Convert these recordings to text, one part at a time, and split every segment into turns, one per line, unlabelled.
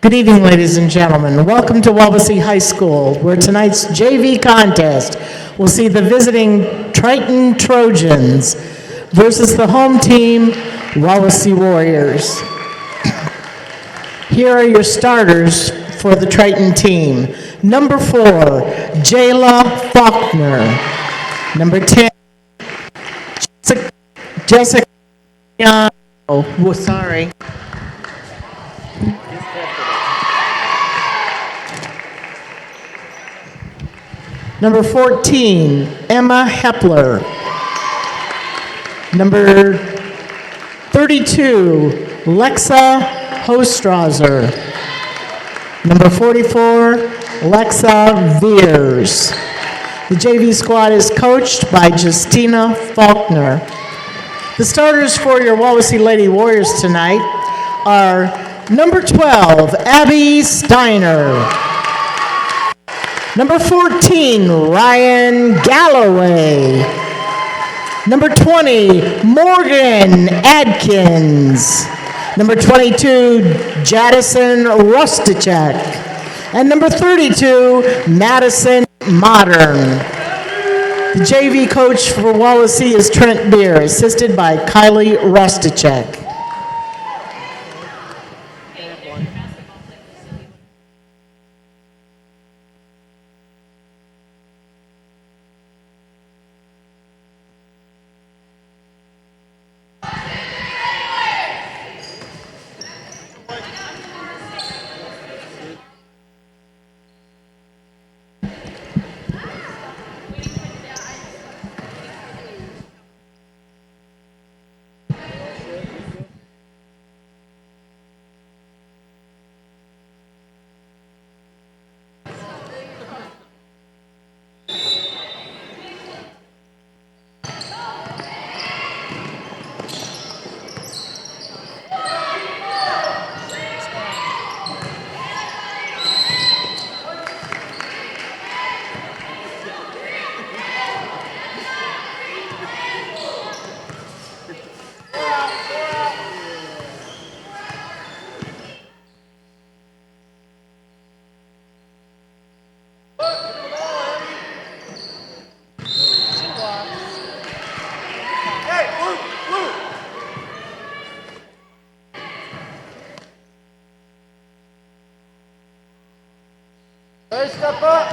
Good evening, ladies and gentlemen. Welcome to Wawasee High School, where tonight's JV contest will see the visiting Triton Trojans versus the home team, Wawasee Warriors. Here are your starters for the Triton team. Number 4, Jayla Faulkner. Number 10, Jessica. Oh, sorry. Number 14, Emma Hepler. Number 32, Lexa Hostrasser. Number 44, Lexa Veers. The JV squad is coached by Justina Faulkner. The starters for your Wawasee Lady Warriors tonight are number 12, Abby Steiner. Number 14, Ryan Galloway. Number 20, Morgan Adkins. Number 22, Jadison Rusticek. And number 32, Madison Modern. The JV coach for Wawasee is Trent Beer, assisted by Kylie Rusticek.
Hey, step up.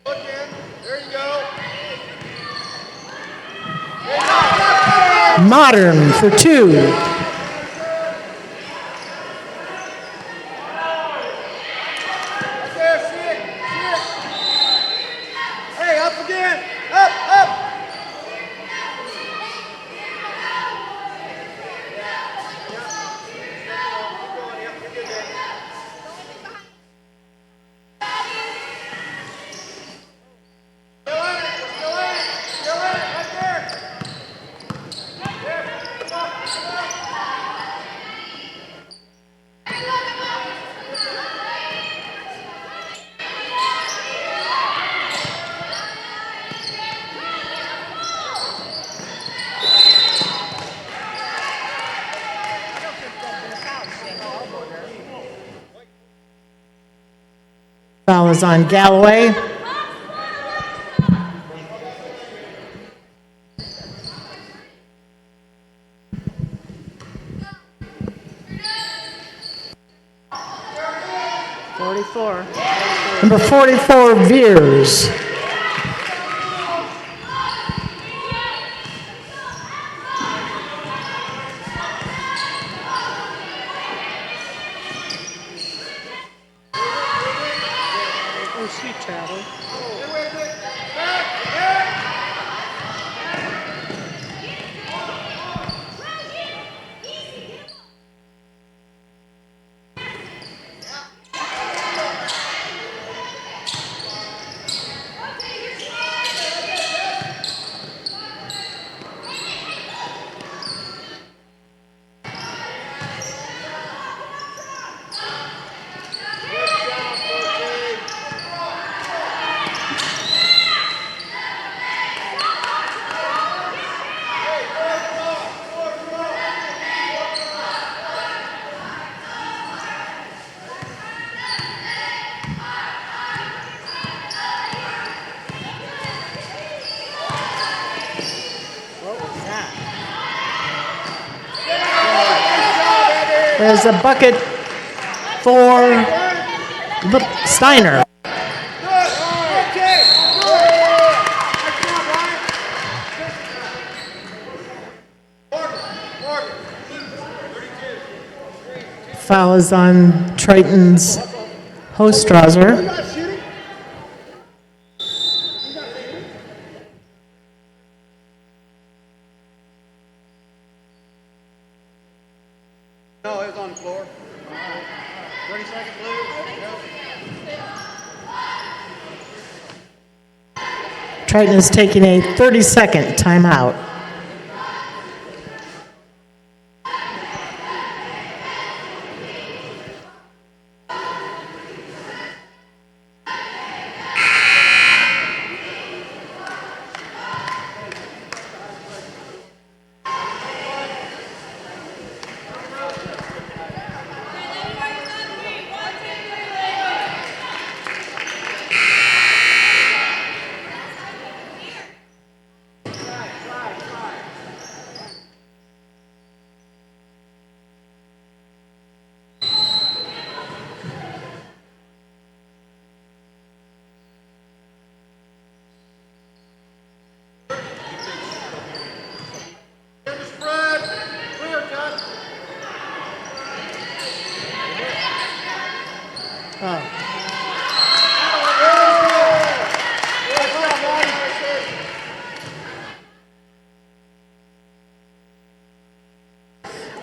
Look in. There you go.
Modern for 2. Foul is on Galloway. Number 44, Veers. There's a bucket for Steiner. Foul is on Triton's Hostrauser.
No, it was on the floor. 30 seconds, Lou.
Triton is taking a 30-second timeout.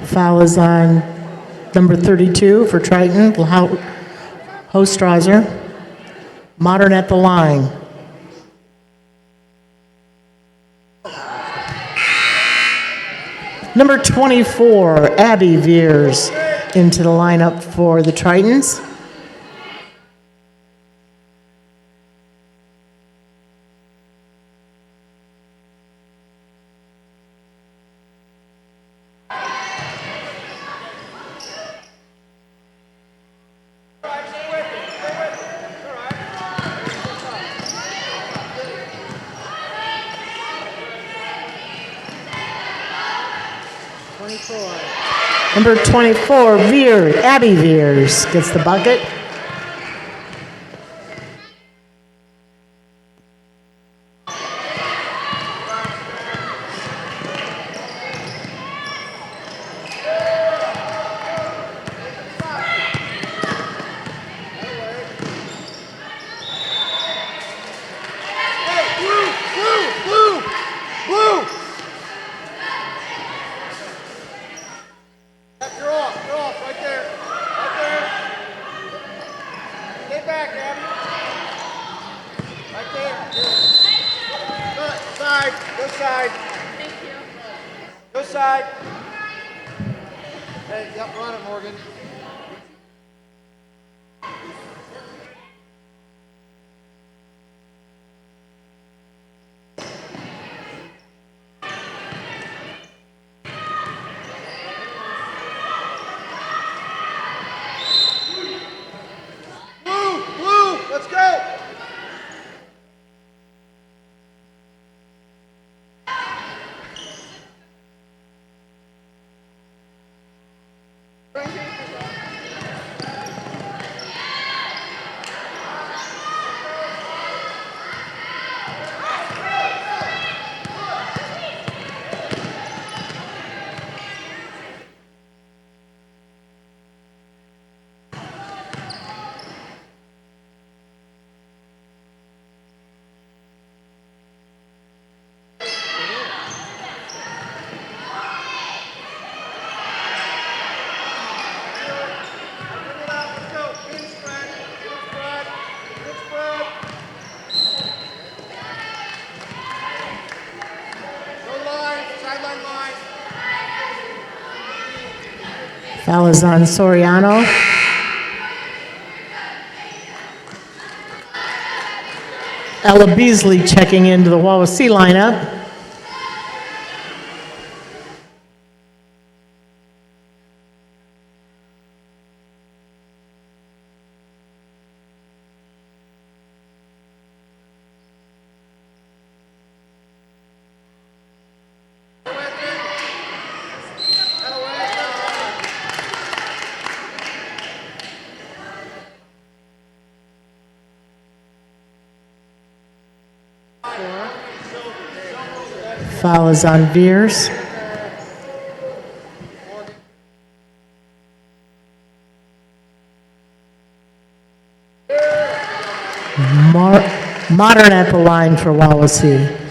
Foul is on number 32 for Triton, Hostrauser. Modern at the line. Number 24, Abby Veers into the lineup for the Tritons. Number 24, Abby Veers gets the bucket. Foul is on Soriano. Ella Beasley checking into the Wawasee lineup. Foul is on Veers. Modern at the line for Wawasee.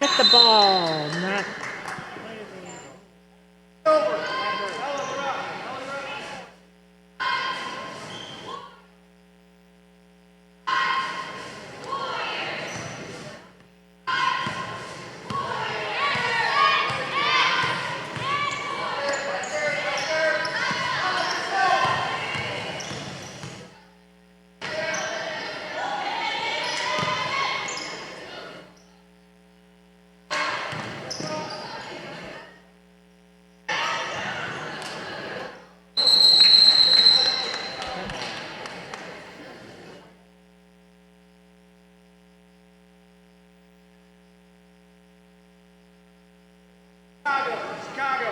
Hit the ball, not.
Chicago.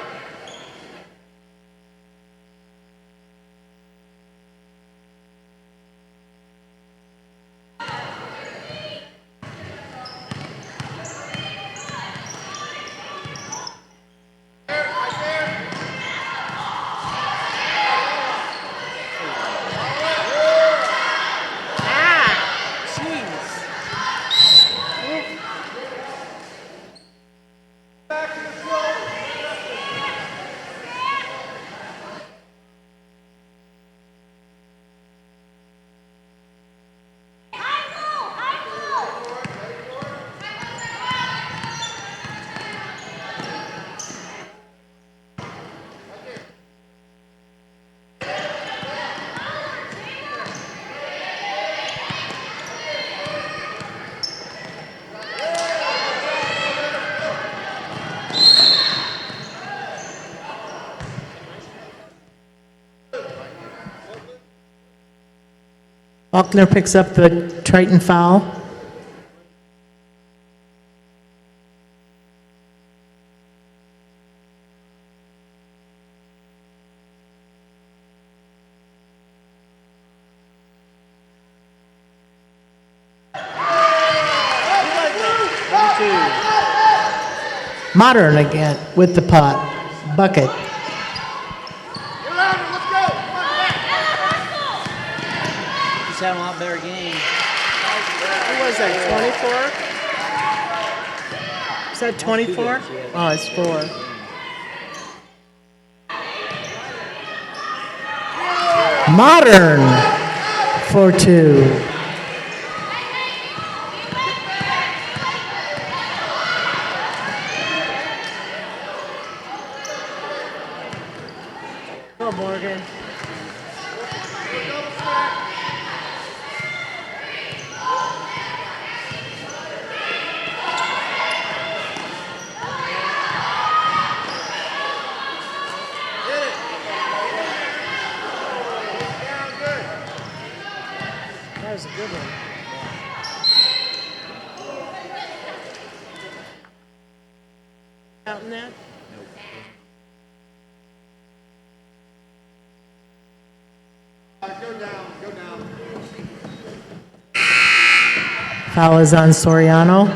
Faulkner picks up the Triton foul. Modern again with the pot. Bucket.
He's having a lot better game.
Who was that, 24? Is that 24? Oh, it's 4. Modern for 2. Go, Morgan. That was a good one. Counting that?
Go down, go down.
Foul is on Soriano.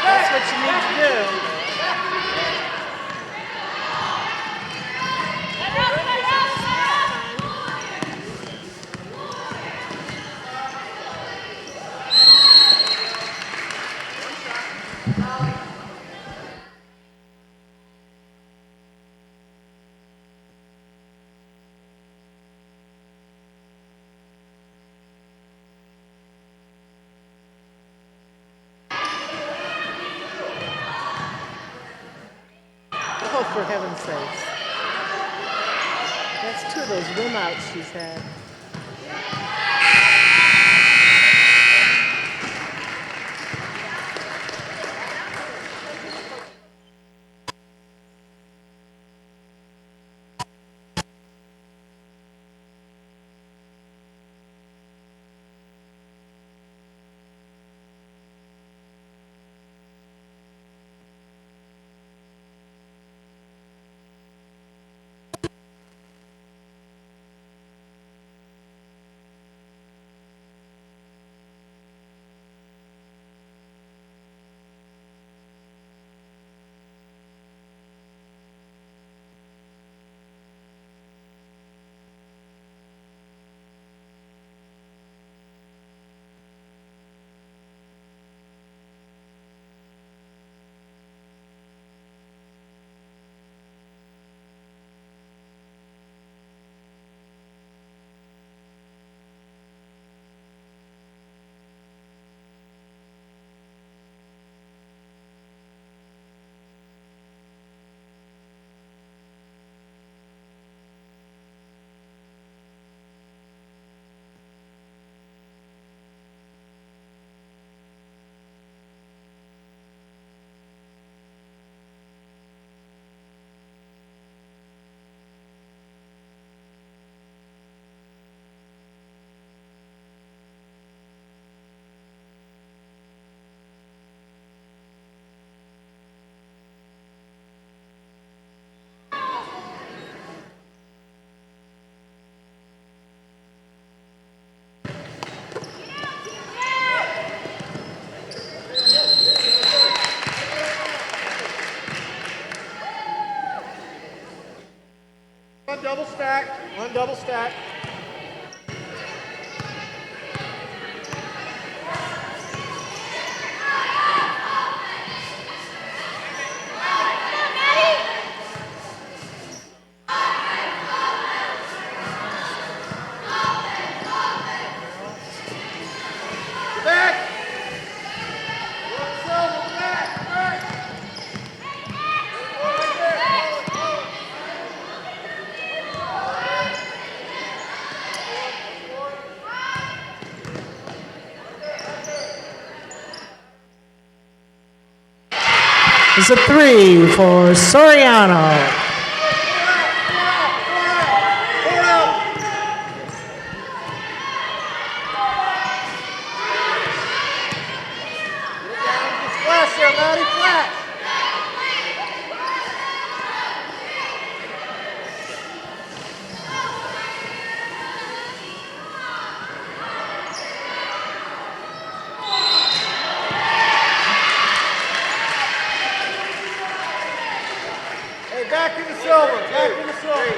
That's what you need to do. Oh, for heaven's sakes. That's two of those rim outs she's had.
One double stack. One double stack. Back. Silver, back. Back. Right there.
It's a three for Soriano.
Flash there, Maddie. Flash. Hey, back in the silver. Back in the silver.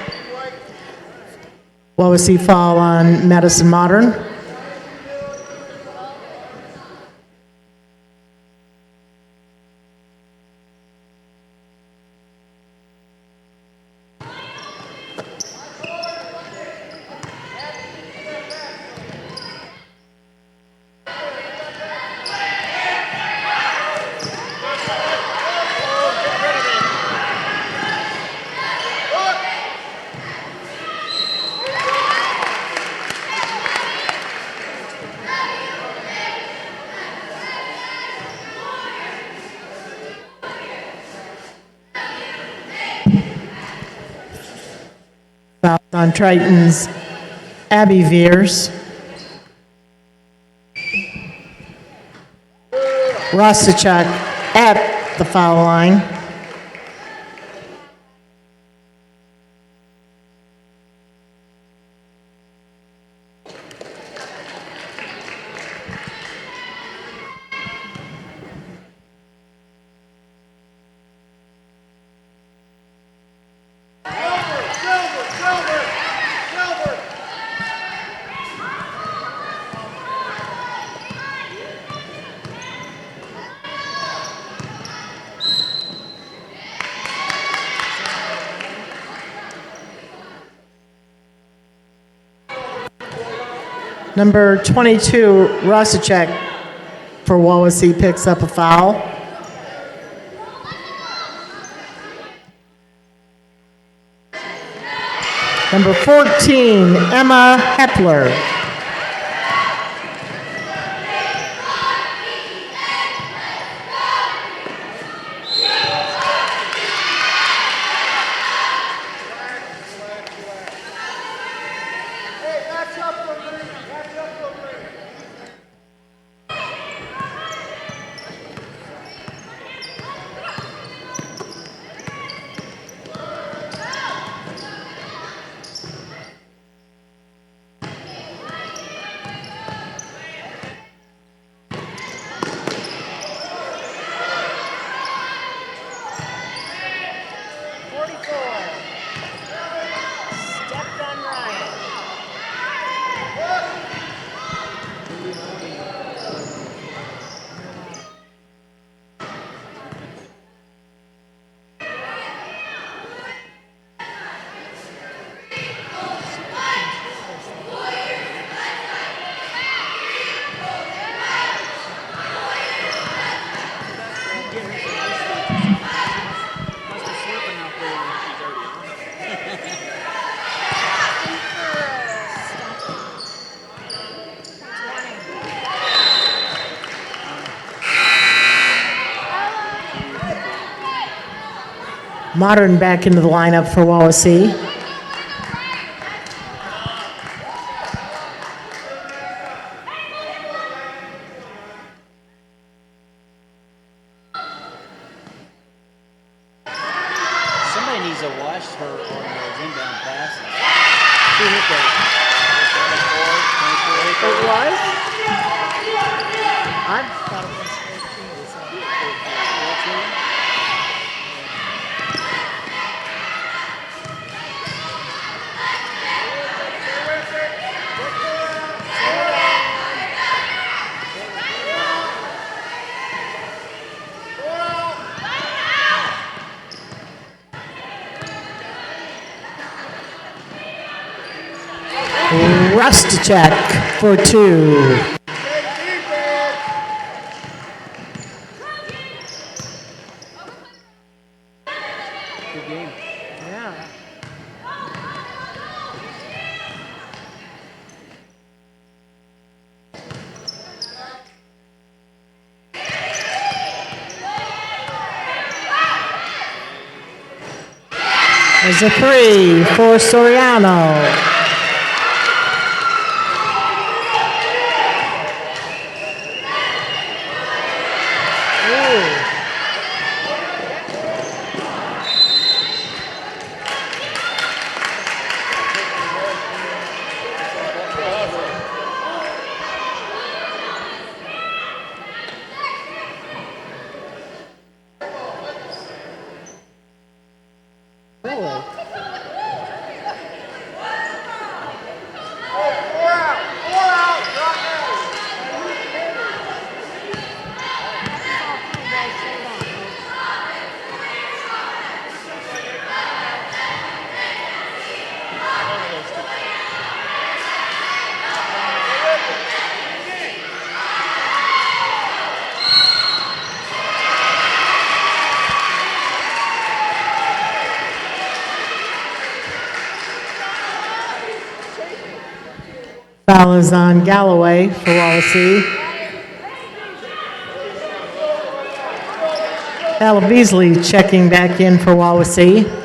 Wawasee foul on Madison Modern. Foul on Triton's Abby Veers. Rostachuk at the foul line. Number 22, Rostachuk for Wawasee picks up a foul. Number 14, Emma Hepler. Modern back into the lineup for Wawasee.
Somebody needs to watch her on those inbound passes. She hit that.
It was? I thought it was 14. Rusticek for 2.
Good game.
Yeah. There's a 3 for Soriano. Foul is on Galloway for Wawasee. Al Beasley checking back in for Wawasee.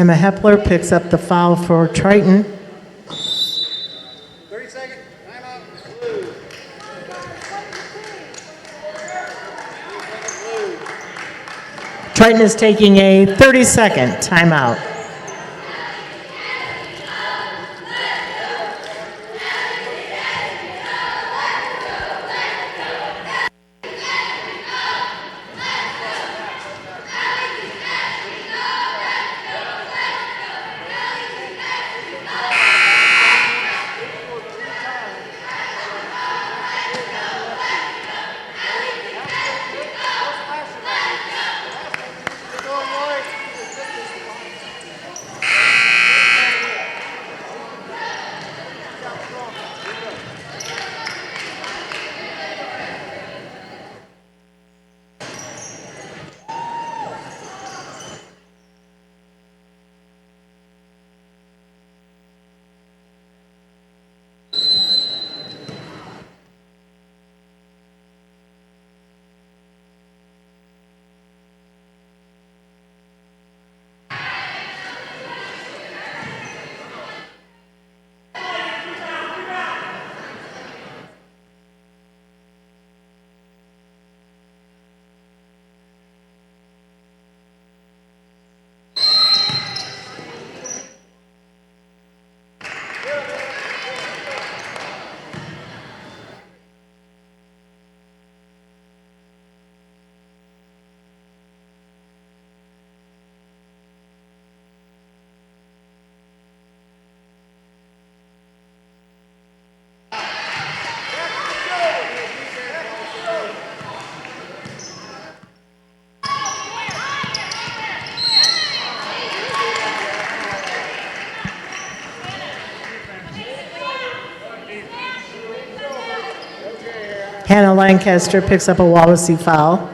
Emma Hepler picks up the foul for Triton.
30-second timeout. Blue.
Triton is taking a 30-second timeout. Hannah Lancaster picks up a Wawasee foul.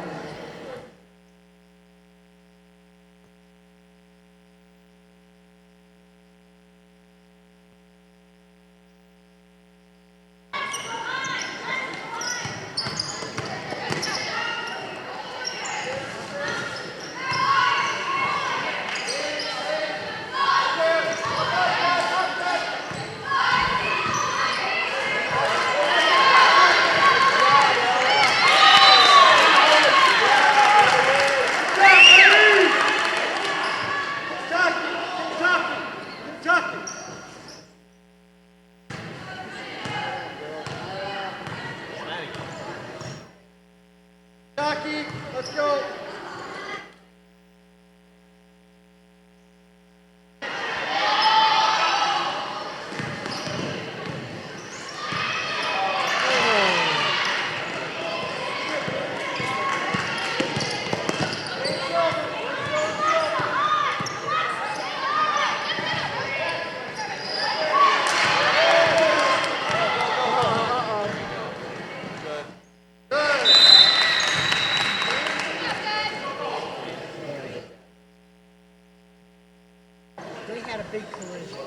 Kentucky, let's go.
They had a big collision.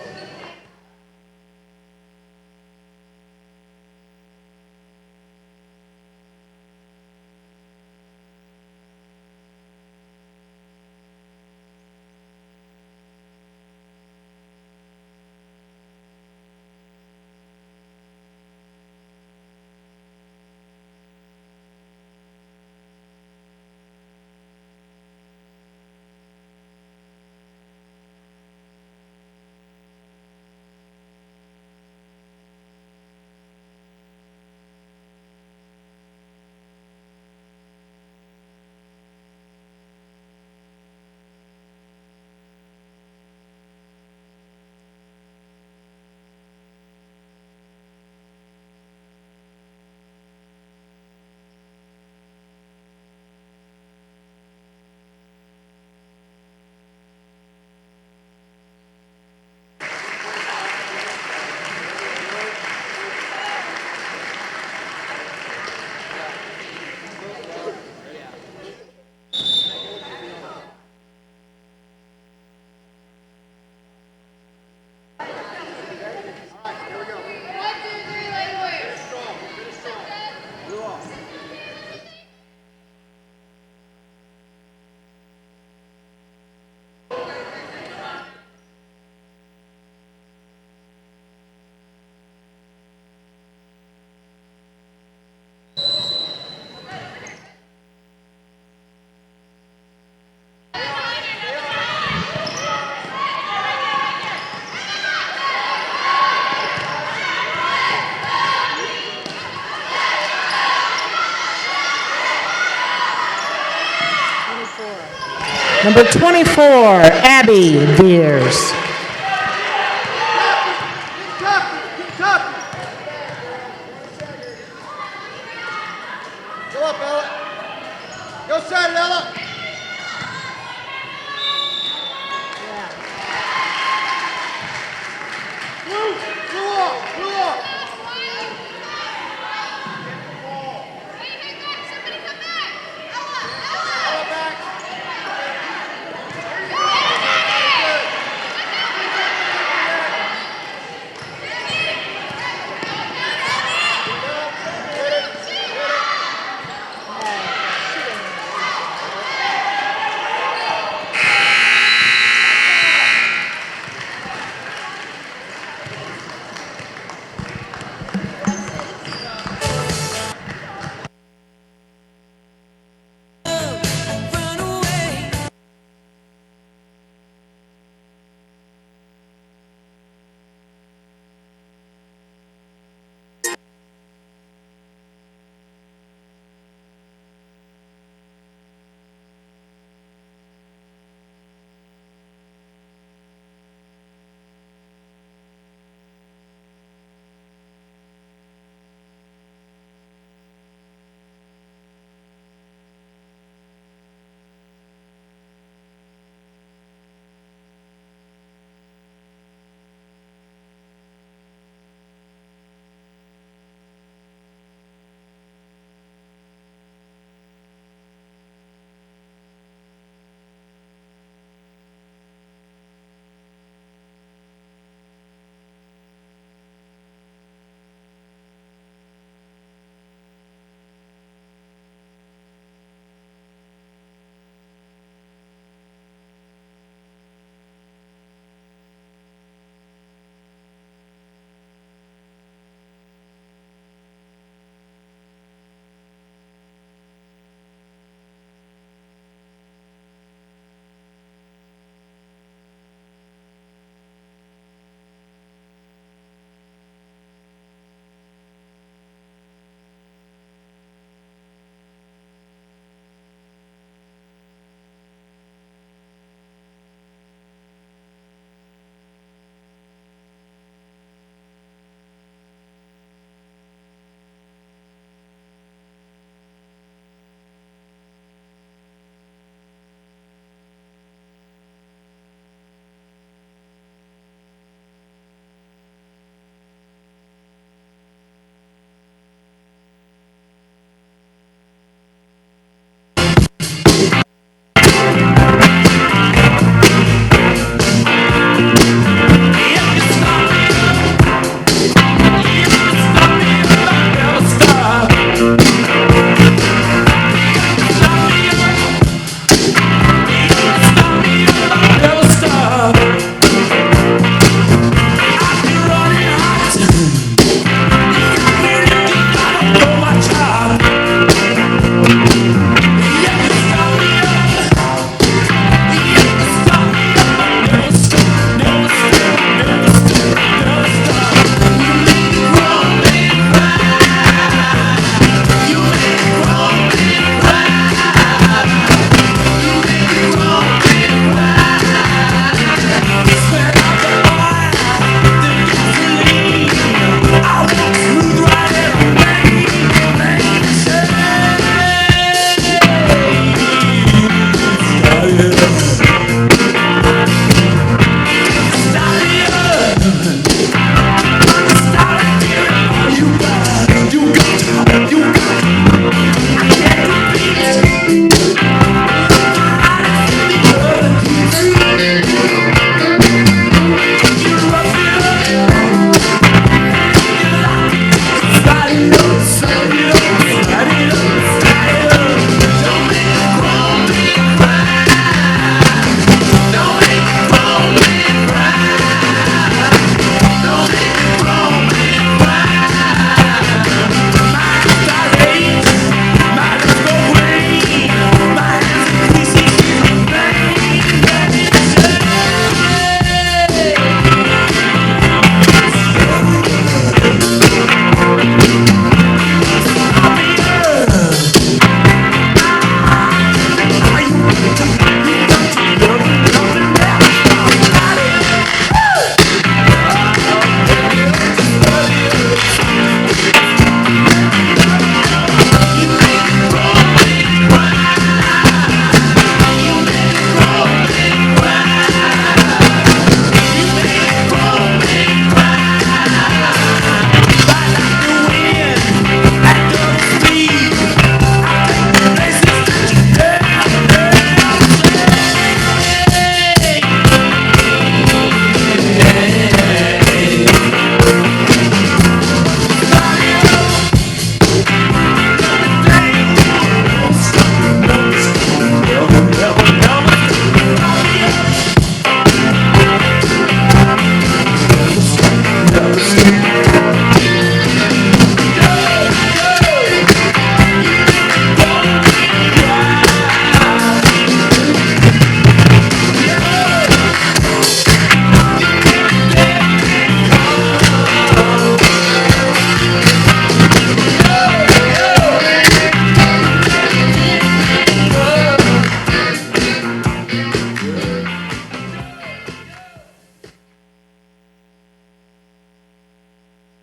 Number 24, Abby Veers.
Go up, Ella. Go set it, Ella. Blue off, blue off. Ella back.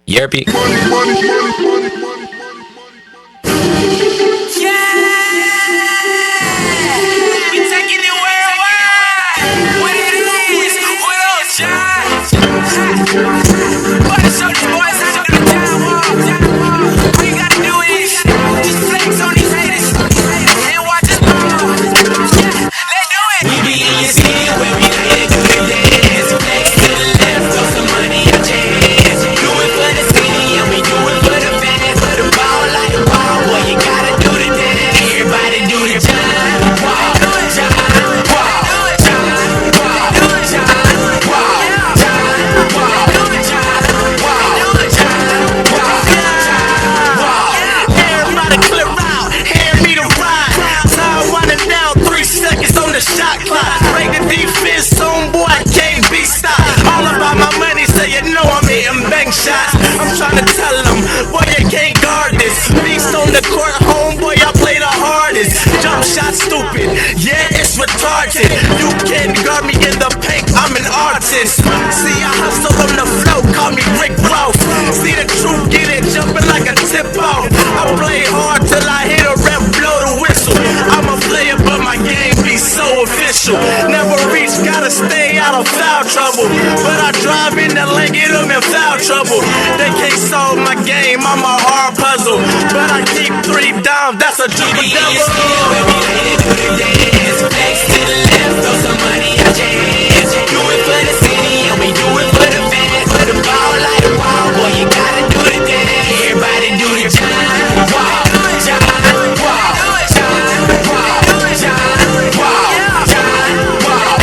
Yerby.
I'm tryna tell them, boy, you can't guard this. Beast on the court, homeboy, I play the hardest. Jump shot stupid, yeah, it's retarded. You can't guard me in the paint, I'm an artist. See, I hustle on the flow, call me Rick Ross. See the truth, get it jumping like a tip-off. I play hard till I hit a rep, blow the whistle. I'm a player, but my game be so official. Never reach, gotta stay out of foul trouble. But I drive in the lane, get them in foul trouble. They can't solve my game, I'm a hard puzzle. But I keep 3 down, that's a triple double. Next to the left, throw some money at your hands. Do it for the city, and we do it for the fans. For the ball like a wall, boy, you gotta do the dance. Everybody do the John Wall, John Wall, John Wall, John Wall, John Wall,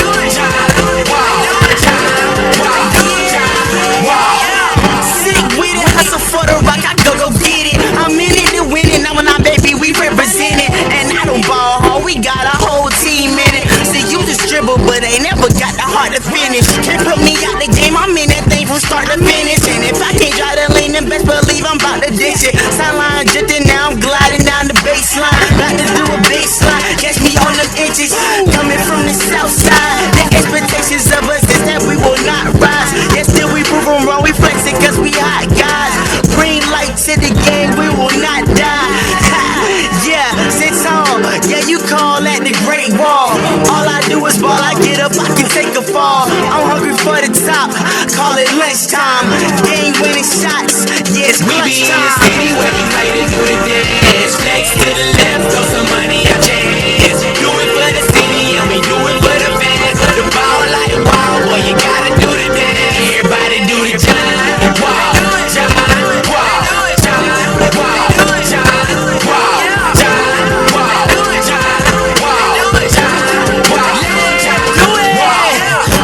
John Wall. Sick with it, hustle for the rock, I go get it. I'm in it to win it, now when I'm baby, we represent it. And I don't ball hard, we got a whole team in it. See, you just dribble, but they never got the heart to finish. Can't put me out the game, I'm in that thing from start to finish. And if I can't try to lean, then best believe I'm about to ditch it. Sideline drifting, now I'm gliding down the baseline. About to do a baseline, catch me on them inches. Coming from the south side, the expectations of us is that we will not rise. Yet still we prove them wrong, we flexing cause we hot guys. Green light to the game, we will not die. Yeah, sit tall, yeah, you call that the Great Wall. All I do is ball, I get up, I can take a fall. I'm hungry for the top, call it lunchtime. Game winning shots, yeah, it's clutch time. We be in the city where we play to do the dance. Next to the left, throw some money at your hands. Do it for the city and we do it for the fans. For the ball like a wall, boy, you gotta do the dance. Everybody do the John Wall, John Wall, John Wall, John Wall, John Wall, John Wall.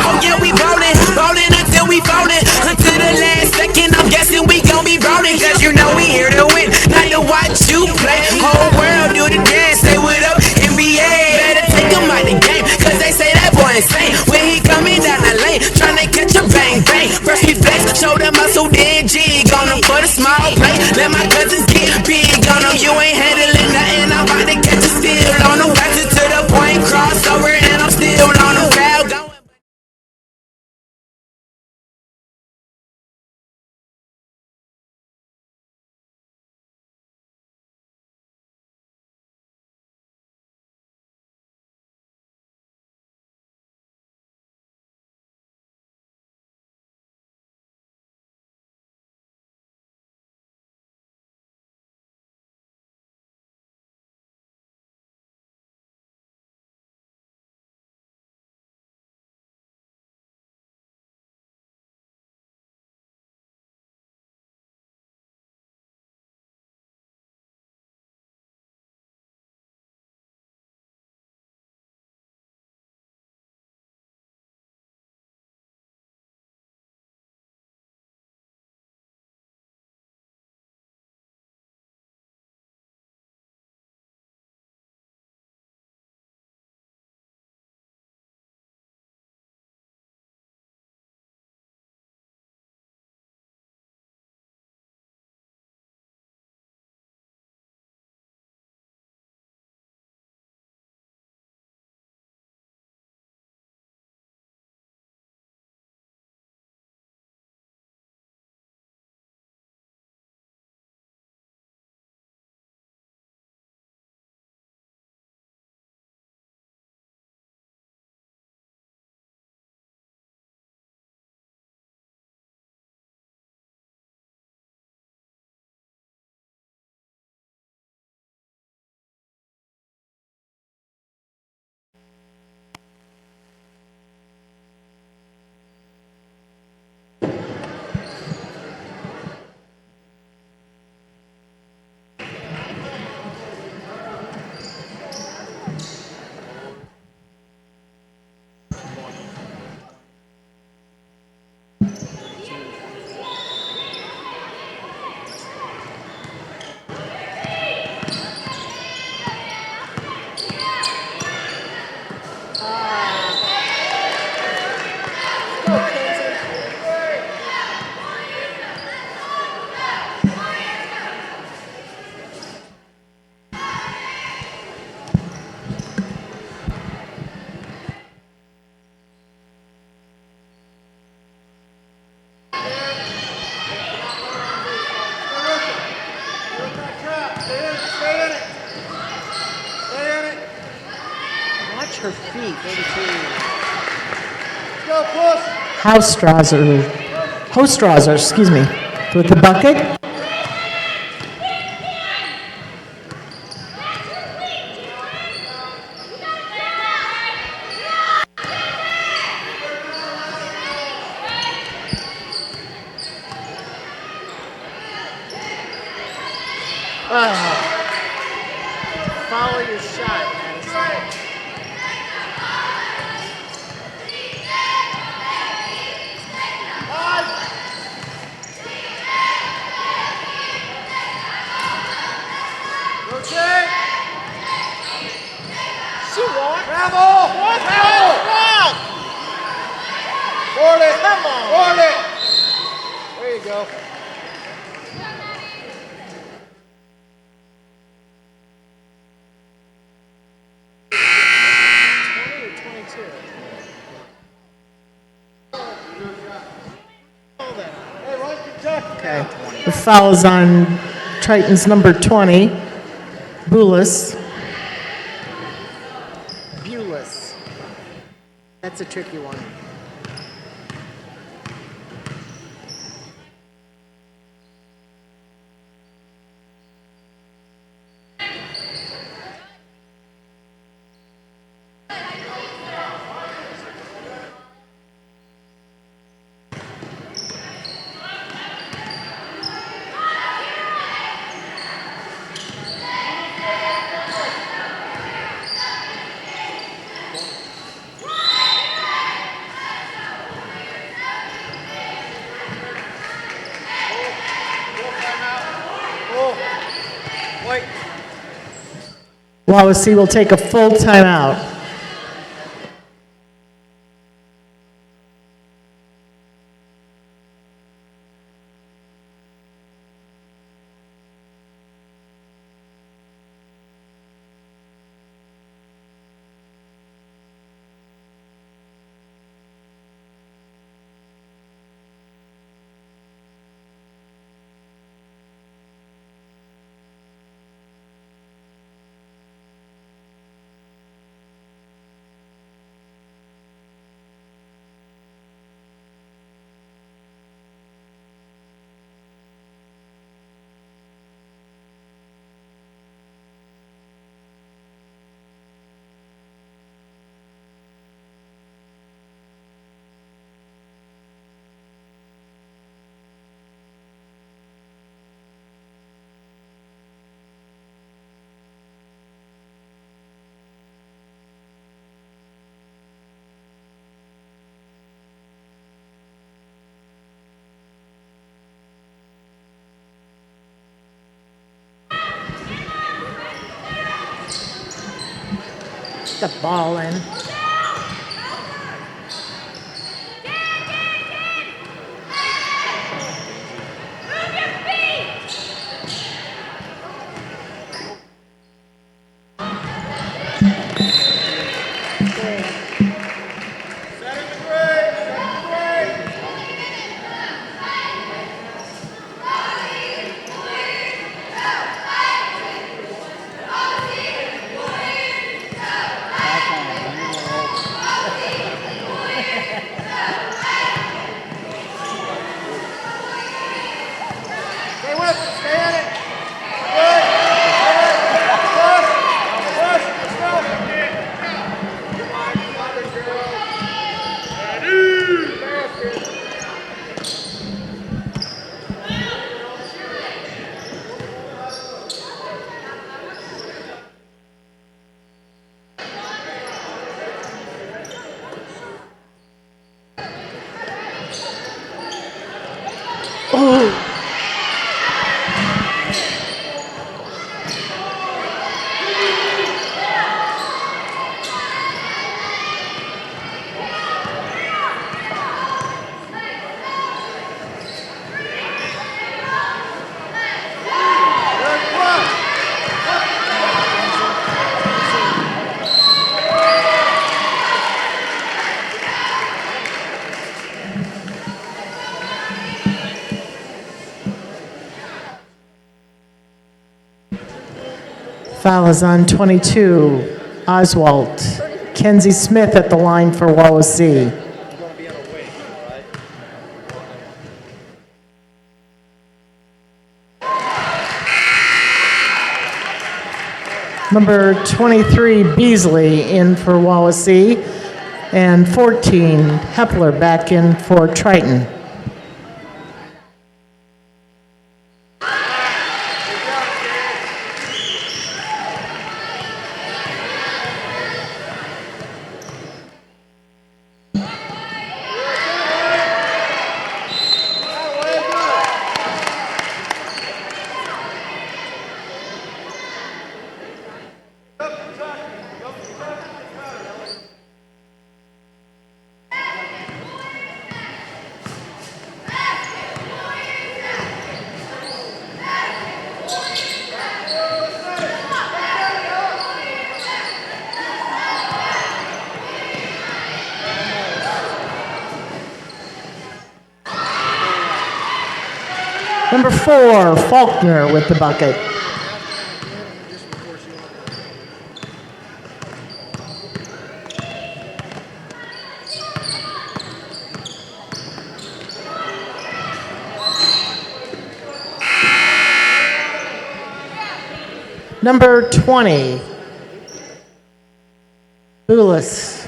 Oh yeah, we rollin' until we foldin'. Until the last second, I'm guessing we gon' be rollin'. Cause you know we here to win, not to watch you play. Whole world do the dance, say what up, NBA. Better take him out the game, cause they say that boy insane. When he coming down the lane, tryna catch a bang bang. First he flex, show them muscle, then jig on him for the small play. Let my cousins get big on them, you ain't handling nothing. I'm about to catch a steal on them. Pass it to the point, crossover, and I'm still on them. Foul going.
Watch her feet. 32.
Go, push.
Hostrauser, excuse me, with the bucket.
Follow your shot, Madison.
Rotate.
She won.
Travel. Travel. Board it.
Come on.
Board it. There you go. Hey, run Kentucky.
Okay. The foul is on Triton's number 20, Boulis.
Bulis. That's a tricky one.
Wait.
Wawasee will take a full timeout. The ball in.
Back on.
Oh. Foul is on 22, Oswald. Kenzie Smith at the line for Wawasee. Number 23, Beasley, in for Wawasee. And 14, Hepler back in for Triton. Number 4, Faulkner with the bucket. Number 20, Boulis.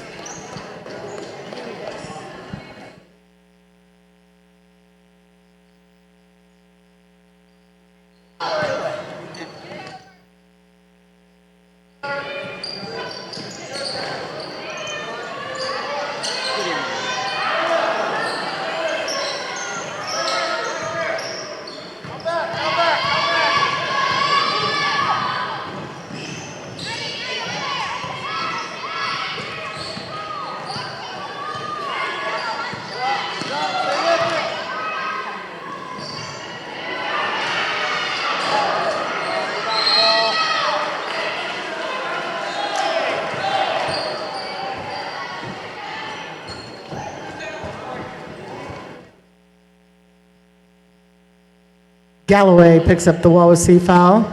Galloway picks up the Wawasee foul.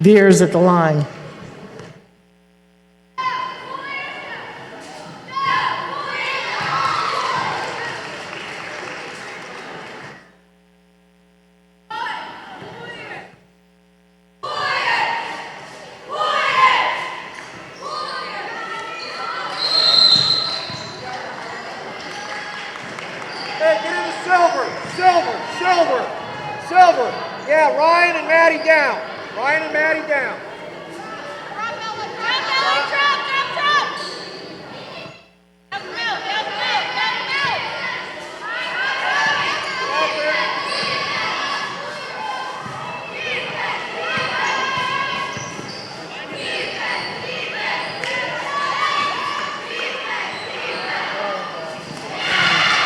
Veers at the line.
Hey, get into silver. Yeah, Ryan and Maddie down.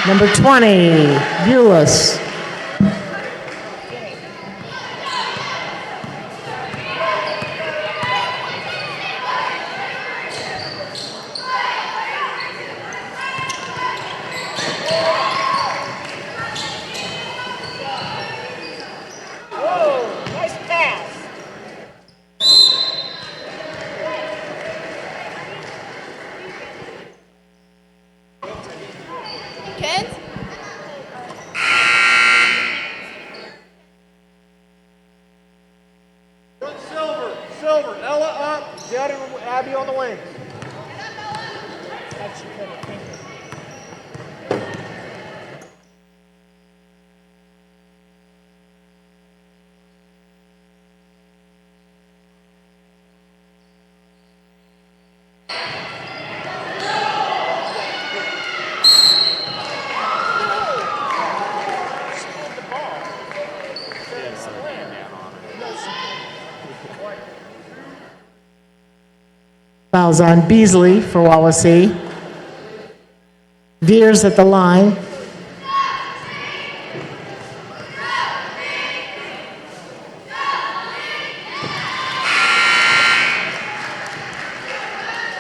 Number 20, Boulis.
Kids?
Run silver. Ella up. Jed and Abby on the wings.
Fouls on Beasley for Wawasee. Veers at the line.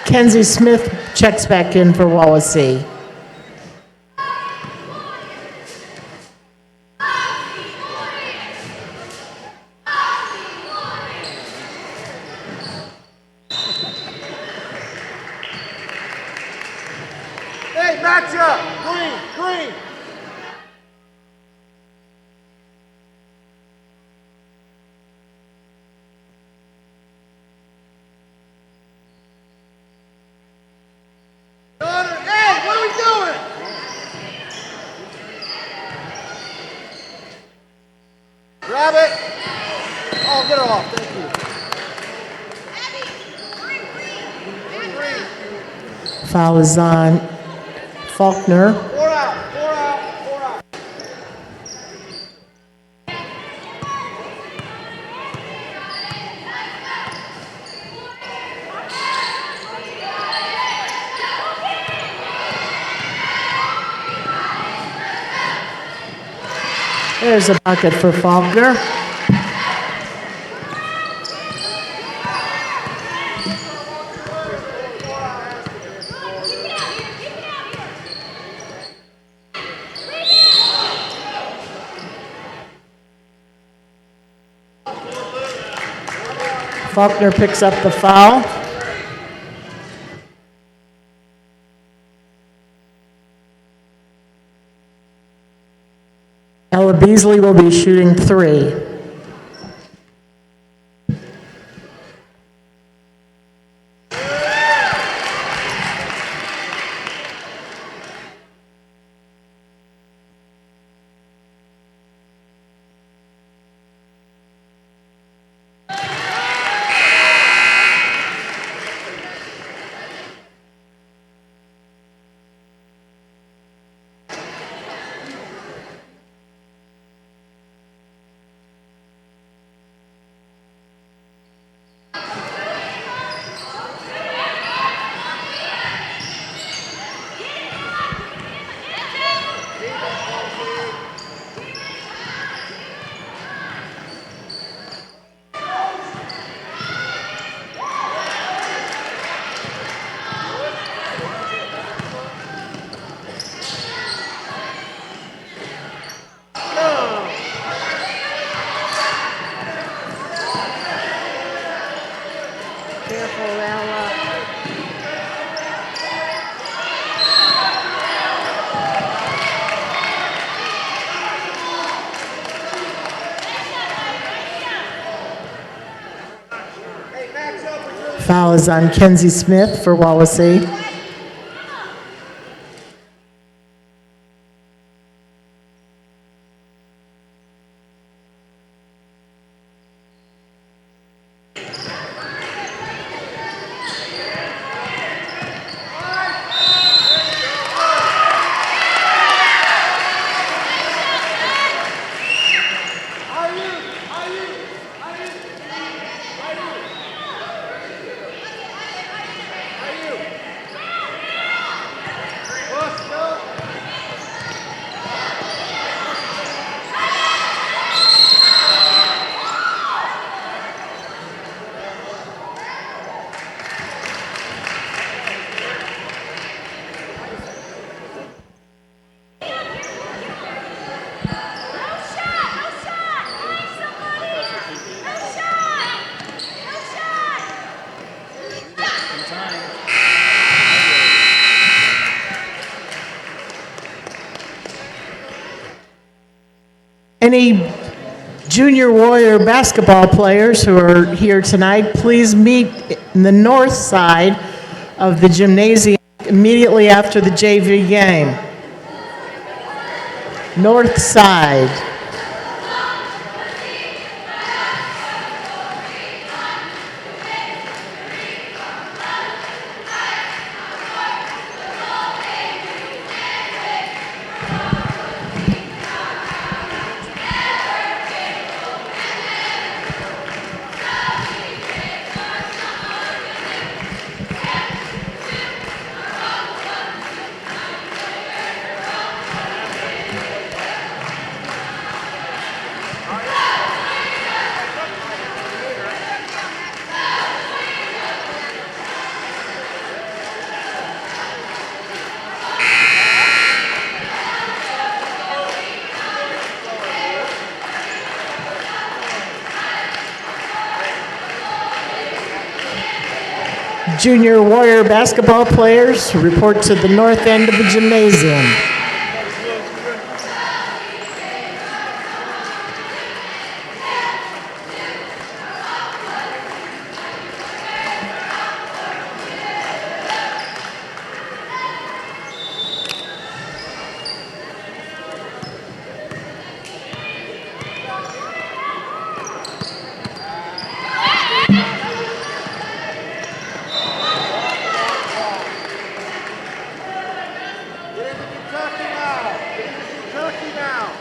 Kenzie Smith checks back in for Wawasee.
Hey, match up. Green, green. Connor, hey, what are we doing? Grab it. Oh, get her off. Thank you. Green.
Foul is on Faulkner.
4 out, 4 out, 4 out.
There's a bucket for Faulkner. Faulkner picks up the foul. Ella Beasley will be shooting 3. Foul is on Kenzie Smith for Wawasee. Any Junior Warrior basketball players who are here tonight, please meet in the north side of the gymnasium immediately after the JV game. North side. Junior Warrior basketball players report to the north end of the gymnasium.
Get into Kentucky now. Get into Kentucky now.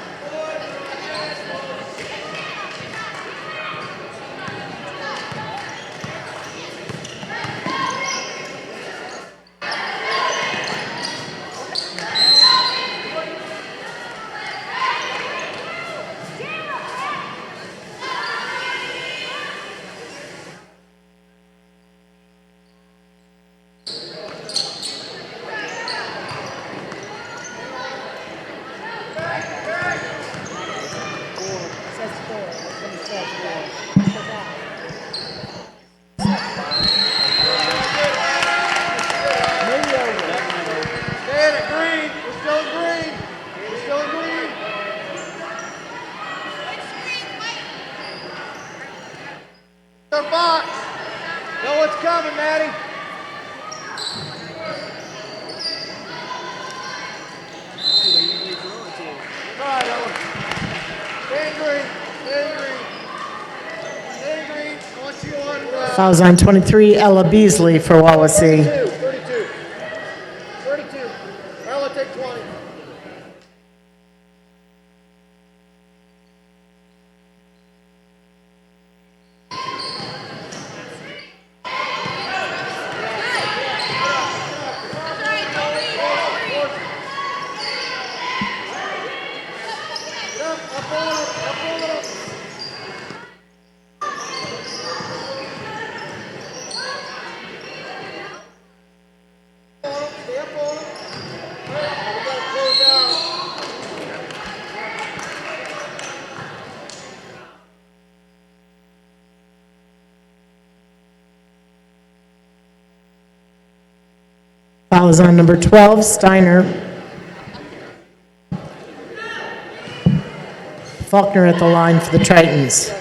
Stay in it, green. We're still in green. We're still in green. Their box. Know what's coming, Maddie. All right, Ella. Stay in green. Stay in green. Stay in green. I want you on.
Fouls on 23, Ella Beasley for Wawasee.
32. 32. Ella, take 20. Get up on it, up on it. Stay up on it. We gotta close down.
Foul is on number 12, Steiner. Faulkner at the line for the Tritons.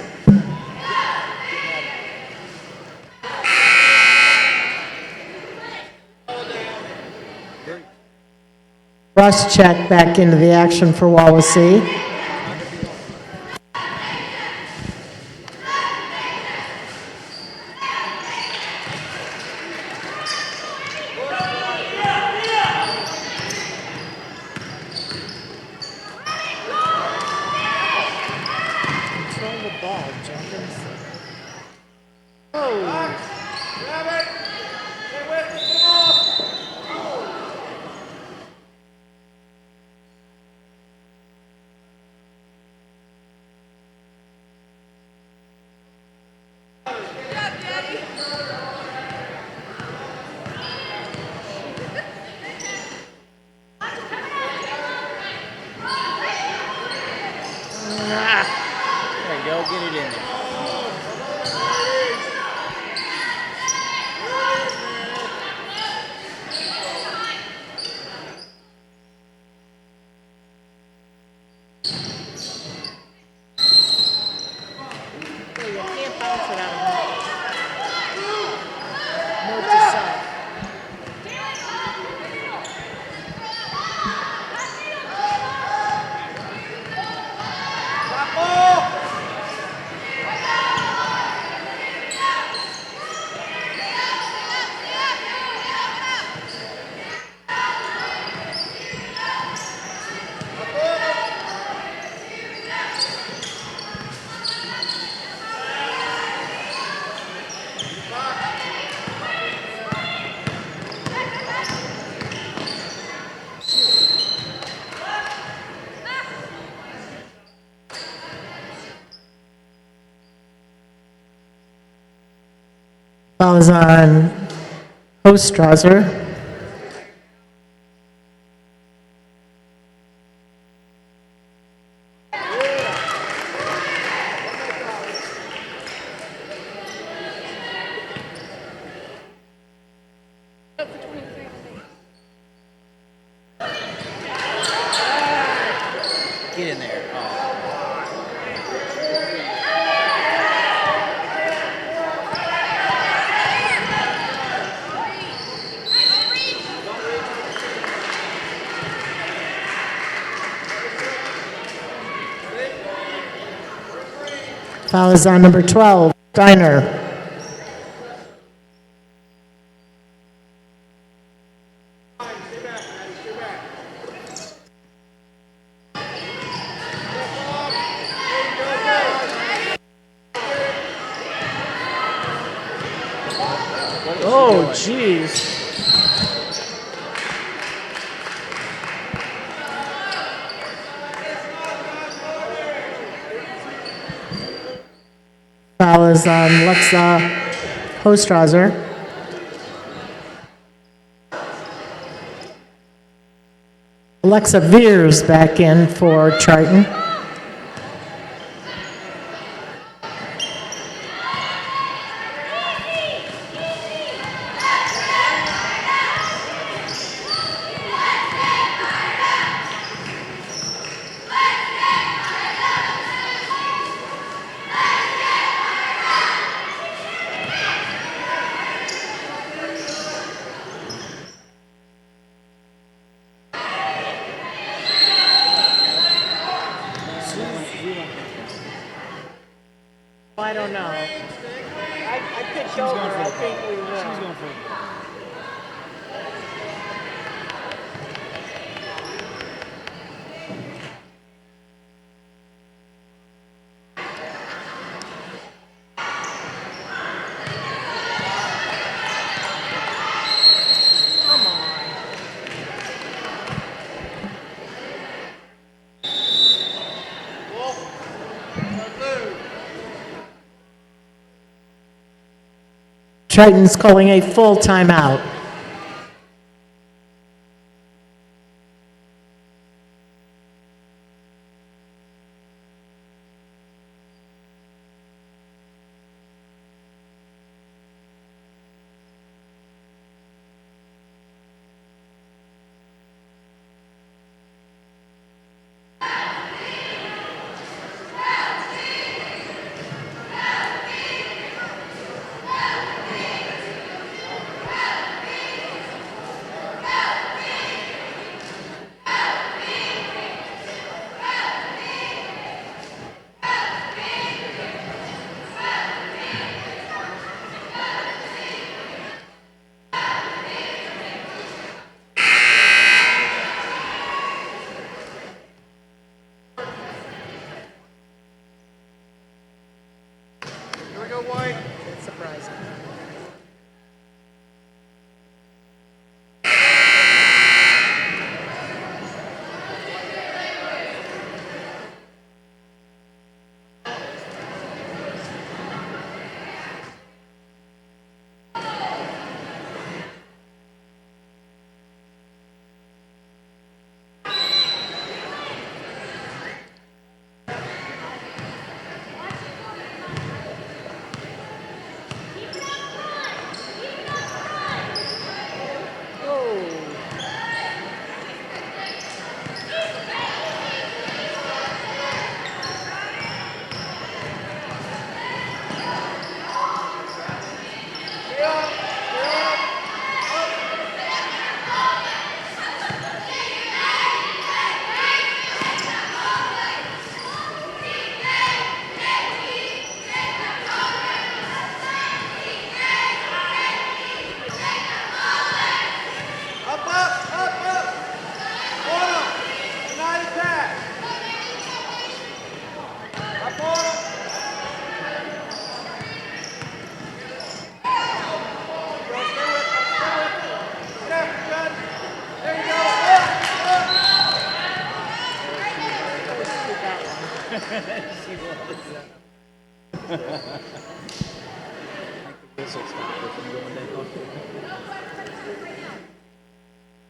Ruscheck back into the action for Wawasee. Control the ball, Jenkins.
Grab it. Stay with it. Come on.
There you go, get it in there.
You can't bounce it out of bounds. Note to self.
Stop ball.
Foul is on Ostrasser.
Get in there. Oh.
Foul is on number 12, Steiner. Oh, jeez. Foul is on Lexa Hostrauser. Alexa Veers back in for Triton. I don't know. I picked over. I think we will.
She's going for it.
Triton's calling a full timeout.
Here we go, White.
It's surprising.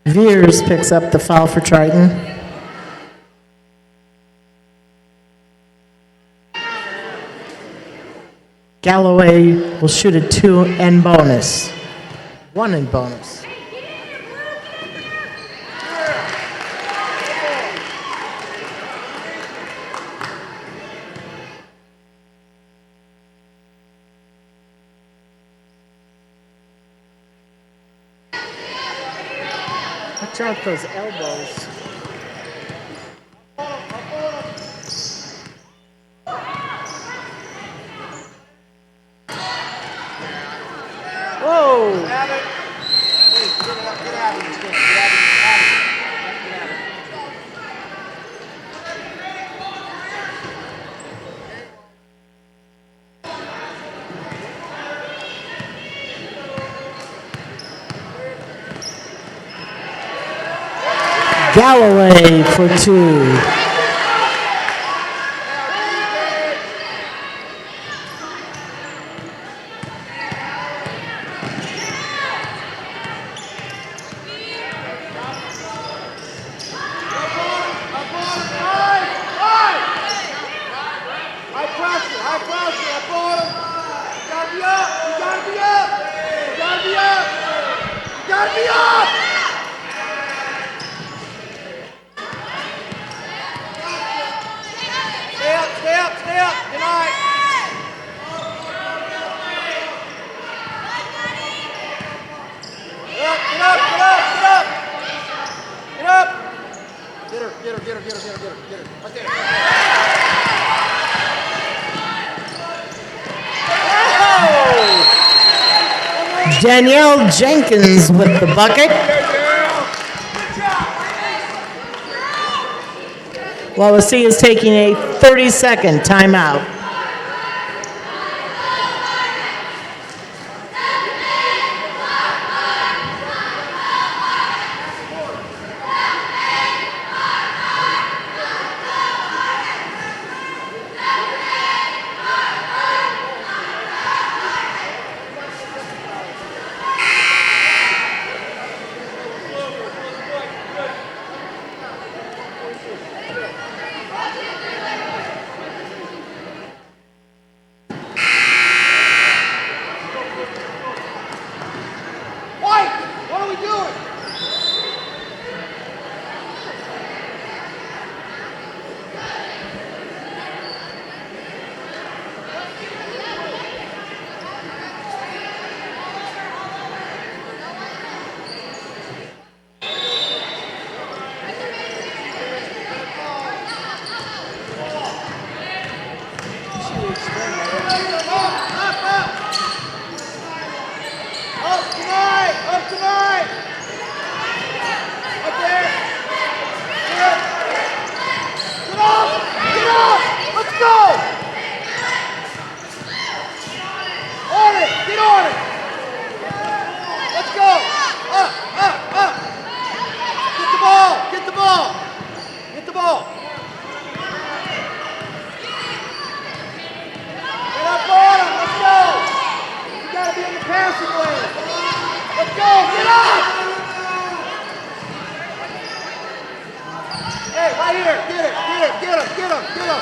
Veers picks up the foul for Triton. Galloway will shoot a 2 and bonus. 1 in bonus. Watch out those elbows. Whoa!
Have it. Hey, get out of it. Get out of it.
Galloway for 2.
Stay up. Good night. Get up. Get up. Get her. Right there.
Danielle Jenkins with the bucket. Wawasee is taking a 30-second timeout.
What are we doing? Up tonight! Up there! Get up! Let's go! Get on it! Let's go! Up! Get the ball! Get the ball! Get up on him! Let's go! You gotta be in the passing lane! Let's go! Get up! Hey, right here! Get him! All right, let's go.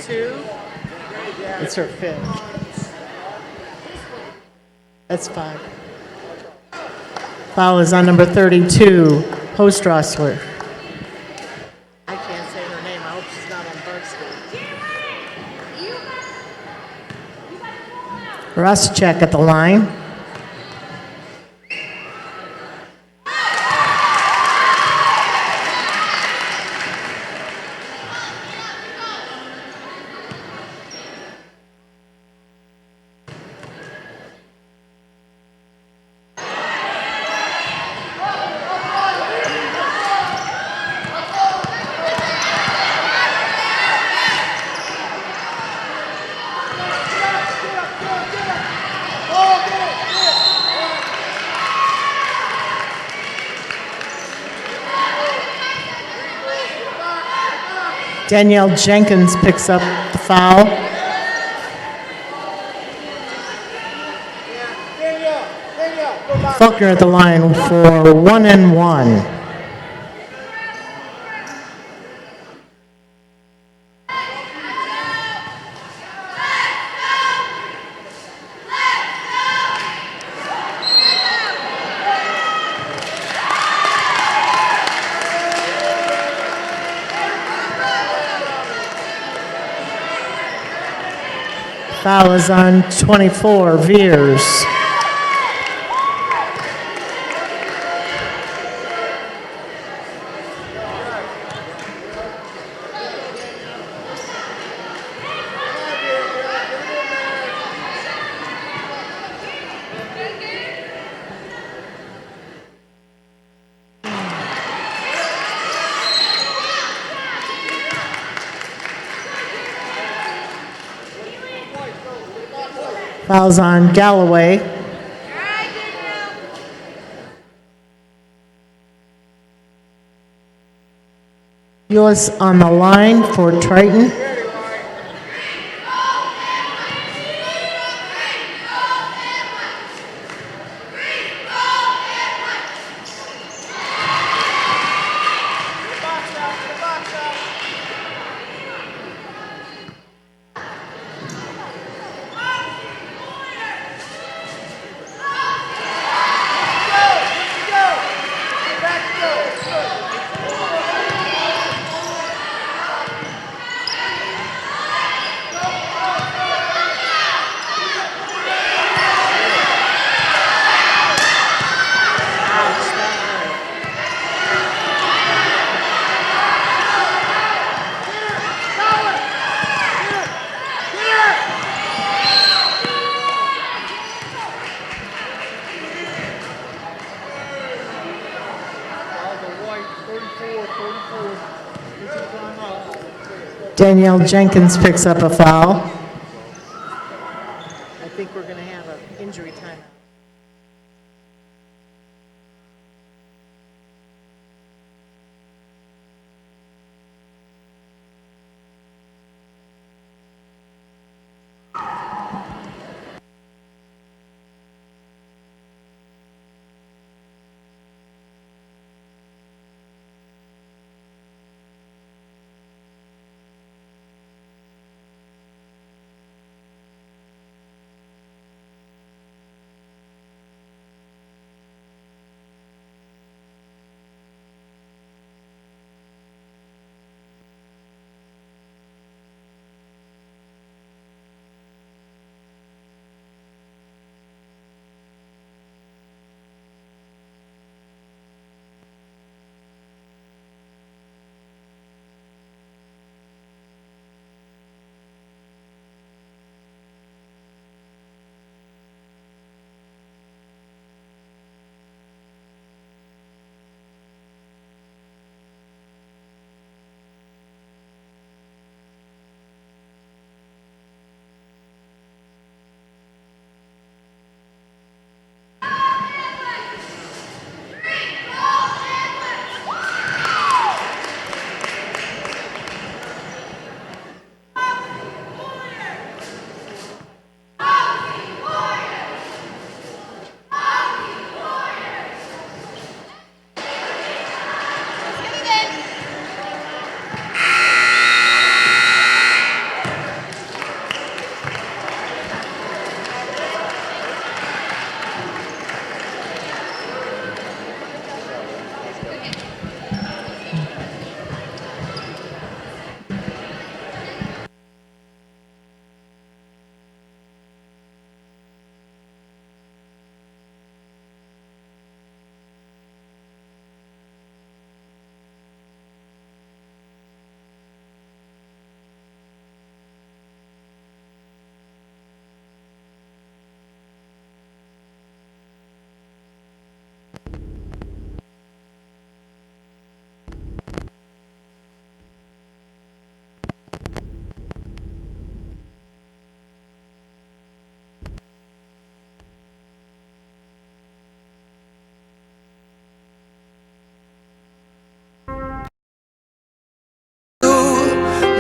32. It's her fifth. That's 5. Foul is on number 32, Hostrosler. I can't say her name. I hope she's not on varsity. Rosacek at the line. Danielle Jenkins picks up the foul. Faulkner at the line for 1 and 1. Foul is on 24, Veers. Foul's on Galloway. Yours on the line for Triton. Danielle Jenkins picks up a foul. I think we're going to have an injury timeout.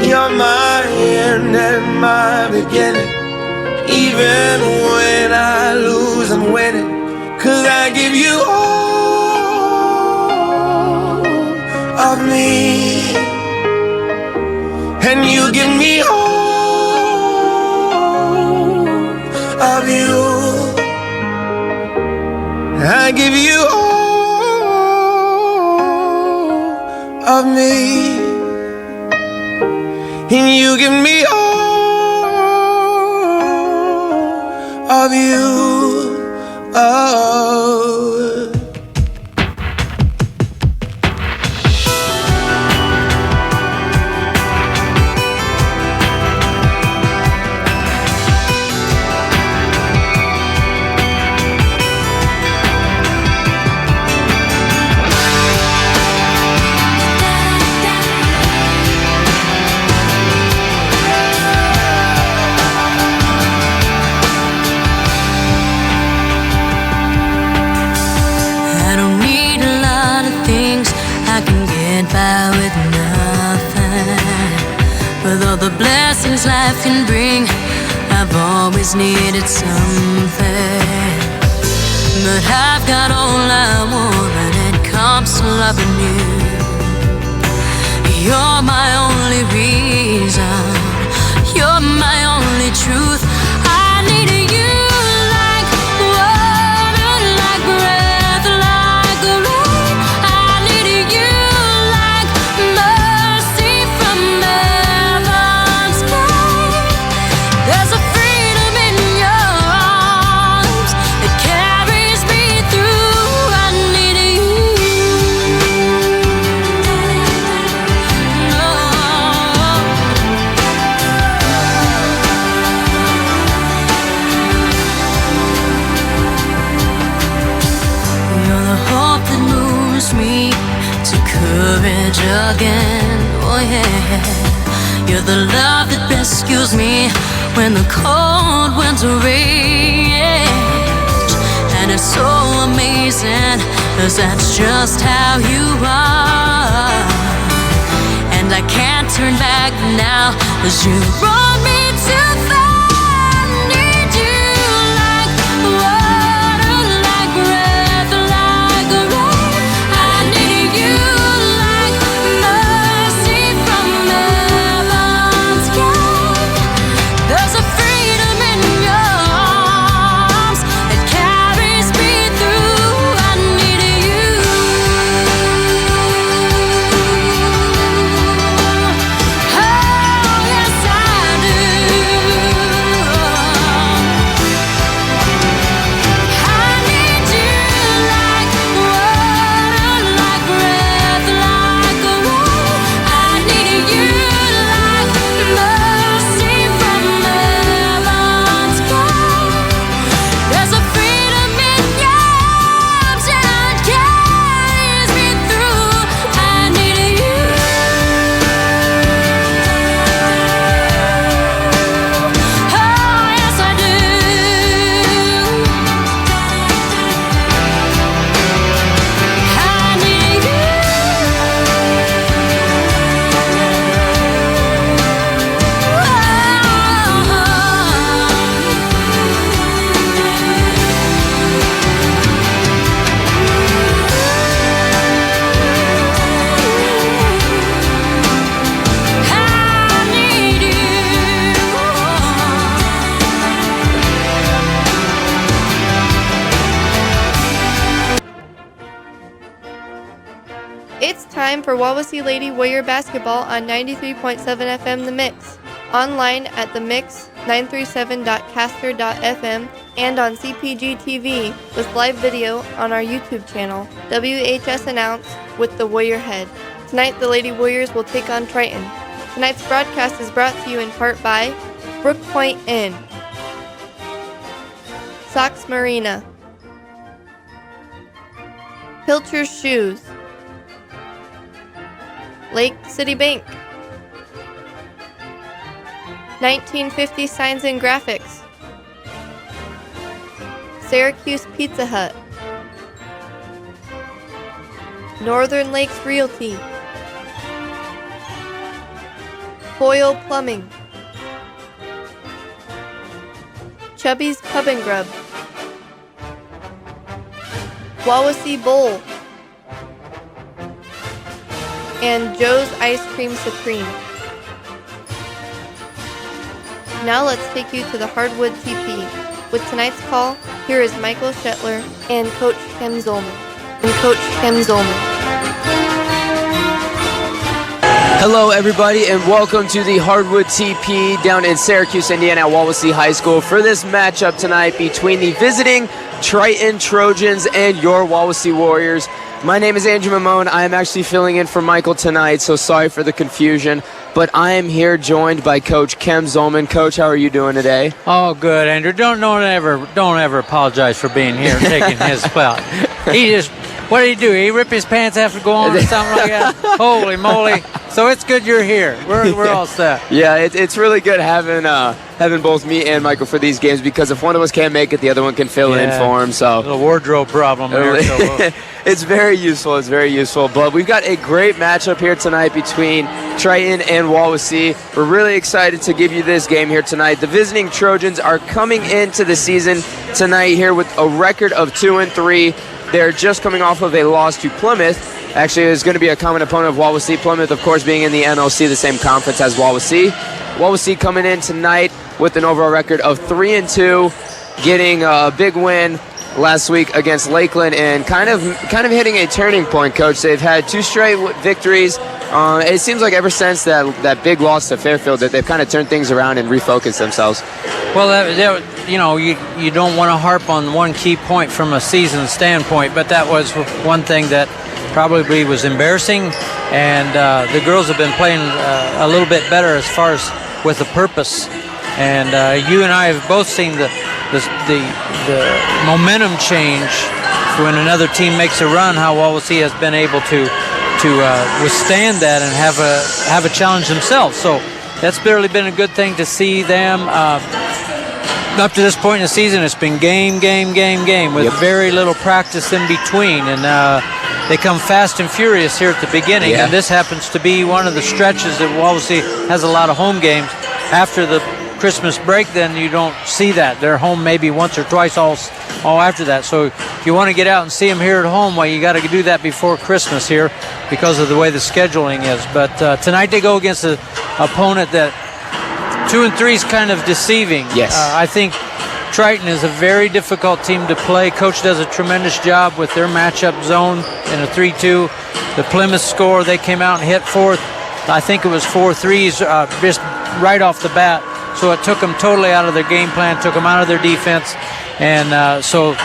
You're my end and my beginning. Even when I lose, I'm winning. 'Cause I give you all of me, and you give me all of you. I give you all of me, and you give me all of you. Oh. With nothing, with all the blessings life can bring, I've always needed something. But I've got all I want when it comes to loving you. You're my only reason, you're my only truth. I need you like water, like breath, like rain. I need you. There's a freedom in your arms that carries me through. I need you. You're the hope that moves me to courage again. Oh yeah. You're the love that rescues me when the cold winter rage. And it's so amazing, 'cause that's just how you are. And I can't turn back now, 'cause you brought me too far. I need you like water, like breath, like rain. I need you like mercy from heaven's gate. There's a freedom in your arms that carries me through. I need you. Oh, yes, I do. I need you like water, like breath, like rain. I need you like mercy from heaven's gate. There's a freedom in your arms that carries me through. I need you. Oh, yes, I do. I need you. I need you.
It's time for Wawasee Lady Warrior basketball on 93.7 FM The Mix. Online at themix937.caster.fm and on CPG TV with live video on our YouTube channel. WHS announced with the Warrior Head. Tonight the Lady Warriors will take on Triton. Tonight's broadcast is brought to you in part by Brook Point Inn, Sox Marina, Pilcher's Shoes, Lake City Bank, 1950 Signs and Graphics, Syracuse Pizza Hut, Northern Lakes Realty, Foyle Plumbing, Chubby's Pub and Grub, Wawasee Bowl, and Joe's Ice Cream Supreme. Now let's take you to the Hardwood TP. With tonight's call, here is Michael Shetler and Coach Kim Zolman.
Hello, everybody, and welcome to the Hardwood TP down in Syracuse, Indiana, at Wawasee High School for this matchup tonight between the visiting Triton Trojans and your Wawasee Warriors. My name is Andrew Mamone. I am actually filling in for Michael tonight, so sorry for the confusion. But I am here joined by Coach Kim Zolman. Coach, how are you doing today?
Oh, good, Andrew. Don't ever apologize for being here and taking his spot. What did he do? He rip his pants after going or something like that? Holy moly! So it's good you're here. We're all set.
Yeah, it's really good having both me and Michael for these games, because if one of us can't make it, the other one can fill in for him. So
a little wardrobe problem there.
It's very useful. It's very useful. But we've got a great matchup here tonight between Triton and Wawasee. We're really excited to give you this game here tonight. The visiting Trojans are coming into the season tonight here with a record of 2-3. They're just coming off of a loss to Plymouth. Actually, it's going to be a common opponent of Wawasee. Plymouth, of course, being in the NLC, the same conference as Wawasee. Wawasee coming in tonight with an overall record of 3-2, getting a big win last week against Lakeland, and kind of hitting a turning point, Coach. They've had 2 straight victories. It seems like ever since that big loss to Fairfield that they've kind of turned things around and refocused themselves.
Well, you don't want to harp on one key point from a season standpoint, but that was one thing that probably was embarrassing, and the girls have been playing a little bit better as far as with a purpose. And you and I have both seen the momentum change when another team makes a run, how Wawasee has been able to withstand that and have a challenge themselves. So that's really been a good thing to see them. Up to this point in the season, it's been game with very little practice in between, and they come fast and furious here at the beginning. And this happens to be one of the stretches that Wawasee has a lot of home games. After the Christmas break, then you don't see that. They're home maybe once or twice all after that. So if you want to get out and see them here at home, well, you got to do that before Christmas here because of the way the scheduling is. But tonight they go against an opponent that 2-3 is kind of deceiving.
Yes.
I think Triton is a very difficult team to play. Coach does a tremendous job with their matchup zone in a 3-2. The Plymouth score, they came out and hit fourth. I think it was 4 threes just right off the bat. So it took them totally out of their game plan, took them out of their defense, and so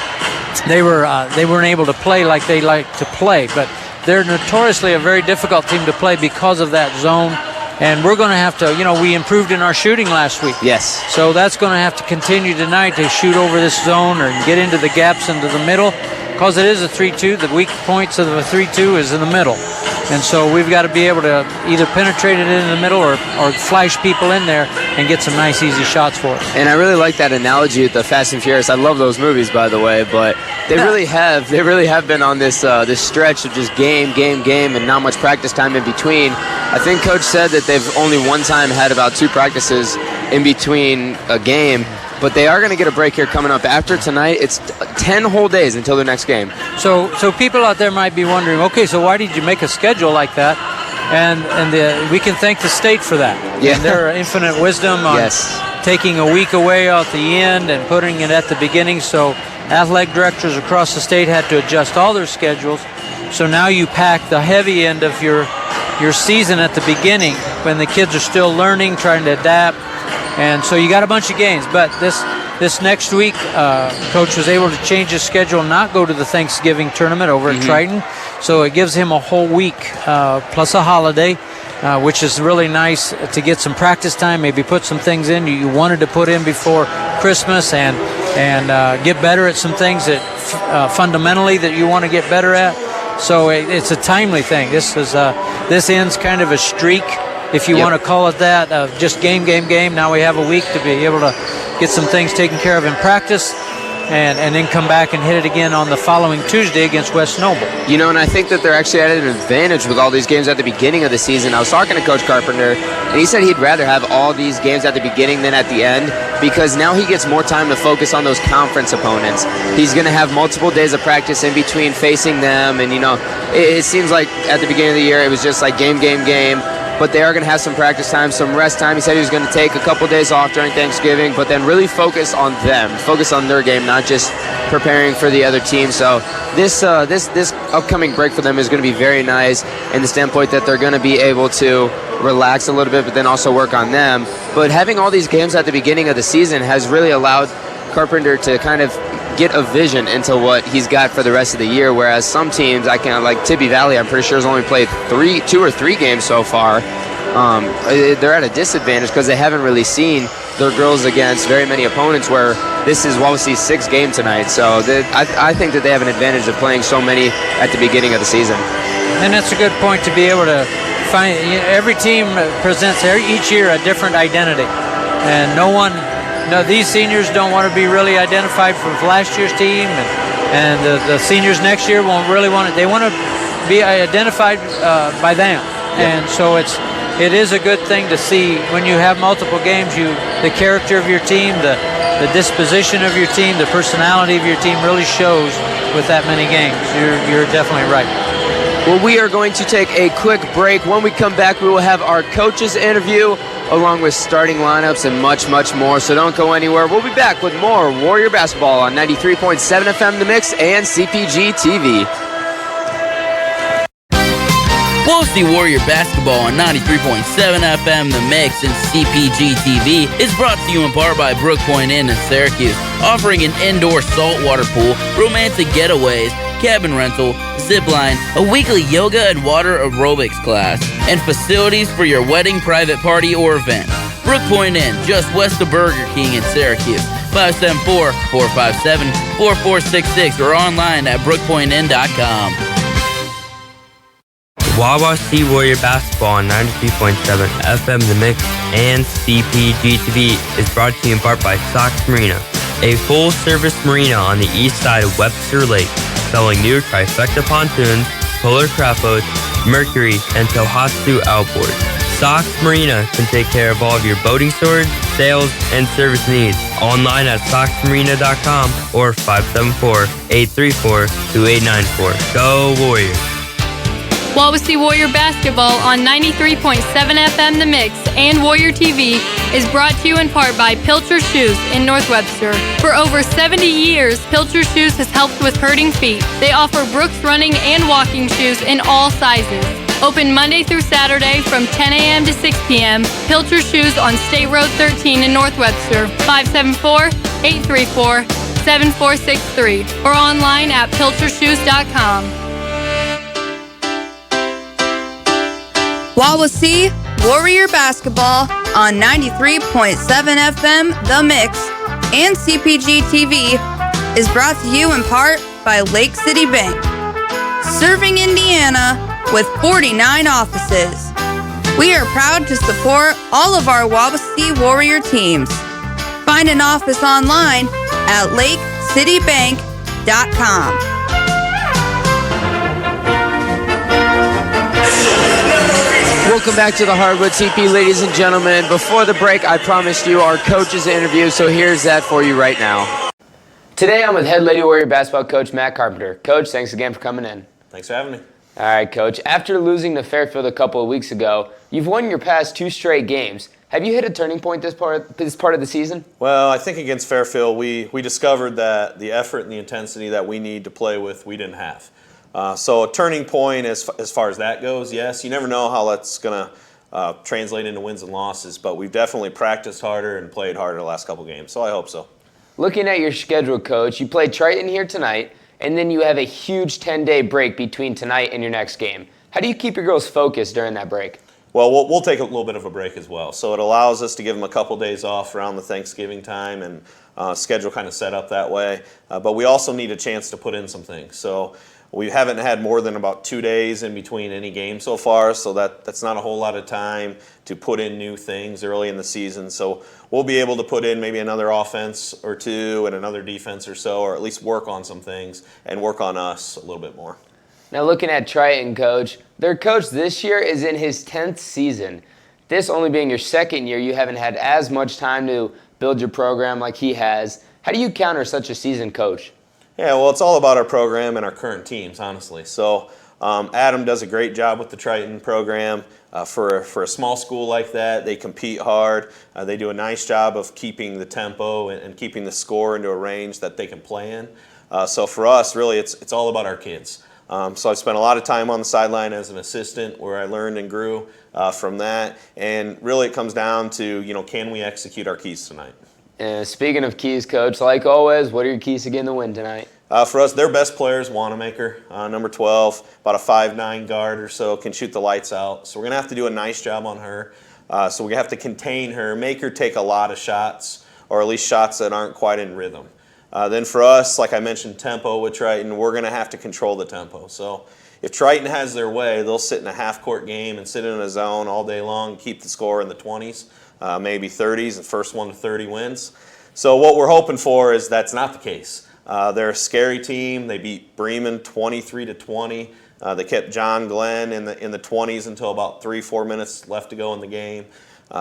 they weren't able to play like they like to play. But they're notoriously a very difficult team to play because of that zone. And we're going to have to, we improved in our shooting last week.
Yes.
So that's going to have to continue tonight to shoot over this zone or get into the gaps into the middle. Because it is a 3-2, the weak points of a 3-2 is in the middle. And so we've got to be able to either penetrate it in the middle or flash people in there and get some nice, easy shots for us.
And I really like that analogy with the Fast and Furious. I love those movies, by the way, but they really have been on this stretch of just game, and not much practice time in between. I think Coach said that they've only one time had about 2 practices in between a game. But they are going to get a break here coming up. After tonight, it's 10 whole days until their next game.
So people out there might be wondering, okay, so why did you make a schedule like that? And we can thank the state for that.
Yeah.
And their infinite wisdom on taking a week away at the end and putting it at the beginning. So athletic directors across the state had to adjust all their schedules. So now you pack the heavy end of your season at the beginning when the kids are still learning, trying to adapt. And so you got a bunch of games, but this next week, Coach was able to change his schedule and not go to the Thanksgiving tournament over at Triton. So it gives him a whole week plus a holiday, which is really nice to get some practice time, maybe put some things in you wanted to put in before Christmas and get better at some things that fundamentally that you want to get better at. So it's a timely thing. This ends kind of a streak, if you
Yep.
want to call it that, of just game. Now we have a week to be able to get some things taken care of in practice, and then come back and hit it again on the following Tuesday against West Noble.
You know, and I think that they're actually at an advantage with all these games at the beginning of the season. I was talking to Coach Carpenter, and he said he'd rather have all these games at the beginning than at the end, because now he gets more time to focus on those conference opponents. He's going to have multiple days of practice in between facing them, and, you know, it seems like at the beginning of the year it was just like game. But they are going to have some practice time, some rest time. He said he was going to take a couple days off during Thanksgiving, but then really focus on them, focus on their game, not just preparing for the other team. So this upcoming break for them is going to be very nice in the standpoint that they're going to be able to relax a little bit, but then also work on them. But having all these games at the beginning of the season has really allowed Carpenter to kind of get a vision into what he's got for the rest of the year, whereas some teams, like Tibby Valley, I'm pretty sure has only played 2 or 3 games so far. They're at a disadvantage because they haven't really seen their girls against very many opponents, where this is Wawasee's 6th game tonight. So I think that they have an advantage of playing so many at the beginning of the season.
And that's a good point, to be able to find, every team presents each year a different identity, and these seniors don't want to be really identified from last year's team, and the seniors next year won't really want it. They want to be identified by them, and so it is a good thing to see when you have multiple games. The character of your team, the disposition of your team, the personality of your team really shows with that many games. You're definitely right.
Well, we are going to take a quick break. When we come back, we will have our coaches interview, along with starting lineups and much more. So don't go anywhere. We'll be back with more Warrior basketball on 93.7 FM The Mix and CPG TV.
Wawasee Warrior basketball on 93.7 FM The Mix and CPG TV is brought to you in part by Brook Point Inn in Syracuse, offering an indoor saltwater pool, romantic getaways, cabin rental, zip line, a weekly yoga and water aerobics class, and facilities for your wedding, private party, or event. Brook Point Inn, just west of Burger King in Syracuse, 574-457-4466, or online at brookpointinn.com.
Wawasee Warrior basketball on 93.7 FM The Mix and CPG TV is brought to you in part by Sox Marina, a full-service marina on the east side of Webster Lake, selling new trifecta pontoons, polar craft boats, Mercury, and Tohatsu outboards. Sox Marina can take care of all of your boating storage, sales, and service needs. Online at soxmarina.com or 574-834-2894. Go Warriors!
Wawasee Warrior basketball on 93.7 FM The Mix and Warrior TV is brought to you in part by Pilcher Shoes in North Webster. For over 70 years, Pilcher Shoes has helped with hurting feet. They offer Brooks running and walking shoes in all sizes. Open Monday through Saturday from 10 a.m. to 6 p.m. Pilcher Shoes on State Road 13 in North Webster, 574-834-7463, or online at pilchershoes.com.
Wawasee Warrior basketball on 93.7 FM The Mix and CPG TV is brought to you in part by Lake City Bank, serving Indiana with 49 offices. We are proud to support all of our Wawasee Warrior teams. Find an office online at lakecitybank.com.
Welcome back to the Hardwood TP, ladies and gentlemen. Before the break, I promised you our coaches interview, so here's that for you right now. Today, I'm with head Lady Warrior basketball coach Matt Carpenter. Coach, thanks again for coming in.
Thanks for having me.
All right, Coach. After losing to Fairfield a couple of weeks ago, you've won your past 2 straight games. Have you hit a turning point this part of the season?
Well, I think against Fairfield, we discovered that the effort and the intensity that we need to play with, we didn't have. So a turning point as far as that goes, yes. You never know how that's going to translate into wins and losses, but we've definitely practiced harder and played harder the last couple games, so I hope so.
Looking at your schedule, Coach, you played Triton here tonight, and then you have a huge 10-day break between tonight and your next game. How do you keep your girls focused during that break?
Well, we'll take a little bit of a break as well. So it allows us to give them a couple days off around the Thanksgiving time, and schedule kind of set up that way. But we also need a chance to put in some things. So We haven't had more than about 2 days in between any game so far, so that's not a whole lot of time to put in new things early in the season. So we'll be able to put in maybe another offense or two and another defense or so, or at least work on some things and work on us a little bit more.
Now looking at Triton, Coach, their coach this year is in his 10th season. This only being your second year, you haven't had as much time to build your program like he has. How do you counter such a seasoned coach?
Yeah, well, it's all about our program and our current teams, honestly. So Adam does a great job with the Triton program. For a small school like that, they compete hard. They do a nice job of keeping the tempo and keeping the score into a range that they can play in. So for us, really, it's all about our kids. So I've spent a lot of time on the sideline as an assistant where I learned and grew from that. And really it comes down to, can we execute our keys tonight?
And speaking of keys, Coach, like always, what are your keys to getting the win tonight?
For us, their best player is Wanamaker, number 12, about a 5'9" guard or so, can shoot the lights out. So we're going to have to do a nice job on her. So we have to contain her, make her take a lot of shots, or at least shots that aren't quite in rhythm. Then for us, like I mentioned, tempo with Triton, we're going to have to control the tempo. So if Triton has their way, they'll sit in a half-court game and sit in a zone all day long, keep the score in the 20s. Maybe 30s, the first 1 to 30 wins. So what we're hoping for is that's not the case. They're a scary team. They beat Bremen 23-20. They kept John Glenn in the 20s until about 3-4 minutes left to go in the game.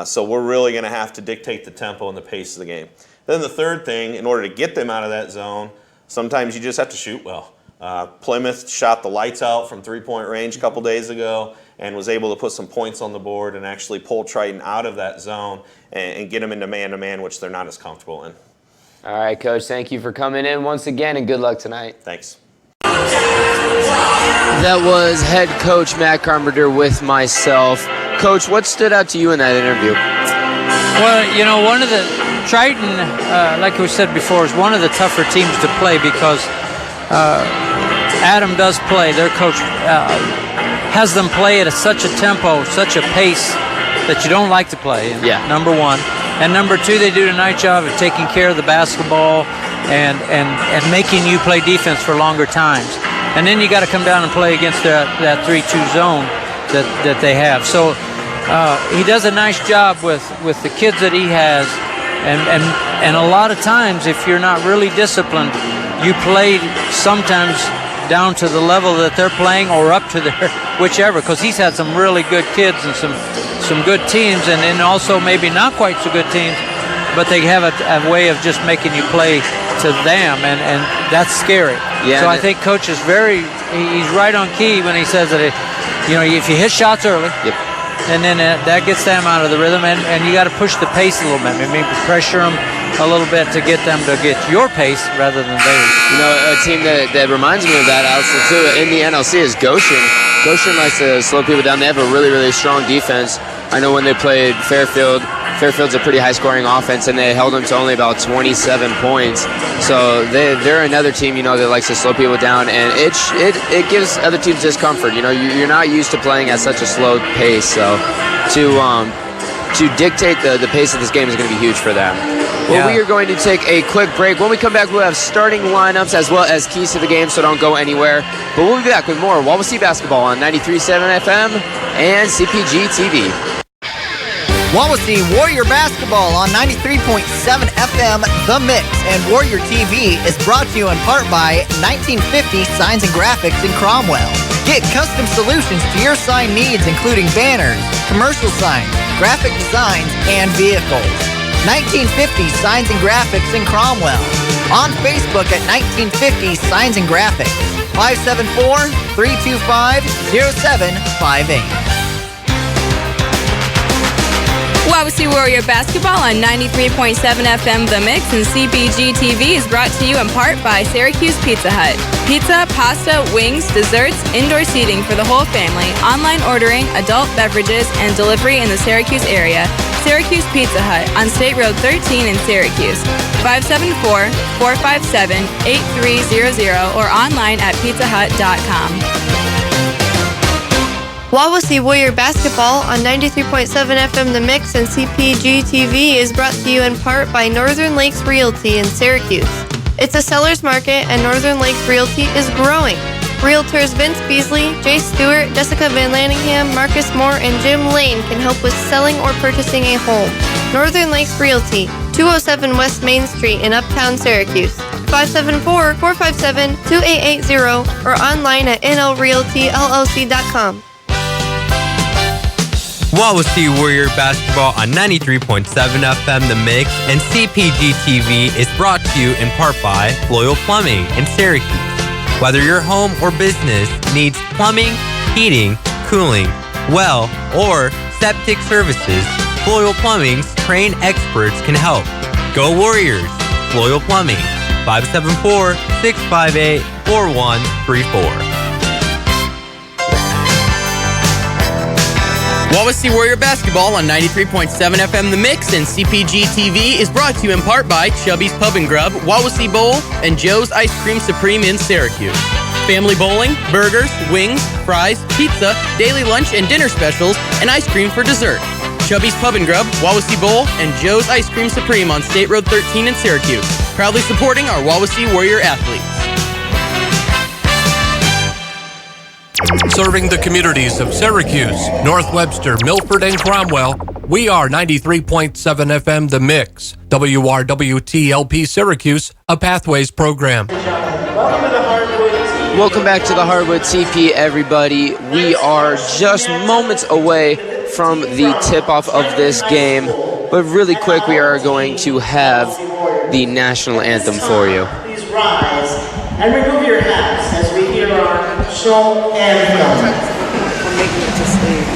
So we're really going to have to dictate the tempo and the pace of the game. Then the third thing, in order to get them out of that zone, sometimes you just have to shoot well. Plymouth shot the lights out from three-point range a couple days ago and was able to put some points on the board and actually pull Triton out of that zone and get them into man-to-man, which they're not as comfortable in.
All right, Coach, thank you for coming in once again, and good luck tonight.
Thanks.
That was head coach Matt Carpenter with myself. Coach, what stood out to you in that interview?
Well, one of the Triton, like we said before, is one of the tougher teams to play because Adam does play. Their coach has them play at such a tempo, such a pace that you don't like to play.
Yeah.
Number one. And number two, they do a nice job of taking care of the basketball and making you play defense for longer times. And then you got to come down and play against that 3-2 zone that they have. So he does a nice job with the kids that he has. And a lot of times, if you're not really disciplined, you play sometimes down to the level that they're playing or up to their whichever, because he's had some really good kids and some good teams, and then also maybe not quite so good teams, but they have a way of just making you play to them, and that's scary.
Yeah,
so I think Coach is he's right on key when he says that if you hit shots early,
yep,
and then that gets them out of the rhythm, and you got to push the pace a little bit, maybe pressure them a little bit to get them to get your pace rather than theirs.
A team that reminds me of that also too in the NLC is Goshen. Goshen likes to slow people down. They have a really, really strong defense. I know when they played Fairfield's a pretty high-scoring offense, and they held them to only about 27 points. So they're another team, that likes to slow people down, and it gives other teams discomfort. You're not used to playing at such a slow pace, so to dictate the pace of this game is going to be huge for them. Well, we are going to take a quick break. When we come back, we'll have starting lineups as well as keys to the game, so don't go anywhere. But we'll be back with more Wawasee basketball on 93.7 FM and CPG TV.
Wawasee Warrior Basketball on 93.7 FM, The Mix, and Warrior TV is brought to you in part by 1950 Signs and Graphics in Cromwell. Get custom solutions to your sign needs, including banners, commercial signs, graphic designs, and vehicles. 1950 Signs and Graphics in Cromwell. On Facebook at 1950 Signs and Graphics. 574-325-0758.
Wawasee Warrior Basketball on 93.7 FM The Mix and CPG TV is brought to you in part by Syracuse Pizza Hut. Pizza, pasta, wings, desserts, indoor seating for the whole family, online ordering, adult beverages, and delivery in the Syracuse area. Syracuse Pizza Hut on State Road 13 in Syracuse. 574-457-8300 or online at pizzahut.com.
Wawasee Warrior Basketball on 93.7 FM The Mix and CPG TV is brought to you in part by Northern Lakes Realty in Syracuse. It's a seller's market and Northern Lakes Realty is growing. Realtors Vince Beasley, Jay Stewart, Jessica Van Lanningham, Marcus Moore, and Jim Lane can help with selling or purchasing a home. Northern Lakes Realty, 207 West Main Street in Uptown Syracuse. 574-457-2880 or online at nlrealtyllc.com.
Wawasee Warrior Basketball on 93.7 FM The Mix and CPG TV is brought to you in part by Loyal Plumbing in Syracuse. Whether your home or business needs plumbing, heating, cooling, well, or septic services, Loyal Plumbing's trained experts can help. Go Warriors! Loyal Plumbing, 574-658-4134.
Wawasee Warrior Basketball on 93.7 FM The Mix and CPG TV is brought to you in part by Chubby's Pub and Grub, Wawasee Bowl, and Joe's Ice Cream Supreme in Syracuse. Family bowling, burgers, wings, fries, pizza, daily lunch and dinner specials, and ice cream for dessert. Chubby's Pub and Grub, Wawasee Bowl, and Joe's Ice Cream Supreme on State Road 13 in Syracuse. Proudly supporting our Wawasee Warrior athletes.
Serving the communities of Syracuse, North Webster, Milford, and Cromwell, we are 93.7 FM The Mix, WRWTLP Syracuse, a Pathways program.
Welcome back to the Hardwood TP, everybody. We are just moments away from the tip-off of this game, but really quick, we are going to have the national anthem for you.
Please rise and remove your hats as we hear our national anthem.
We're making it to sleep.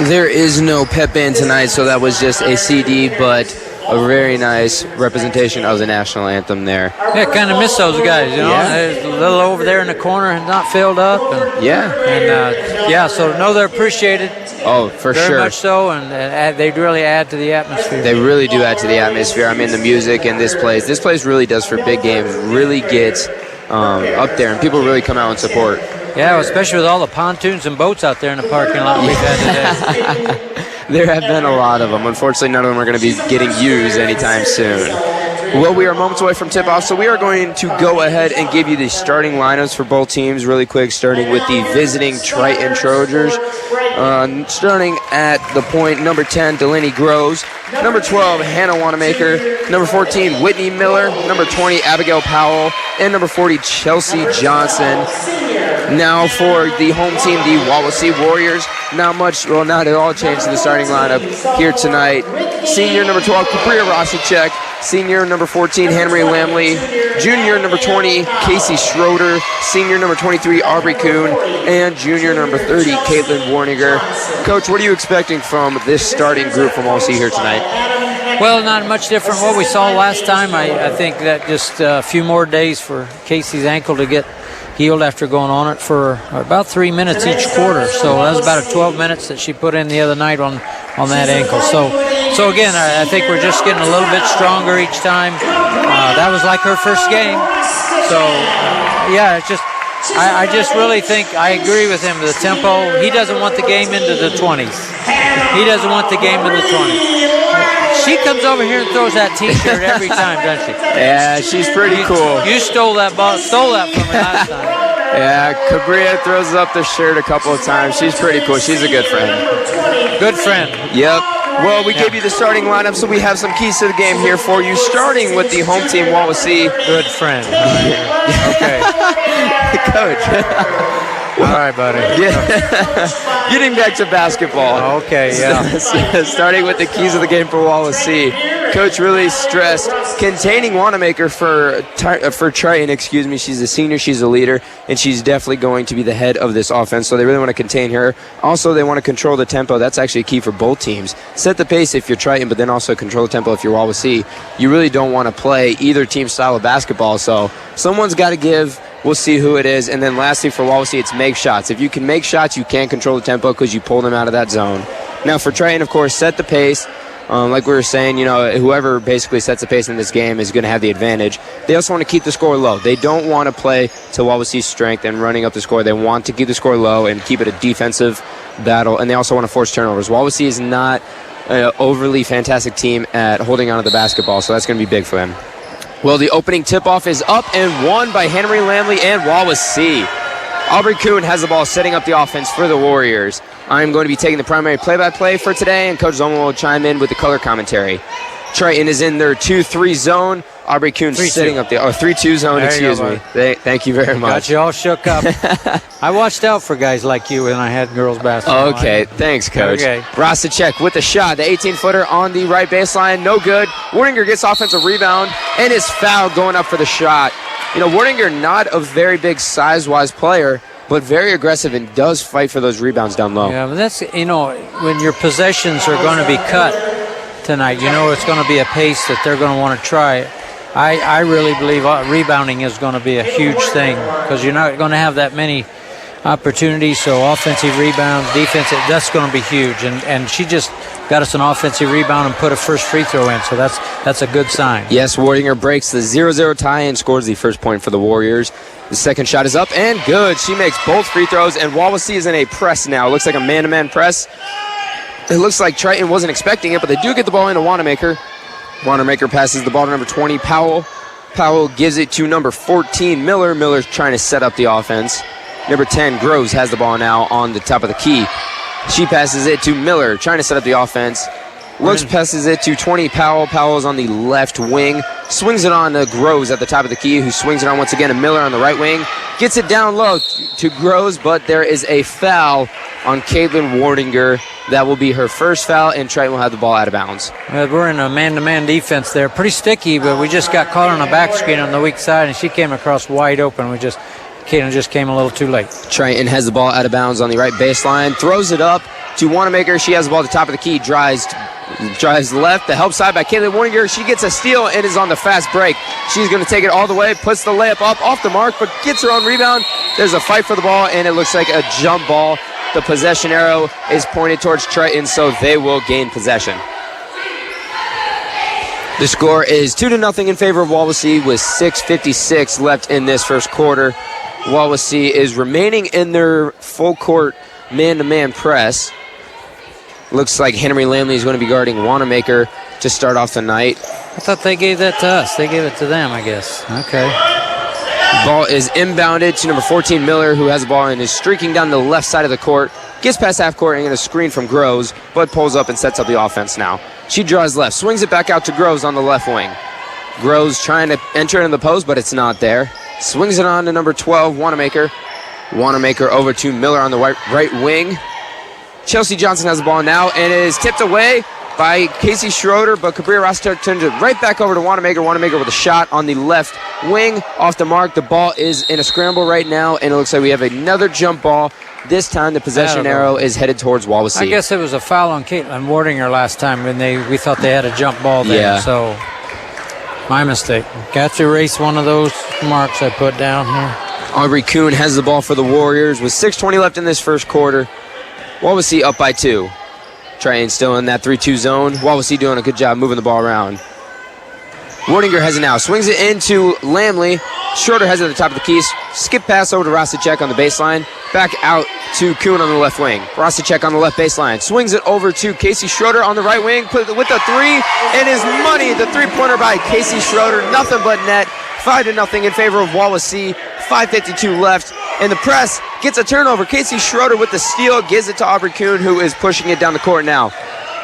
There is no pep band tonight, so that was just a CD, but a very nice representation of the national anthem there.
Yeah, kind of miss those guys, you know.
Yeah.
They're a little over there in the corner and not filled up. And, so know they're appreciated.
Oh, for
very
sure.
Very much so, and they really add to the atmosphere.
They really do add to the atmosphere. I mean, the music in this place. This place really does for big games, really gets up there, and people really come out and support.
Yeah, especially with all the pontoons and boats out there in the parking lot we've had today.
There have been a lot of them. Unfortunately, none of them are going to be getting used anytime soon. Well, we are moments away from tip-off, so we are going to go ahead and give you the starting lineups for both teams really quick, starting with the visiting Triton Trojans. Starting at the point, number 10, Delaney Groves. Number 12, Hannah Wanamaker. Number 14, Whitney Miller. Number 20, Abigail Powell. And number 40, Chelsea Johnson. Now for the home team, the Wawasee Warriors. Not at all changed to the starting lineup here tonight. Senior number 12, Capria Rosicek. Senior number 14, Hannah-Marie Lamley. Junior number 20, Casey Schroeder. Senior number 23, Aubrey Kuhn. And junior number 30, Caitlin Warninger. Coach, what are you expecting from this starting group from Wawasee here tonight?
Well, not much different from what we saw last time. I think that just a few more days for Casey's ankle to get healed after going on it for about 3 minutes each quarter. So that was about 12 minutes that she put in the other night on that ankle. So again, I think we're just getting a little bit stronger each time. That was like her first game. So, it's just, I just really think I agree with him. The tempo, he doesn't want the game into the 20s. He doesn't want the game in the 20s. She comes over here and throws that T-shirt every time, doesn't she?
Yeah, she's pretty cool.
You stole that from her last time.
Yeah, Cabria throws up the shirt a couple of times. She's pretty cool. She's a good friend.
Good friend.
Yep. Well, we gave you the starting lineup, so we have some keys to the game here for you, starting with the home team, Wawasee.
Good friend. Okay.
Coach.
All right, buddy.
Getting back to basketball.
Okay, yeah.
Starting with the keys of the game for Wawasee. Coach really stressed containing Wanamaker for Triton. Excuse me. She's a senior. She's a leader, and she's definitely going to be the head of this offense. So they really want to contain her. Also, they want to control the tempo. That's actually a key for both teams. Set the pace if you're Triton, but then also control the tempo if you're Wawasee. You really don't want to play either team's style of basketball. So someone's got to give. We'll see who it is. And then lastly for Wawasee, it's make shots. If you can make shots, you can control the tempo because you pull them out of that zone. Now for Triton, of course, set the pace. Like we were saying, whoever basically sets the pace in this game is going to have the advantage. They also want to keep the score low. They don't want to play to Wawasee's strength and running up the score. They want to keep the score low and keep it a defensive battle. And they also want to force turnovers. Wawasee is not an overly fantastic team at holding on to the basketball, so that's going to be big for them. Well, the opening tip-off is up and won by Henry Lamley and Wawasee. Aubrey Kuhn has the ball, setting up the offense for the Warriors. I'm going to be taking the primary play-by-play for today, and Coach Zoma will chime in with the color commentary. Triton is in their 2-3 zone. Aubrey Kuhn setting up the 3-2 zone. Excuse me. Thank you very much.
Got you all shook up. I watched out for guys like you when I had girls basketball.
Okay, thanks, Coach.
Okay.
Rasicek with the shot. The 18-footer on the right baseline. No good. Wardinger gets offensive rebound and is fouled going up for the shot. Wardinger, not a very big size-wise player, but very aggressive and does fight for those rebounds down low.
Yeah, but that's, when your possessions are going to be cut tonight, it's going to be a pace that they're going to want to try. I really believe rebounding is going to be a huge thing because you're not going to have that many opportunities. So offensive rebounds, defensive, that's going to be huge. And she just got us an offensive rebound and put a first free throw in. So that's a good sign.
Yes, Wardinger breaks the 0-0 tie and scores the first point for the Warriors. The second shot is up and good. She makes both free throws, and Wawasee is in a press now. It looks like a man-to-man press. It looks like Triton wasn't expecting it, but they do get the ball into Wanamaker. Wanamaker passes the ball to number 20, Powell. Powell gives it to number 14, Miller. Miller's trying to set up the offense. Number 10, Groves, has the ball now on the top of the key. She passes it to Miller, trying to set up the offense. Looks, passes it to 20, Powell. Powell's on the left wing. Swings it on to Groves at the top of the key, who swings it on once again to Miller on the right wing. Gets it down low to Groves, but there is a foul on Caitlin Wardinger. That will be her first foul, and Triton will have the ball out of bounds.
We're in a man-to-man defense there. Pretty sticky, but we just got caught on a back screen on the weak side, and she came across wide open. Caitlin just came a little too late.
Triton has the ball out of bounds on the right baseline. Throws it up to Wanamaker. She has the ball at the top of the key. Drives left. The help side by Caitlin Wardinger. She gets a steal and is on the fast break. She's going to take it all the way. Puts the layup up off the mark, but gets her own rebound. There's a fight for the ball, and it looks like a jump ball. The possession arrow is pointed towards Triton, so they will gain possession. The score is 2-0 in favor of Wawasee with 6:56 left in this first quarter. Wawasee is remaining in their full court man-to-man press. Looks like Henry Lamley is going to be guarding Wanamaker to start off the night.
I thought they gave that to us. They gave it to them, I guess. Okay.
Ball is inbounded to number 14, Miller, who has the ball and is streaking down the left side of the court. Gets past half court and gets a screen from Groves, but pulls up and sets up the offense now. She draws left, swings it back out to Groves on the left wing. Groves trying to enter in the post, but it's not there. Swings it on to number 12, Wanamaker. Wanamaker over to Miller on the right wing. Chelsea Johnson has the ball now and is tipped away by Casey Schroeder, but Cabria Rasta turns it right back over to Wanamaker. Wanamaker with a shot on the left wing off the mark. The ball is in a scramble right now, and it looks like we have another jump ball. This time the possession arrow is headed towards Wawasee.
I guess it was a foul on Caitlin Wardinger last time when we thought they had a jump ball there.
Yeah.
So my mistake. Got to erase one of those marks I put down here.
Aubrey Kuhn has the ball for the Warriors with 6:20 left in this first quarter. Wawasee up by 2. Triton still in that 3-2 zone. Wawasee doing a good job moving the ball around. Wardinger has it now. Swings it into Lamley. Schroeder has it at the top of the keys. Skip pass over to Rasicek on the baseline. Back out to Kuhn on the left wing. Rasicek on the left baseline. Swings it over to Casey Schroeder on the right wing. With the three. And is money. The three-pointer by Casey Schroeder. Nothing but net. 5-0 in favor of Wawasee. 5:52 left. And the press gets a turnover. Casey Schroeder with the steal, gives it to Aubrey Kuhn, who is pushing it down the court now.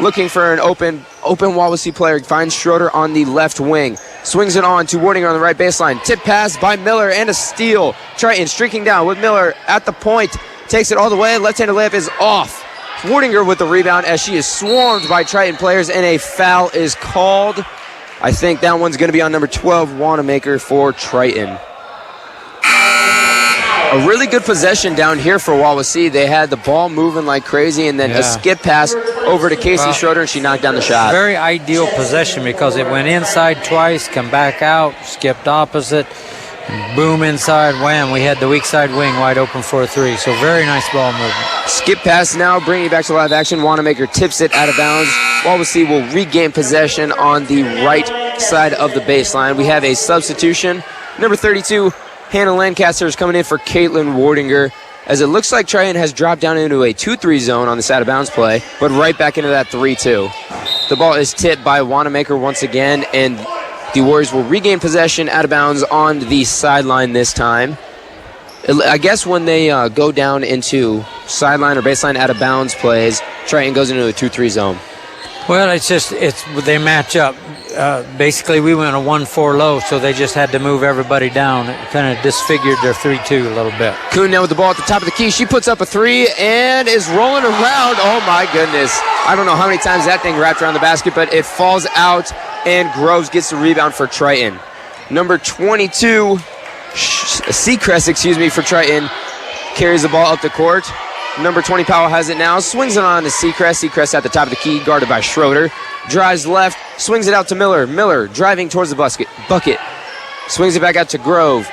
Looking for an open Wawasee player. Finds Schroeder on the left wing. Swings it on to Wardinger on the right baseline. Tip pass by Miller and a steal. Triton streaking down with Miller at the point. Takes it all the way. Left-handed layup is off. Wardinger with the rebound as she is swarmed by Triton players, and a foul is called. I think that one's going to be on number 12, Wanamaker for Triton. A really good possession down here for Wawasee. They had the ball moving like crazy, and then a skip pass over to Casey Schroeder, and she knocked down the shot.
Very ideal possession because it went inside twice, come back out, skipped opposite, boom inside, wham. We had the weak side wing wide open for a three. So very nice ball movement.
Skip pass now, bringing it back to live action. Wanamaker tips it out of bounds. Wawasee will regain possession on the right side of the baseline. We have a substitution. Number 32, Hannah Lancaster is coming in for Caitlin Wardinger, as it looks like Triton has dropped down into a 2-3 zone on this out of bounds play, but right back into that 3-2. The ball is tipped by Wanamaker once again, and the Warriors will regain possession out of bounds on the sideline this time. I guess when they go down into sideline or baseline out of bounds plays, Triton goes into a 2-3 zone.
Well, they match up. Basically, we went a 1-4 low, so they just had to move everybody down. It kind of disfigured their 3-2 a little bit.
Kuhn now with the ball at the top of the key. She puts up a three and is rolling around. Oh, my goodness. I don't know how many times that thing wrapped around the basket, but it falls out, and Groves gets the rebound for Triton. Number 22, Seacrest, for Triton, carries the ball up the court. Number 20, Powell has it now. Swings it on to Seacrest. Seacrest at the top of the key, guarded by Schroeder. Drives left, swings it out to Miller. Miller driving towards the bucket. Swings it back out to Grove.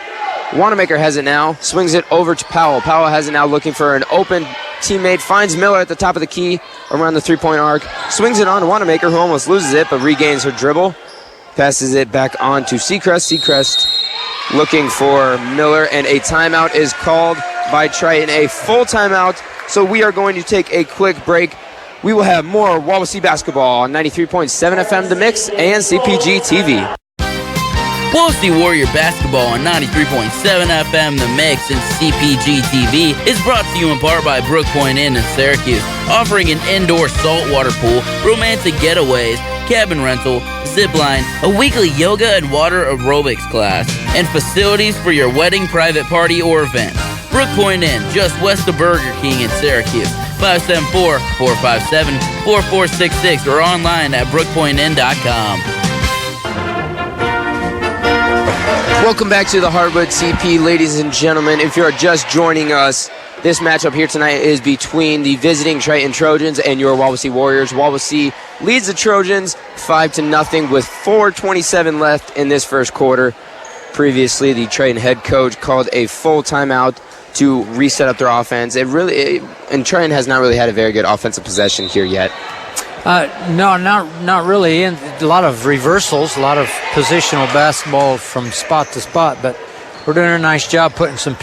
Wanamaker has it now. Swings it over to Powell. Powell has it now, looking for an open teammate. Finds Miller at the top of the key around the three-point arc. Swings it on to Wanamaker, who almost loses it, but regains her dribble. Passes it back on to Seacrest. Seacrest looking for Miller, and a timeout is called by Triton, a full timeout. So we are going to take a quick break. We will have more Wawasee basketball on 93.7 FM The Mix and CPG TV.
Wawasee Warrior basketball on 93.7 FM The Mix and CPG TV is brought to you in part by Brook Point Inn in Syracuse, offering an indoor saltwater pool, romantic getaways, cabin rental, zip line, a weekly yoga and water aerobics class, and facilities for your wedding, private party, or event. Brook Point Inn, just west of Burger King in Syracuse. 574-457-4466 or online at brookpointinn.com.
Welcome back to the Hardwood CP, ladies and gentlemen. If you're just joining us, this matchup here tonight is between the visiting Triton Trojans and your Wawasee Warriors. Wawasee leads the Trojans 5-0 with 4:27 left in this first quarter. Previously, the Triton head coach called a full timeout to reset up their offense. And Triton has not really had a very good offensive possession here yet.
No, not really. And a lot of reversals, a lot of positional basketball from spot to spot, but we're doing a nice job putting some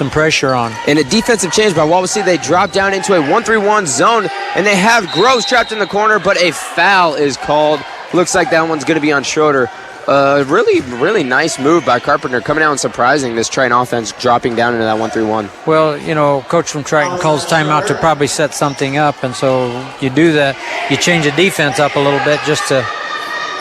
pressure on.
And a defensive change by Wawasee. They drop down into a 1-3-1 zone, and they have Groves trapped in the corner, but a foul is called. Looks like that one's going to be on Schroeder. Really nice move by Carpenter, coming out and surprising this Triton offense, dropping down into that 1-3-1.
Well, coach from Triton calls timeout to probably set something up, and so you do that. You change the defense up a little bit just to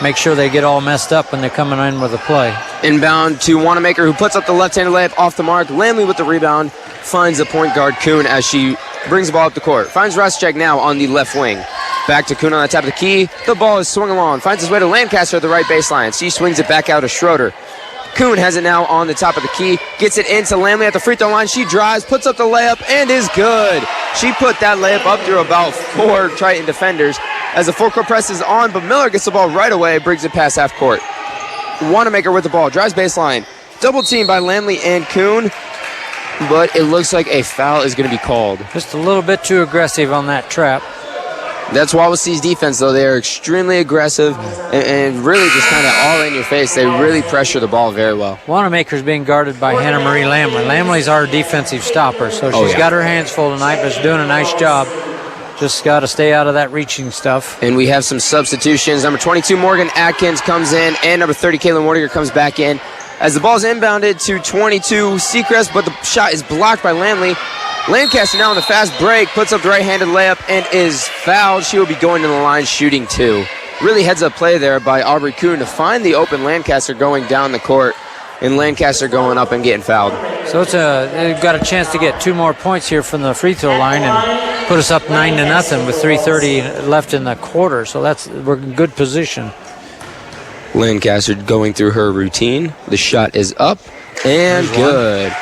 make sure they get all messed up when they're coming in with a play. Inbound
to Wanamaker, who puts up the left-handed layup off the mark. Lamley with the rebound, finds the point guard Kuhn as she brings the ball up the court. Finds Roszczyk now on the left wing. Back to Kuhn on the top of the key. The ball is swung along. Finds his way to Lancaster at the right baseline. She swings it back out to Schroeder. Kuhn has it now on the top of the key. Gets it into Lamley at the free throw line. She drives, puts up the layup, and is good. She put that layup up through about 4 Triton defenders as the full court press is on, but Miller gets the ball right away, brings it past half court. Wanamaker with the ball, drives baseline. Double team by Lamley and Kuhn, but it looks like a foul is going to be called.
Just a little bit too aggressive on that trap.
That's Wawasee's defense, though. They are extremely aggressive and really just kind of all in your face. They really pressure the ball very well.
Wanamaker's being guarded by Hannah Marie Lamley. Lamley's our defensive stopper, so she's got her hands full tonight, but she's doing a nice job. Just got to stay out of that reaching stuff.
And we have some substitutions. Number 22, Morgan Atkins comes in, and number 30, Caitlin Wardinger comes back in. as the ball's inbounded to 22 Seacrest, but the shot is blocked by Landley. Lancaster now on the fast break, puts up the right-handed layup and is fouled. She will be going to the line shooting 2. Really heads-up play there by Aubrey Kuhn to find the open Lancaster going down the court, and Lancaster going up and getting fouled.
So they've got a chance to get 2 more points here from the free throw line and put us up 9-0 with 3:30 left in the quarter. So we're in good position.
Lancaster going through her routine. The shot is up and good.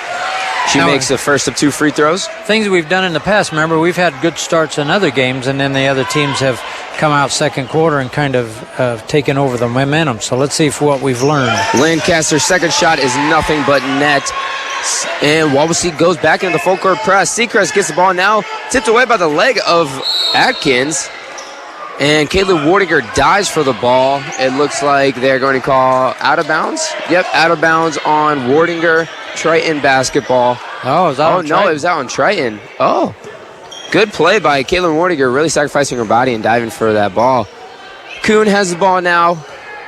She makes the first of 2 free throws.
Things we've done in the past, remember, we've had good starts in other games, and then the other teams have come out second quarter and kind of taken over the momentum. So let's see if what we've learned.
Lancaster's second shot is nothing but net. And Wawasee goes back into the full court press. Seacrest gets the ball now, tipped away by the leg of Atkins. And Caitlin Wardiger dives for the ball. It looks like they're going to call out of bounds. Yep, out of bounds on Wardiger. Triton basketball.
Oh, it was out on Triton.
No, it was out on Triton. Oh, good play by Caitlin Wardiger, really sacrificing her body and diving for that ball. Kuhn has the ball now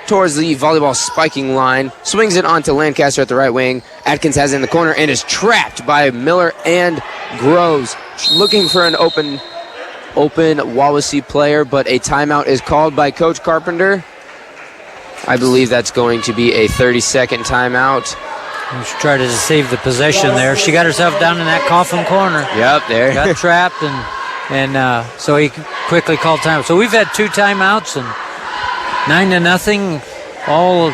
towards the volleyball spiking line. Swings it onto Lancaster at the right wing. Atkins has it in the corner and is trapped by Miller and Groves. Looking for an open Wawasee player, but a timeout is called by Coach Carpenter. I believe that's going to be a 30-second timeout.
She tried to save the possession there. She got herself down in that coffin corner.
Yep, there.
Got trapped, and so he quickly called timeout. So we've had 2 timeouts and 9-0, all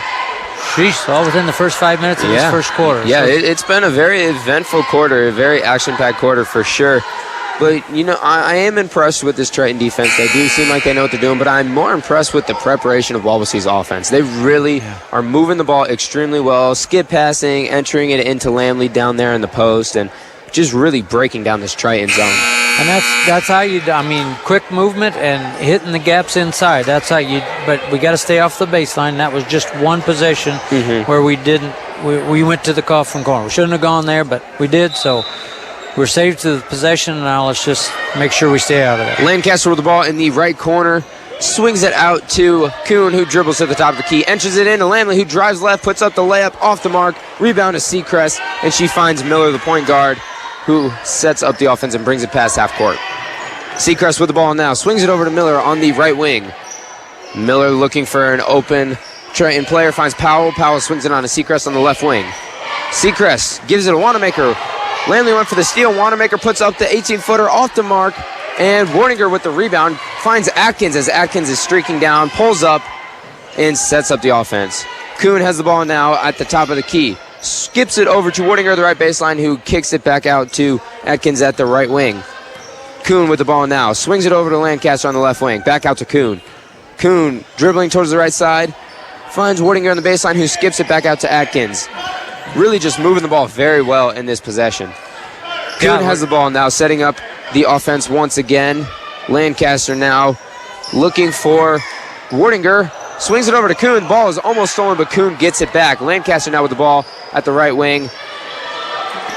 within the first 5 minutes of this first quarter.
Yeah,
so
it's been a very eventful quarter, a very action-packed quarter for sure. But, I am impressed with this Triton defense. They do seem like they know what they're doing, but I'm more impressed with the preparation of Wawasee's offense. They really are moving the ball extremely well, skip passing, entering it into Lamley down there in the post, and just really breaking down this Triton zone.
And that's how quick movement and hitting the gaps inside. That's how but we got to stay off the baseline. That was just one possession where we went to the coffin corner. We shouldn't have gone there, but we did, so we're saved to the possession. Now let's just make sure we stay out of that.
Lancaster with the ball in the right corner. Swings it out to Kuhn, who dribbles to the top of the key. Enters it into Lamley, who drives left, puts up the layup off the mark. Rebound to Seacrest, and she finds Miller, the point guard, who sets up the offense and brings it past half court. Seacrest with the ball now. Swings it over to Miller on the right wing. Miller looking for an open Triton player. Finds Powell. Powell swings it on to Seacrest on the left wing. Seacrest gives it to Wanamaker. Landley went for the steal. Wanamaker puts up the 18-footer off the mark. And Wardiger with the rebound finds Atkins as Atkins is streaking down, pulls up, and sets up the offense. Kuhn has the ball now at the top of the key. Skips it over to Wardiger, the right baseline, who kicks it back out to Atkins at the right wing. Kuhn with the ball now. Swings it over to Lancaster on the left wing. Back out to Kuhn. Kuhn dribbling towards the right side. Finds Wardiger on the baseline, who skips it back out to Atkins. Really just moving the ball very well in this possession. Kuhn has the ball now, setting up the offense once again. Lancaster now looking for Wardiger. Swings it over to Kuhn. Ball is almost stolen, but Kuhn gets it back. Lancaster now with the ball at the right wing.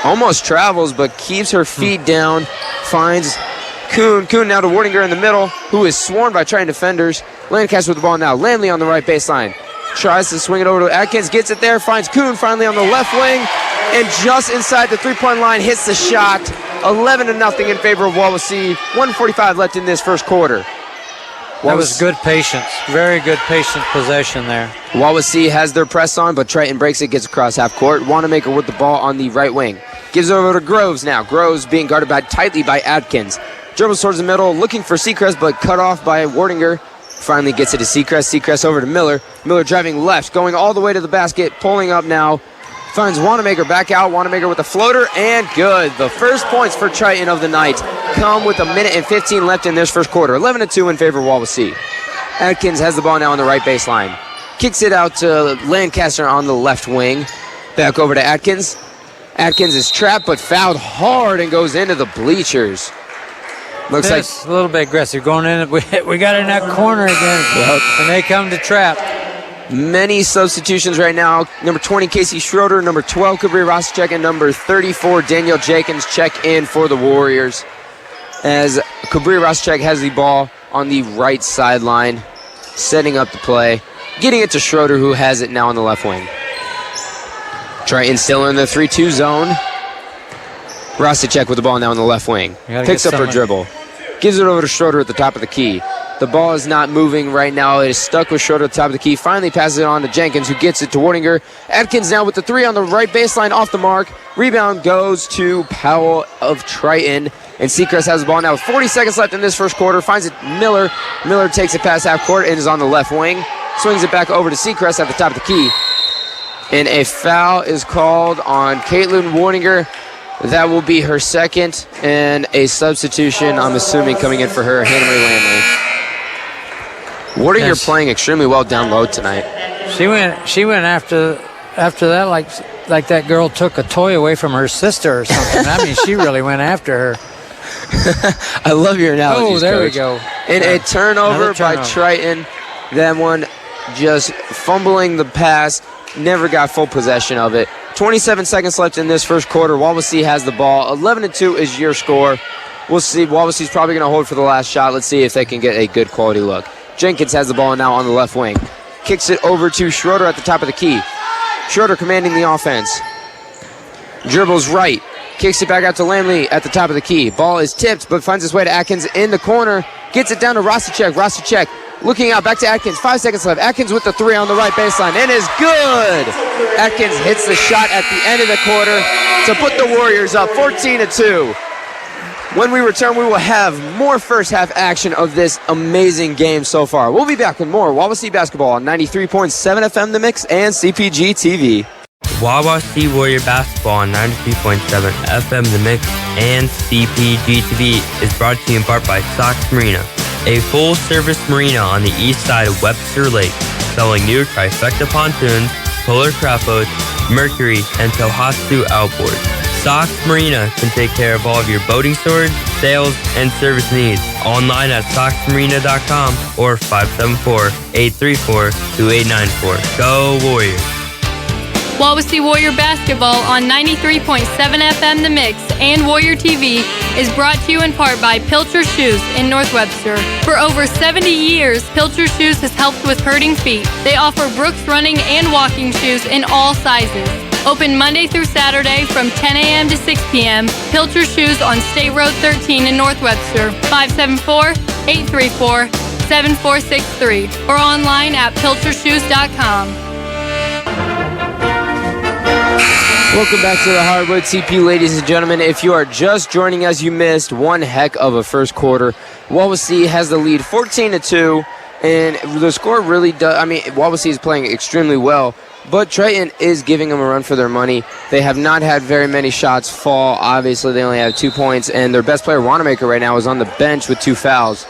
Almost travels, but keeps her feet down. Finds Kuhn. Kuhn now to Wardiger in the middle, who is swarmed by Triton defenders. Lancaster with the ball now. Landley on the right baseline. Tries to swing it over to Atkins. Gets it there. Finds Kuhn finally on the left wing. And just inside the three-point line, hits the shot. 11-0 in favor of Wawasee. 1:45 left in this first quarter.
That was good patience. Very good patient possession there.
Wawasee has their press on, but Triton breaks it, gets across half court. Wanamaker with the ball on the right wing. Gives it over to Groves now. Groves being guarded tightly by Atkins. Dribbles towards the middle, looking for Seacrest, but cut off by Wardiger. Finally gets it to Seacrest. Seacrest over to Miller. Miller driving left, going all the way to the basket, pulling up now. Finds Wanamaker back out. Wanamaker with a floater, and good. The first points for Triton of the night come with 1:15 left in this first quarter. 11-2 in favor of Wawasee. Atkins has the ball now on the right baseline. Kicks it out to Lancaster on the left wing. Back over to Atkins. Atkins is trapped but fouled hard and goes into the bleachers. Looks like
a little bit aggressive going in. We got in that corner again, and they come to trap.
Many substitutions right now. Number 20, Casey Schroeder. Number 12, Kabri Rosicek. And number 34, Danielle Jenkins check in for the Warriors. As Kabri Rosicek has the ball on the right sideline, setting up the play. Getting it to Schroeder, who has it now on the left wing. Triton still in the 3-2 zone. Rosticek with the ball now in the left wing. Picks up her dribble. Gives it over to Schroeder at the top of the key. The ball is not moving right now. It is stuck with Schroeder at the top of the key. Finally passes it on to Jenkins, who gets it to Wardinger. Atkins now with the 3 on the right baseline, off the mark. Rebound goes to Powell of Triton. And Seacrest has the ball now with 40 seconds left in this first quarter. Finds it Miller. Miller takes it past half court and is on the left wing. Swings it back over to Seacrest at the top of the key. And a foul is called on Caitlin Wardinger. That will be her second, and a substitution, I'm assuming, coming in for her, Hannah-Marie Lamley. Wardinger playing extremely well down low tonight.
She went after that like that girl took a toy away from her sister or something. I mean, she really went after her.
I love your analogies,
Oh, there
Coach.
we go.
And a turnover by Triton. That one just fumbling the pass. Never got full possession of it. 27 seconds left in this first quarter. Wawasee has the ball. 11-2 is your score. We'll see. Wawasee's probably going to hold for the last shot. Let's see if they can get a good quality look. Jenkins has the ball now on the left wing. Kicks it over to Schroeder at the top of the key. Schroeder commanding the offense. Dribbles right. Kicks it back out to Lamley at the top of the key. Ball is tipped, but finds its way to Atkins in the corner. Gets it down to Rosticek. Rosticek looking out, back to Atkins. 5 seconds left. Atkins with the 3 on the right baseline. And is good. Atkins hits the shot at the end of the quarter to put the Warriors up 14-2. When we return, we will have more first half action of this amazing game so far. We'll be back with more Wawasee basketball on 93.7 FM The Mix and CPG TV.
Wawasee Warrior basketball on 93.7 FM The Mix and CPG TV is brought to you in part by Sox Marina, a full-service marina on the east side of Webster Lake, selling new trifecta pontoons, polar craft boats, Mercury, and Tohatsu outboards. Sox Marina can take care of all of your boating storage, sales, and service needs. Online at soxmarina.com or 574-834-2894. Go Warriors!
Wawasee Warrior basketball on 93.7 FM The Mix and Warrior TV is brought to you in part by Pilcher Shoes in North Webster. For over 70 years, Pilcher Shoes has helped with hurting feet. They offer Brooks running and walking shoes in all sizes. Open Monday through Saturday from 10 a.m. to 6 p.m. Pilcher Shoes on State Road 13 in North Webster, 574-834-7463, or online at pilchershoes.com.
Welcome back to the Hardwood CP, ladies and gentlemen. If you are just joining us, you missed one heck of a first quarter. Wawasee has the lead 14-2, and the score really does. I mean, Wawasee is playing extremely well, but Triton is giving them a run for their money. They have not had very many shots fall. Obviously, they only have 2 points, and their best player, Wanamaker, right now is on the bench with 2 fouls.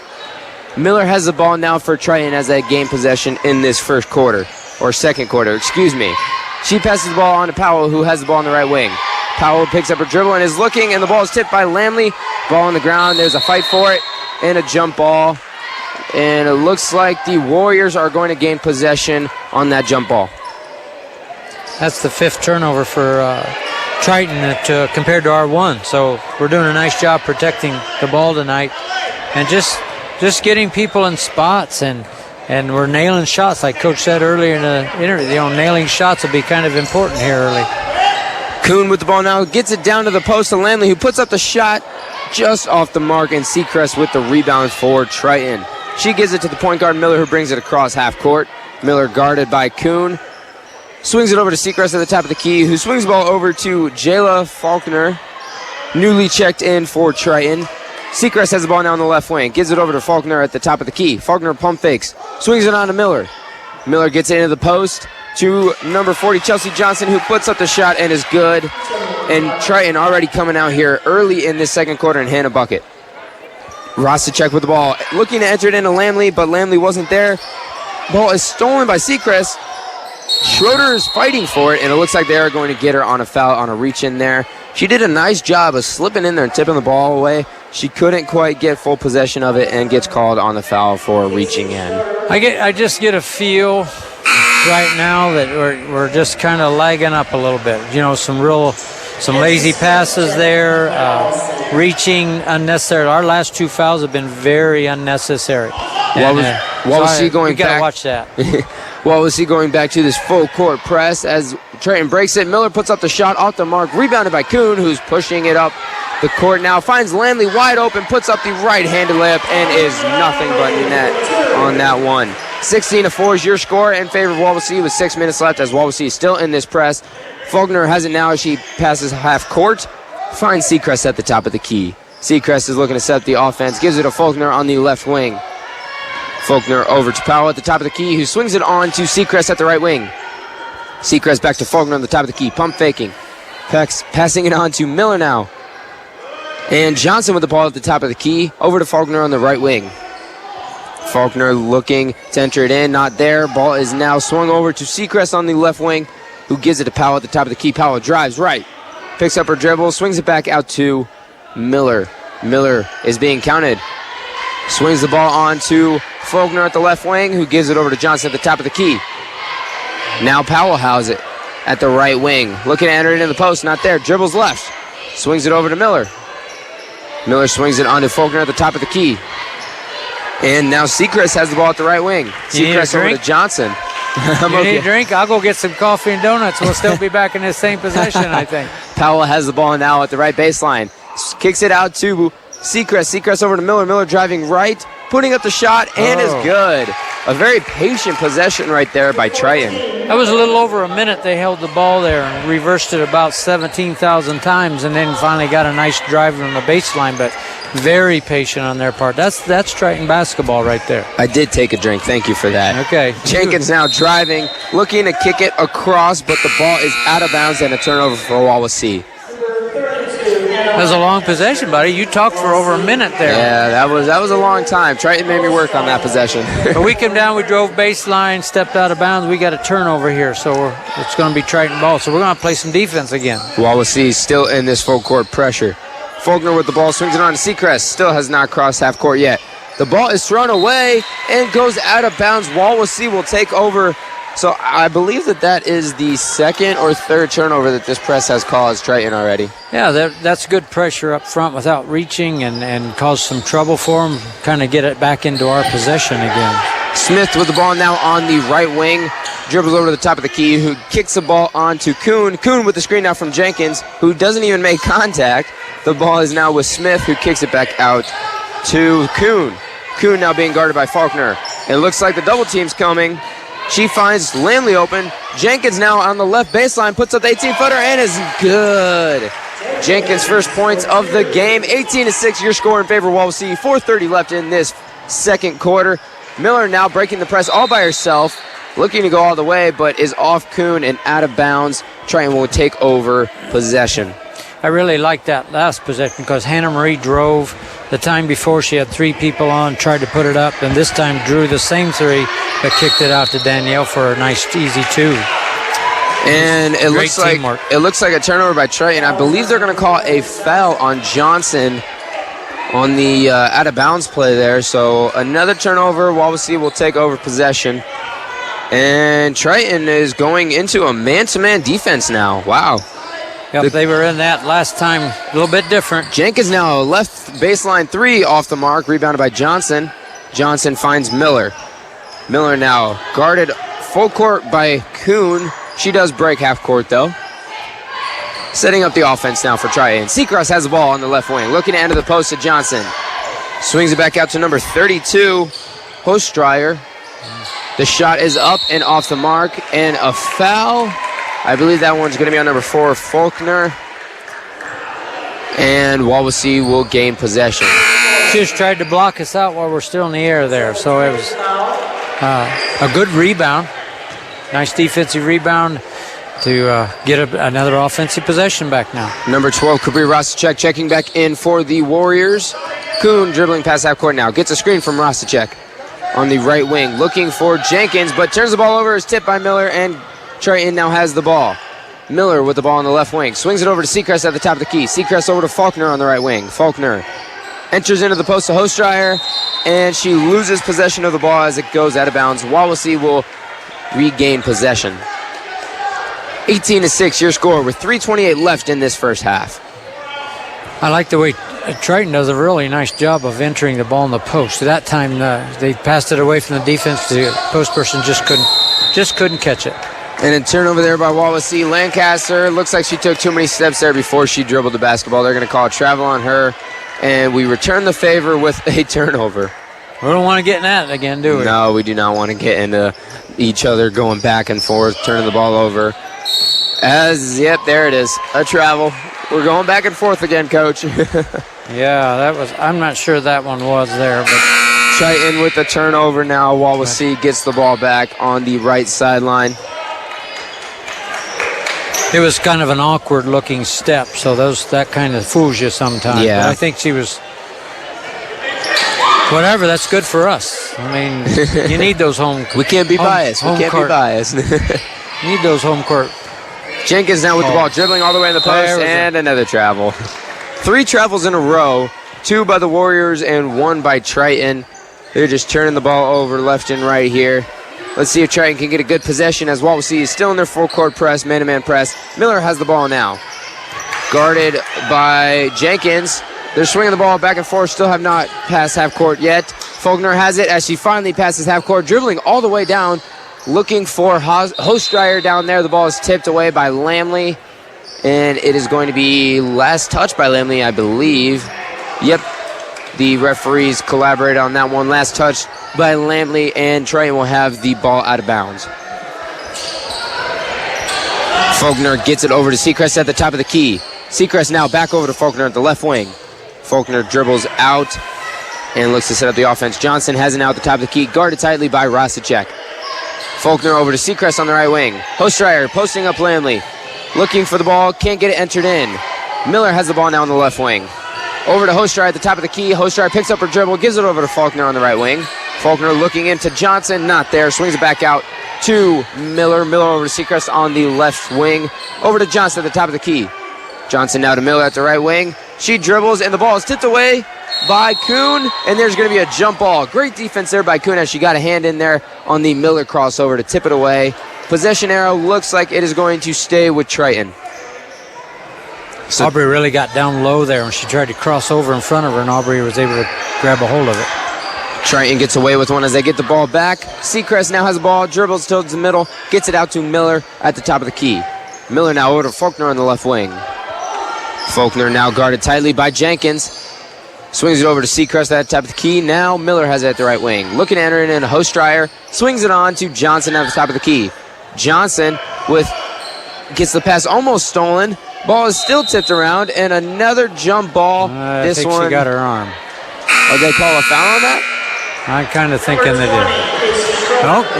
Miller has the ball now for Triton as they gain possession in this first quarter, or second quarter, excuse me. She passes the ball on to Powell, who has the ball on the right wing. Powell picks up her dribble and is looking, and the ball is tipped by Lamley. Ball on the ground. There's a fight for it and a jump ball. And it looks like the Warriors are going to gain possession on that jump ball.
That's the 5th turnover for Triton compared to our 1. So we're doing a nice job protecting the ball tonight and just getting people in spots and we're nailing shots, like Coach said earlier in the interview. Nailing shots will be kind of important here early.
Kuhn with the ball now, gets it down to the post to Lamley, who puts up the shot just off the mark, and Seacrest with the rebound for Triton. She gives it to the point guard, Miller, who brings it across half court. Miller guarded by Kuhn. Swings it over to Seacrest at the top of the key, who swings the ball over to Jayla Faulkner, newly checked in for Triton. Seacrest has the ball now on the left wing. Gives it over to Faulkner at the top of the key. Faulkner pump fakes. Swings it on to Miller. Miller gets it into the post to number 40, Chelsea Johnson, who puts up the shot and is good. And Triton already coming out here early in this second quarter and hand a bucket. Rosticek with the ball. Looking to enter it into Lamley, but Lamley wasn't there. Ball is stolen by Seacrest. Schroeder is fighting for it, and it looks like they are going to get her on a foul on a reach in there. She did a nice job of slipping in there and tipping the ball away. She couldn't quite get full possession of it and gets called on the foul for reaching in.
I just get a feel right now that we're just kind of lagging up a little bit. Some lazy passes there, reaching unnecessary. Our last 2 fouls have been very unnecessary.
Wawasee going
we got
back.
to watch that.
Wawasee going back to this full court press as Triton breaks it. Miller puts up the shot off the mark, rebounded by Kuhn, who's pushing it up the court now. Finds Landley wide open, puts up the right-handed layup, and is nothing but net on that one. 16-4 is your score in favor of Wawasee with 6 minutes left as Wawasee is still in this press. Faulkner has it now as she passes half court. Finds Seacrest at the top of the key. Seacrest is looking to set up the offense, gives it to Faulkner on the left wing. Faulkner over to Powell at the top of the key, who swings it on to Seacrest at the right wing. Seacrest back to Faulkner on the top of the key, pump faking. Passing it on to Miller now. And Johnson with the ball at the top of the key, over to Faulkner on the right wing. Faulkner looking to enter it in, not there. Ball is now swung over to Seacrest on the left wing, who gives it to Powell at the top of the key. Powell drives right, picks up her dribble, swings it back out to Miller. Miller is being counted. Swings the ball on to Faulkner at the left wing, who gives it over to Johnson at the top of the key. Now Powell has it at the right wing. Looking to enter it in the post, not there. Dribbles left. Swings it over to Miller. Miller swings it on to Faulkner at the top of the key. And now Seacrest has the ball at the right wing. Seacrest over to Johnson.
You need a drink? I'll go get some coffee and donuts. We'll still be back in this same possession, I think.
Powell has the ball now at the right baseline. Kicks it out to Seacrest. Seacrest over to Miller. Miller driving right, putting up the shot, and is good. A very patient possession right there by Triton.
That was a little over a minute they held the ball there and reversed it about 17,000 times and then finally got a nice drive on the baseline, but very patient on their part. That's Triton basketball right there.
I did take a drink. Thank you for that.
Okay.
Jenkins now driving, looking to kick it across, but the ball is out of bounds and a turnover for Wawasee.
That was a long possession, buddy. You talked for over a minute there.
Yeah, that was a long time. Triton made me work on that possession.
But we came down, we drove baseline, stepped out of bounds. We got a turnover here, so it's going to be Triton ball. So we're going to play some defense again.
Wawasee still in this full court pressure. Faulkner with the ball, swings it on to Seacrest. Still has not crossed half court yet. The ball is thrown away and goes out of bounds. Wawasee will take over. So I believe that is the second or third turnover that this press has caused Triton already.
Yeah, that's good pressure up front without reaching and cause some trouble for them. Kind of get it back into our possession again.
Smith with the ball now on the right wing. Dribbles over to the top of the key, who kicks the ball on to Kuhn. Kuhn with the screen now from Jenkins, who doesn't even make contact. The ball is now with Smith, who kicks it back out to Kuhn. Kuhn now being guarded by Faulkner. It looks like the double team's coming. She finds Landley open. Jenkins now on the left baseline, puts up the 18-footer and is good. Jenkins' first points of the game. 18-6, your score in favor of Wawasee. 4:30 left in this second quarter. Miller now breaking the press all by herself, looking to go all the way, but is off Kuhn and out of bounds. Triton will take over possession.
I really liked that last possession because Hannah Marie drove. The time before she had 3 people on, tried to put it up, and this time drew the same 3, but kicked it out to Danielle for a nice, easy 2.
And it looks like a turnover by Triton. I believe they're going to call a foul on Johnson on the out of bounds play there. So another turnover. Wawasee will take over possession. And Triton is going into a man-to-man defense now. Wow.
Yep, they were in that last time, a little bit different.
Jenkins now left baseline 3 off the mark, rebounded by Johnson. Johnson finds Miller. Miller now guarded full court by Kuhn. She does break half court though. Setting up the offense now for Triton. Seacrest has the ball on the left wing, looking to enter the post to Johnson. Swings it back out to number 32, Hostreyer. The shot is up and off the mark, and a foul. I believe that one's going to be on number 4, Faulkner. And Wawasee will gain possession.
She just tried to block us out while we're still in the air there. So it was a good rebound. Nice defensive rebound to get another offensive possession back now.
Number 12, Kabir Rostacek checking back in for the Warriors. Kuhn dribbling past half court now. Gets a screen from Rostacek on the right wing. Looking for Jenkins, but turns the ball over. Is tipped by Miller, and Triton now has the ball. Miller with the ball on the left wing. Swings it over to Seacrest at the top of the key. Seacrest over to Faulkner on the right wing. Faulkner enters into the post to Hostreyer, and she loses possession of the ball as it goes out of bounds. Wawasee will regain possession. 18-6, your score with 3:28 left in this first half.
I like the way Triton does a really nice job of entering the ball in the post. That time they passed it away from the defense. The post person just couldn't just couldn't catch it.
And a turnover there by Wawasee. Lancaster, looks like she took too many steps there before she dribbled the basketball. They're going to call a travel on her, and we return the favor with a turnover.
We don't want to get in that again, do we?
No, we do not want to get into each other going back and forth, turning the ball over. Yep, there it is, a travel. We're going back and forth again, Coach.
Yeah, I'm not sure that one was there, but
Triton with the turnover now. Wawasee gets the ball back on the right sideline.
it was kind of an awkward looking step, so that kind of fools you sometimes.
Yeah.
But I think she was, whatever, that's good for us. I mean, you need those home.
We can't be biased. We can't be biased.
You need those home court.
Jenkins now with the ball, dribbling all the way in the post, and another travel. 3 travels in a row, 2 by the Warriors and 1 by Triton. They're just turning the ball over left and right here. Let's see if Triton can get a good possession as Wawasee is still in their full-court press, man-to-man press. Miller has the ball now. Guarded by Jenkins. They're swinging the ball back and forth, still have not passed half-court yet. Faulkner has it as she finally passes half-court, dribbling all the way down, looking for Hostreyer down there. The ball is tipped away by Lamley, and it is going to be last touch by Lamley, I believe. Yep, the referees collaborated on that one. Last touch by Lamley, and Triton will have the ball out of bounds. Faulkner gets it over to Seacrest at the top of the key. Seacrest now back over to Faulkner at the left wing. Faulkner dribbles out and looks to set up the offense. Johnson has it now at the top of the key, guarded tightly by Rosicek. Faulkner over to Seacrest on the right wing. Hostreyer posting up Lamley. Looking for the ball, can't get it entered in. Miller has the ball now on the left wing. Over to Hostreyer at the top of the key. Hostreyer picks up her dribble, gives it over to Faulkner on the right wing. Faulkner looking into Johnson, not there. Swings it back out to Miller. Miller over to Seacrest on the left wing. Over to Johnson at the top of the key. Johnson now to Miller at the right wing. She dribbles, and the ball is tipped away by Kuhn, and there's going to be a jump ball. Great defense there by Kuhn as she got a hand in there on the Miller crossover to tip it away. Possession arrow looks like it is going to stay with Triton.
So Aubrey really got down low there when she tried to cross over in front of her, and Aubrey was able to grab a hold of it.
Triton gets away with one as they get the ball back. Seacrest now has the ball, dribbles towards the middle, gets it out to Miller at the top of the key. Miller now over to Faulkner on the left wing. Faulkner now guarded tightly by Jenkins. Swings it over to Seacrest at the top of the key. Now Miller has it at the right wing. Looking to enter it in, Hostreyer swings it on to Johnson at the top of the key. Johnson gets the pass almost stolen. Ball is still tipped around, and another jump ball.
I think she got her arm.
Oh, they call a foul on that?
I'm kind of thinking they did.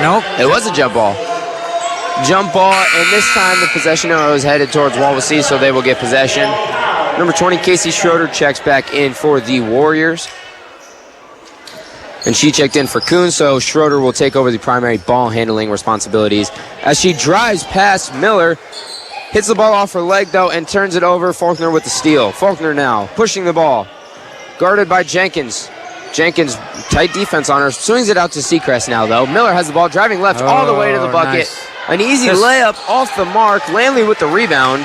Nope.
It was a jump ball. Jump ball, and this time the possession arrow is headed towards Wawasee, so they will get possession. Number 20, Casey Schroeder, checks back in for the Warriors. And she checked in for Kuhn, so Schroeder will take over the primary ball handling responsibilities as she drives past Miller. Hits the ball off her leg, though, and turns it over. Faulkner with the steal. Faulkner now pushing the ball. Guarded by Jenkins. Jenkins, tight defense on her. Swings it out to Seacrest now, though. Miller has the ball, driving left all the way to the bucket.
Nice.
An easy layup off the mark. Lamley with the rebound.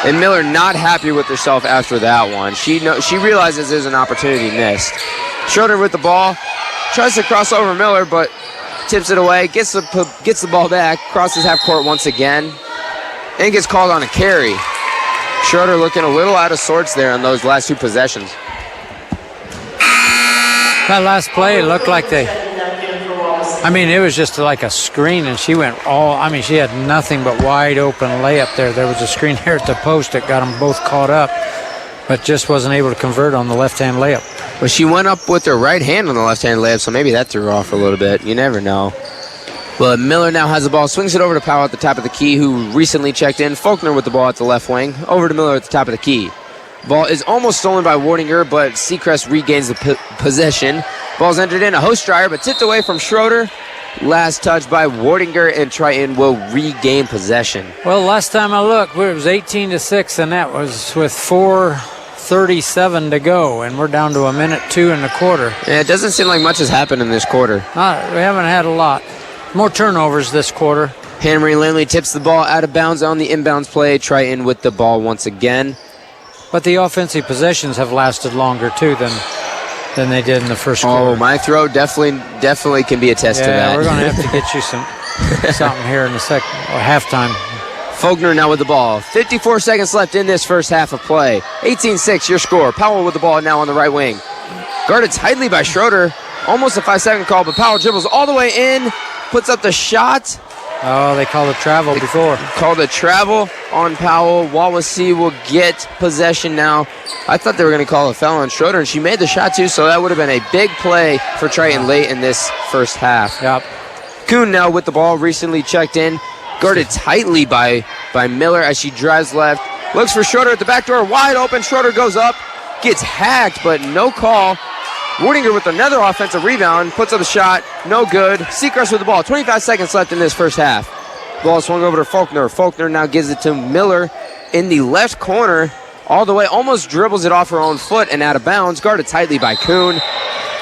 And Miller not happy with herself after that one. She realizes there's an opportunity missed. Schroeder with the ball. Tries to cross over Miller, but tips it away. Gets the ball back. Crosses half court once again. And gets called on a carry. Schroeder looking a little out of sorts there on those last 2 possessions.
That last play looked like it was just like a screen, and she went she had nothing but wide open layup there. There was a screen here at the post that got them both caught up, but just wasn't able to convert on the left-hand layup.
Well, she went up with her right hand on the left-hand layup, so maybe that threw her off a little bit. You never know. But Miller now has the ball, swings it over to Powell at the top of the key, who recently checked in. Faulkner with the ball at the left wing, over to Miller at the top of the key. Ball is almost stolen by Wardinger, but Seacrest regains the possession. Ball's entered in, a Hostreyer, but tipped away from Schroeder. Last touch by Wardinger, and Triton will regain possession.
Well, last time I looked, it was 18-6, and that was with 4:37 to go, and we're down to a minute 2 in the quarter.
Yeah, it doesn't seem like much has happened in this quarter.
We haven't had a lot. More turnovers this quarter.
Henry Lamley tips the ball out of bounds on the inbounds play. Triton with the ball once again.
But the offensive possessions have lasted longer, too, than they did in the first quarter.
Oh, my throw definitely can be attested to that.
Yeah, we're going to have to get you some. something here in the second or halftime.
Faulkner now with the ball. 54 seconds left in this first half of play. 18-6 your score. Powell with the ball now on the right wing. Guarded tightly by Schroeder. Almost a 5-second call, but Powell dribbles all the way in. Puts up the shot.
Oh, they called a travel before.
Called a travel on Powell. Wawasee will get possession now. I thought they were going to call a foul on Schroeder, and she made the shot too, so that would have been a big play for Triton late in this first half.
Yep.
Kuhn now with the ball, recently checked in. Guarded tightly by Miller as she drives left. Looks for Schroeder at the back door, wide open. Schroeder goes up, gets hacked, but no call. Wardinger with another offensive rebound, puts up a shot, no good. Seacrest with the ball, 25 seconds left in this first half. Ball swung over to Faulkner. Faulkner now gives it to Miller in the left corner, all the way, almost dribbles it off her own foot and out of bounds, guarded tightly by Kuhn.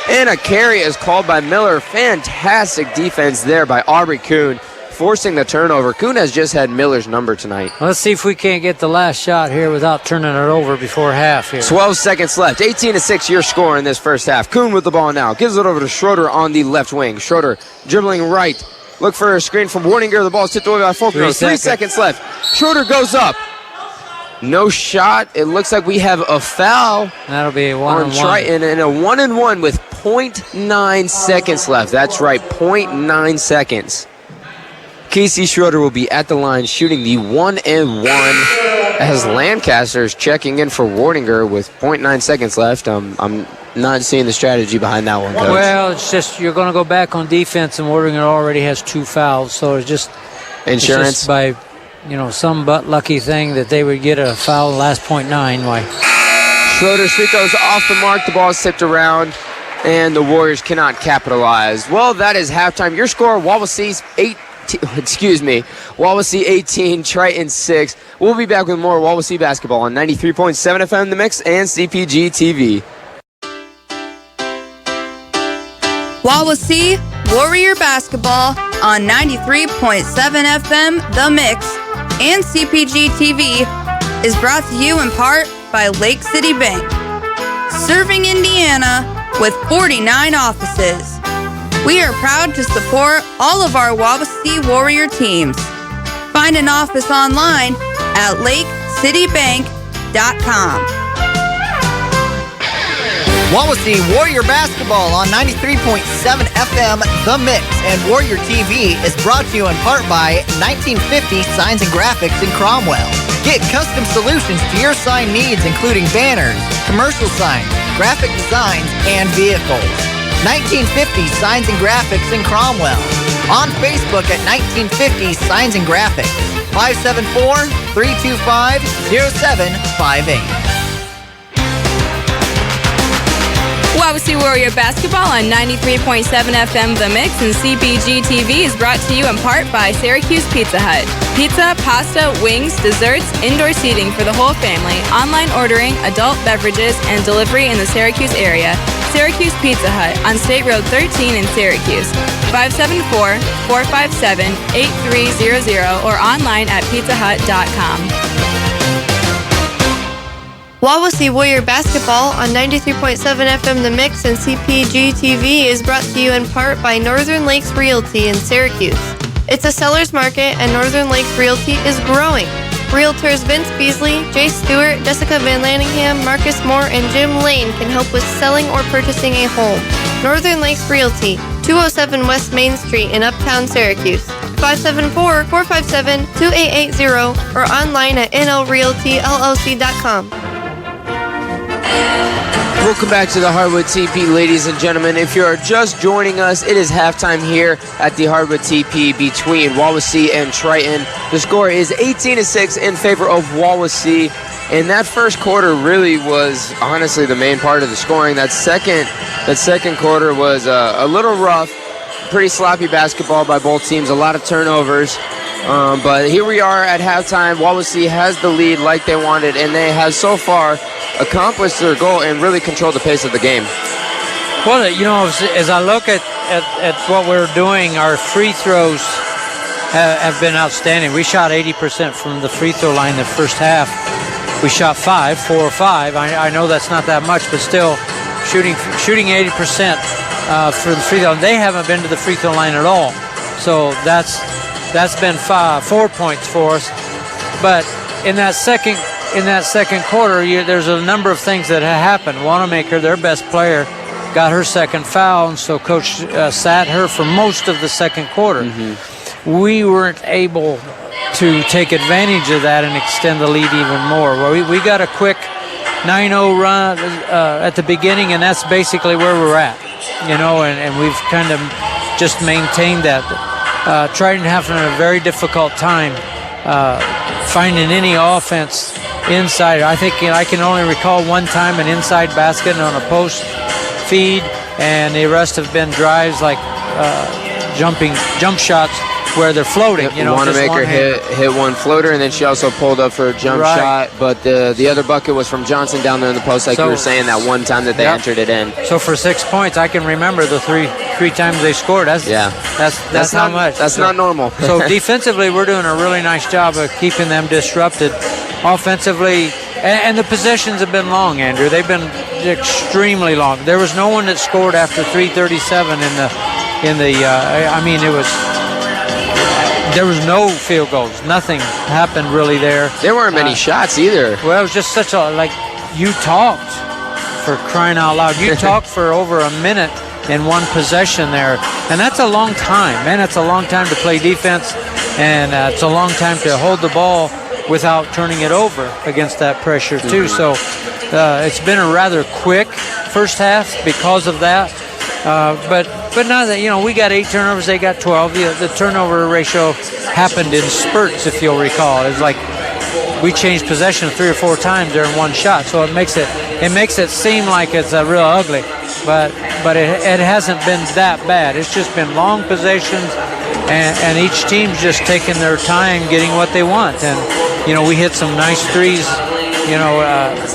And a carry is called by Miller. Fantastic defense there by Aubrey Kuhn, forcing the turnover. Kuhn has just had Miller's number tonight.
Let's see if we can't get the last shot here without turning it over before half here.
12 seconds left. 18-6 your score in this first half. Kuhn with the ball now. Gives it over to Schroeder on the left wing. Schroeder dribbling right. Look for a screen from Wardinger. The ball is tipped away by Faulkner. 3 seconds left. Schroeder goes up. No shot. It looks like we have a foul.
That'll be a
on Triton, and a 1-and-1 with 0.9 seconds left. That's right, 0.9 seconds. Casey Schroeder will be at the line shooting the 1-and-1 as Lancaster's checking in for Wardinger with 0.9 seconds left. I'm not seeing the strategy behind that one, Coach.
Well, it's just you're going to go back on defense, and Wardinger already has 2 fouls, so it's just
insurance.
It's just by some but lucky thing that they would get a foul in the last 0.9. Why?
Schroeder's free throws off the mark. The ball is tipped around, and the Warriors cannot capitalize. Well, that is halftime. Your score: Wawasee 18, Triton 6. We'll be back with more Wawasee basketball on 93.7 FM The Mix and CPG TV.
Wawasee Warrior basketball on 93.7 FM The Mix and CPG TV is brought to you in part by Lake City Bank, serving Indiana with 49 offices. We are proud to support all of our Wawasee Warrior teams. Find an office online at lakecitybank.com.
Wawasee Warrior basketball on 93.7 FM The Mix and Warrior TV is brought to you in part by 1950 Signs and Graphics in Cromwell. Get custom solutions to your sign needs, including banners, commercial signs, graphic designs, and vehicles. 1950 Signs and Graphics in Cromwell. On Facebook at 1950 Signs and Graphics. 574-325-0758.
Wawasee Warrior basketball on 93.7 FM The Mix and CPG TV is brought to you in part by Syracuse Pizza Hut. Pizza, pasta, wings, desserts, indoor seating for the whole family, online ordering, adult beverages, and delivery in the Syracuse area. Syracuse Pizza Hut on State Road 13 in Syracuse. 574-457-8300 or online at pizzahut.com.
Wawasee Warrior basketball on 93.7 FM The Mix and CPG TV is brought to you in part by Northern Lakes Realty in Syracuse. It's a seller's market and Northern Lakes Realty is growing. Realtors Vince Beasley, Jay Stewart, Jessica Van Lanningham, Marcus Moore, and Jim Lane can help with selling or purchasing a home. Northern Lakes Realty, 207 West Main Street in Uptown Syracuse. 574-457-2880 or online at nlrealtyllc.com.
Welcome back to the Hardwood TP, ladies and gentlemen. If you are just joining us, it is halftime here at the Hardwood TP between Wawasee and Triton. The score is 18-6 in favor of Wawasee, and that first quarter really was honestly the main part of the scoring. That second quarter was a little rough, pretty sloppy basketball by both teams, a lot of turnovers. But here we are at halftime. Wawasee has the lead like they wanted, and they have so far accomplished their goal and really controlled the pace of the game.
Well, as I look at what we're doing, our free throws have been outstanding. We shot 80% from the free throw line the first half. We shot 4 or 5. I know that's not that much, but still shooting 80% for the free throw. They haven't been to the free throw line at all. So that's been 4 points for us. But in that second quarter, there's a number of things that have happened. Wanamaker, their best player, got her second foul, and so Coach sat her for most of the second quarter. We weren't able to take advantage of that and extend the lead even more. Well, we got a quick 9-0 run at the beginning, and that's basically where we're at, and we've kind of just maintained that. Triton having a very difficult time finding any offense inside. I think I can only recall one time an inside basket on a post feed, and the rest have been drives like jump shots where they're floating.
Wanamaker hit one floater, and then she also pulled up for a jump shot. But the other bucket was from Johnson down there in the post, like you were saying, that one time that they entered it in.
So for 6 points, I can remember the three times they scored. That's how much.
That's not normal.
So defensively, we're doing a really nice job of keeping them disrupted. Offensively, and the possessions have been long, Andrew. They've been extremely long. There was no one that scored after 3:37 there was no field goals. Nothing happened really there.
There weren't many shots either.
Well, it was just you talked, for crying out loud. You talked for over a minute in one possession there. And that's a long time. Man, it's a long time to play defense. And it's a long time to hold the ball without turning it over against that pressure too. So it's been a rather quick first half because of that. But now that, we got 8 turnovers, they got 12. The turnover ratio happened in spurts, if you'll recall. It's like we changed possession 3 or 4 times during one shot. So it makes it seem like it's real ugly. But it hasn't been that bad. It's just been long possessions, and each team's just taking their time getting what they want. And, we hit some nice threes,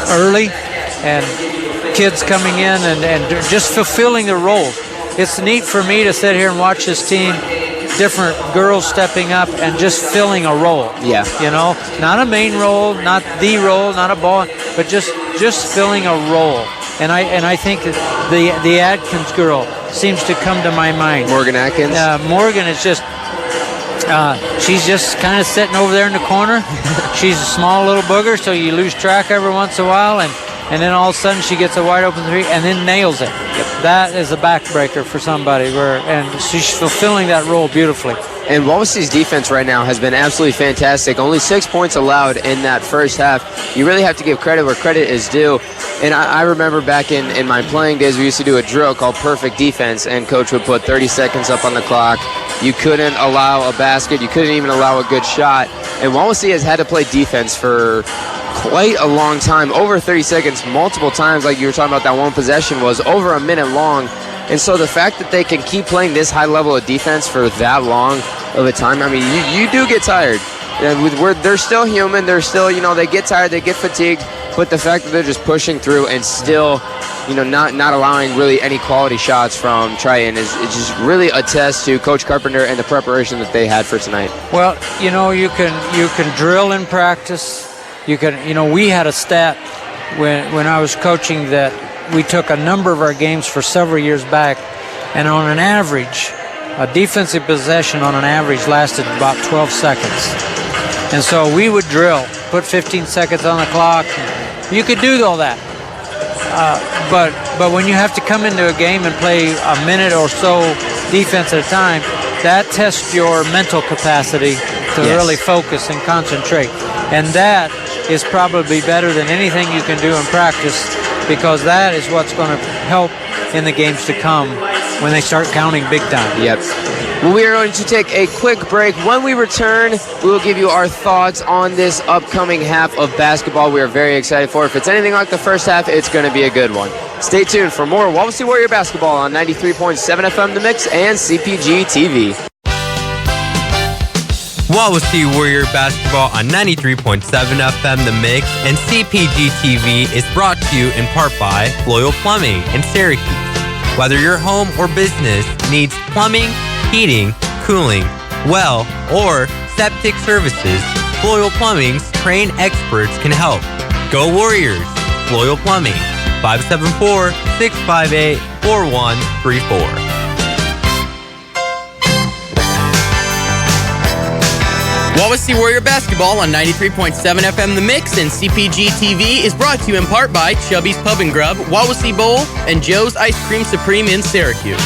early, and kids coming in and just fulfilling their roles. It's neat for me to sit here and watch this team, different girls stepping up and just filling a role.
Yeah.
Not a main role, not the role, not a ball, but just filling a role. And I think that the Atkins girl seems to come to my mind.
Morgan Atkins.
Morgan is just. She's just kind of sitting over there in the corner. She's a small little booger, so you lose track every once in a while, and then all of a sudden she gets a wide open three and then nails it. That is a backbreaker for somebody, and she's fulfilling that role beautifully.
And Wawasee's defense right now has been absolutely fantastic. Only 6 points allowed in that first half. You really have to give credit where credit is due. And I remember back in my playing days, we used to do a drill called perfect defense, and coach would put 30 seconds up on the clock. You couldn't allow a basket. You couldn't even allow a good shot. And Wawasee has had to play defense for quite a long time, over 30 seconds, multiple times. Like you were talking about, that one possession was over a minute long. And so the fact that they can keep playing this high level of defense for that long of a time, I mean, you do get tired. They're still human. They're still, they get tired, they get fatigued. But the fact that they're just pushing through and still, not allowing really any quality shots from Triton is just really a test to Coach Carpenter and the preparation that they had for tonight.
Well, you can drill in practice. You can, we had a stat when I was coaching that we took a number of our games for several years back, and on an average, a defensive possession on an average lasted about 12 seconds. And so we would drill, put 15 seconds on the clock. You could do all that. But when you have to come into a game and play a minute or so defense at a time, that tests your mental capacity to really focus and concentrate. And that is probably better than anything you can do in practice, because that is what's going to help in the games to come when they start counting big time.
Yep. Well, we are going to take a quick break. When we return, we will give you our thoughts on this upcoming half of basketball. We are very excited for it. If it's anything like the first half, it's going to be a good one. Stay tuned for more Wawasee Warrior basketball on 93.7 FM The Mix and CPG TV.
Wawasee Warrior basketball on 93.7 FM The Mix and CPG TV is brought to you in part by Loyal Plumbing in Syracuse. Whether your home or business needs plumbing, heating, cooling, well, or septic services, Loyal Plumbing's trained experts can help. Go Warriors! Loyal Plumbing, 574-658-4134.
Wawasee Warrior Basketball on 93.7 FM The Mix and CPG TV is brought to you in part by Chubby's Pub and Grub, Wawasee Bowl, and Joe's Ice Cream Supreme in Syracuse.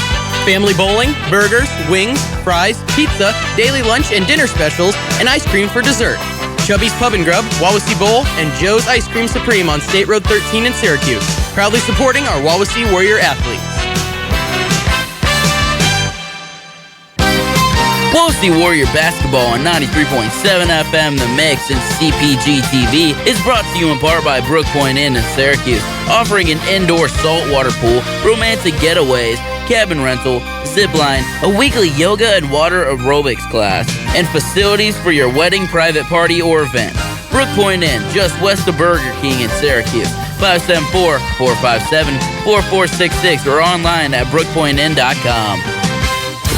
Family bowling, burgers, wings, fries, pizza, daily lunch and dinner specials, and ice cream for dessert. Chubby's Pub and Grub, Wawasee Bowl, and Joe's Ice Cream Supreme on State Road 13 in Syracuse. Proudly supporting our Wawasee Warrior athletes.
Wawasee Warrior Basketball on 93.7 FM The Mix and CPG TV is brought to you in part by Brook Point Inn in Syracuse, offering an indoor saltwater pool, romantic getaways, cabin rental, zip line, a weekly yoga and water aerobics class, and facilities for your wedding, private party, or event. Brook Point Inn, just west of Burger King in Syracuse, 574-457-4466 or online at brookpointinn.com.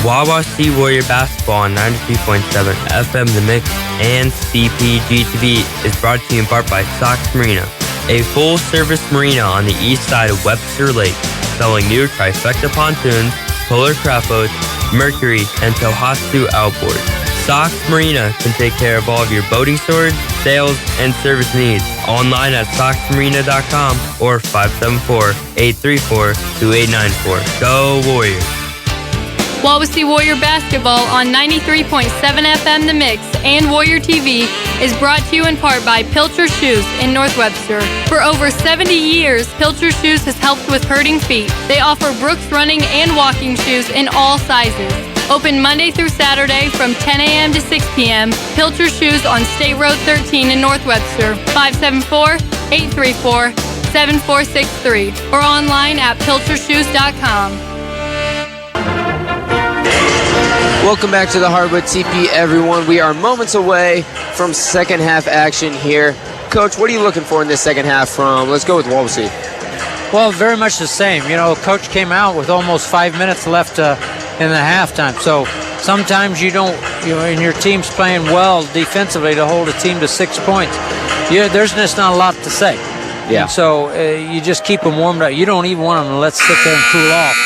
Wawasee Warrior Basketball on 93.7 FM The Mix and CPG TV is brought to you in part by Sox Marina, a full-service marina on the east side of Webster Lake, selling new trifecta pontoons, polar craft boats, Mercury, and Tohatsu outboards. Sox Marina can take care of all of your boating storage, sales, and service needs. Online at soxmarina.com or 574-834-2894. Go Warriors!
Wawasee Warrior Basketball on 93.7 FM The Mix and Warrior TV is brought to you in part by Pilcher Shoes in North Webster. For over 70 years, Pilcher Shoes has helped with hurting feet. They offer Brooks running and walking shoes in all sizes. Open Monday through Saturday from 10 a.m. to 6 p.m. Pilcher Shoes on State Road 13 in North Webster, 574-834-7463 or online at pilchershoes.com.
Welcome back to the Hardwood TP, everyone. We are moments away from second half action here. Coach, what are you looking for in this second half from, let's go with Wawasee?
Well, very much the same. You know, Coach came out with almost 5 minutes left in the halftime. So sometimes and your team's playing well defensively to hold a team to 6 points. There's just not a lot to say.
Yeah.
And so you just keep them warmed up. You don't even want them to let's sit there and cool off.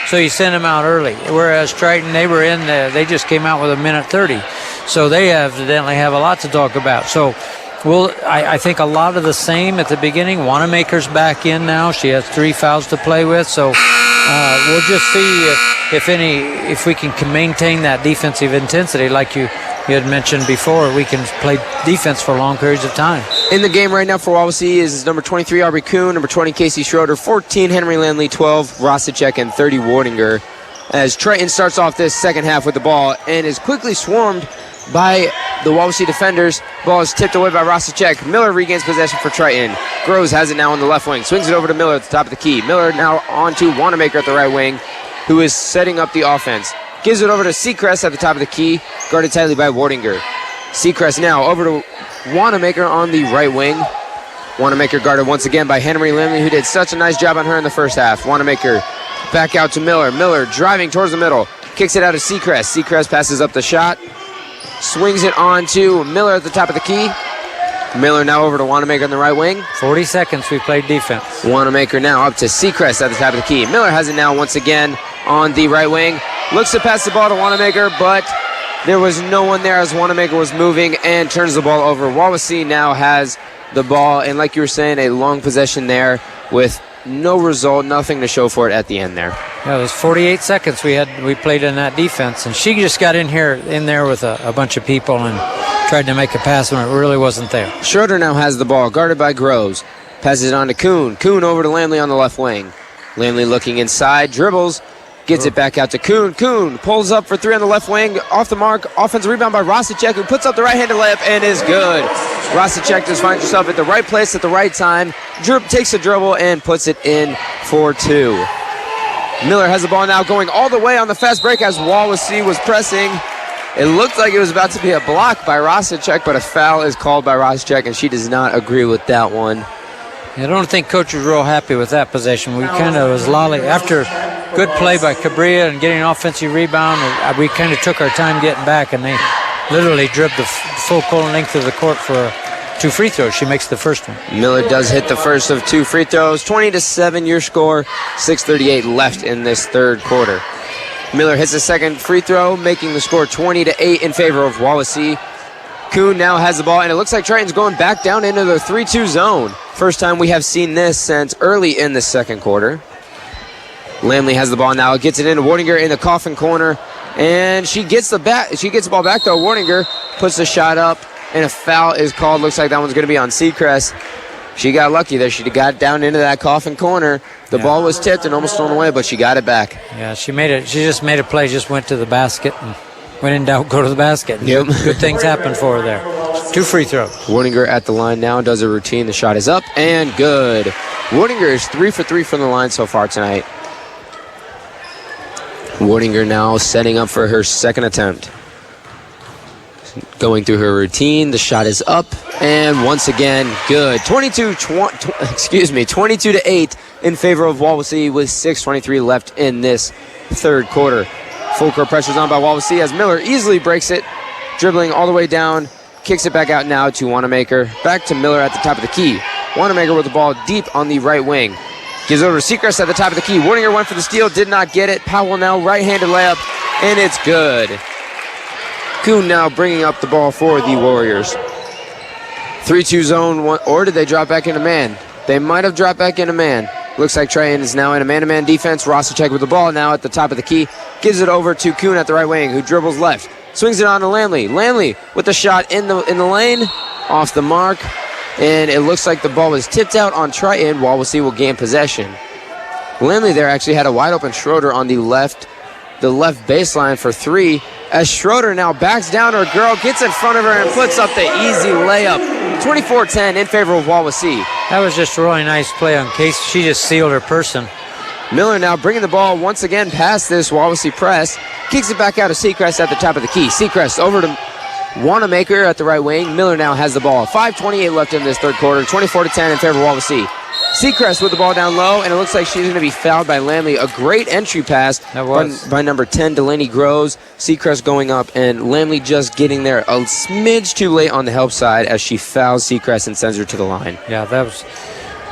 So you send them out early. Whereas Triton, they were in there. They just came out with a minute 30. So they evidently have a lot to talk about. So I think a lot of the same at the beginning. Wanamaker's back in now. She has 3 fouls to play with. So we'll just see if we can maintain that defensive intensity like you had mentioned before. We can play defense for long periods of time.
In the game right now for Wawasee is number 23, Aubrey Kuhn, number 20, Casey Schroeder, 14, Henry Landley, 12, Rosicek, and 30, Wardinger. As Triton starts off this second half with the ball and is quickly swarmed by the Wawasee defenders. Ball is tipped away by Rosicek. Miller regains possession for Triton. Groves has it now on the left wing. Swings it over to Miller at the top of the key. Miller now on to Wanamaker at the right wing, who is setting up the offense. Gives it over to Seacrest at the top of the key, guarded tightly by Wardinger. Seacrest now over to Wanamaker on the right wing. Wanamaker guarded once again by Henry Limley, who did such a nice job on her in the first half. Wanamaker back out to Miller. Miller driving towards the middle. Kicks it out to Seacrest. Seacrest passes up the shot. Swings it on to Miller at the top of the key. Miller now over to Wanamaker on the right wing.
40 seconds we played defense.
Wanamaker now up to Seacrest at the top of the key. Miller has it now once again on the right wing. Looks to pass the ball to Wanamaker, but there was no one there as Wanamaker was moving and turns the ball over. Wawasee now has the ball, and like you were saying, a long possession there with no result, nothing to show for it at the end there.
Yeah, it was 48 seconds we played in that defense, and she just got in there with a bunch of people and tried to make a pass when it really wasn't there.
Schroeder now has the ball, guarded by Groves. Passes it on to Kuhn. Kuhn over to Landley on the left wing. Landley looking inside, dribbles, gets it back out to Kuhn. Kuhn pulls up for 3 on the left wing, off the mark, offensive rebound by Rosicek, who puts up the right-handed layup and is good. Rosicek just finds herself at the right place at the right time. Takes a dribble and puts it in for 2. Miller has the ball now going all the way on the fast break as Wawasee was pressing. It looked like it was about to be a block by Rosicek, but a foul is called by Rosicek, and she does not agree with that one.
I don't think Coach was real happy with that possession. We kind of was lolly. After good play by Cabrera and getting an offensive rebound, we kind of took our time getting back, and they literally dribbed the full length of the court for 2 free throws. She makes the first one.
Miller does hit the first of 2 free throws. 20-7 your score. 6:38 left in this third quarter. Miller hits the second free throw, making the score 20-8 in favor of Wawasee. Kuhn now has the ball, and it looks like Triton's going back down into the 3-2 zone. First time we have seen this since early in the second quarter. Lamley has the ball now, gets it into Wardinger in the coffin corner, and she gets the ball back though. Wardinger puts the shot up, and a foul is called. Looks like that one's going to be on Seacrest. She got lucky there. She got down into that coffin corner. The ball was tipped and almost thrown away, but she got it back.
Yeah, she just made a play, just went to the basket, and when in doubt, go to the basket.
Yep.
Good things happen for her there. 2 free throws.
Wardinger at the line now, does a routine. The shot is up and good. Wardinger is 3 for 3 from the line so far tonight. Wardinger now setting up for her second attempt. Going through her routine, the shot is up, and once again, good. 22-8 in favor of Wawasee with 6:23 left in this third quarter. Full court pressure is on by Wawasee as Miller easily breaks it, dribbling all the way down, kicks it back out now to Wanamaker. Back to Miller at the top of the key. Wanamaker with the ball deep on the right wing. Gives over to Seacrest at the top of the key. Wardinger went for the steal, did not get it. Powell now right-handed layup, and it's good. Kuhn now bringing up the ball for the Warriors. 3-2 zone, or did they drop back into man? They might have dropped back into man. Looks like Triton is now in a man-to-man defense. Rosicek with the ball now at the top of the key. Gives it over to Kuhn at the right wing, who dribbles left. Swings it on to Lamley. Lamley with the shot in the lane, off the mark. And it looks like the ball was tipped out on Triton. Wawasee will gain possession. Lamley there actually had a wide-open Schroeder on the left baseline for 3. As Schroeder now backs down, her girl gets in front of her and puts up the easy layup. 24-10 in favor of Wawasee.
That was just a really nice play in case she just sealed her person.
Miller now bringing the ball once again past this Wawasee press. Kicks it back out to Seacrest at the top of the key. Seacrest over to Wanamaker at the right wing. Miller now has the ball. 5:28 left in this third quarter. 24-10 in favor of Wawasee. Seacrest with the ball down low, and it looks like she's going to be fouled by Lamley. A great entry pass by number 10, Delaney Groves. Seacrest going up, and Lamley just getting there a smidge too late on the help side as she fouls Seacrest and sends her to the line.
Yeah, that was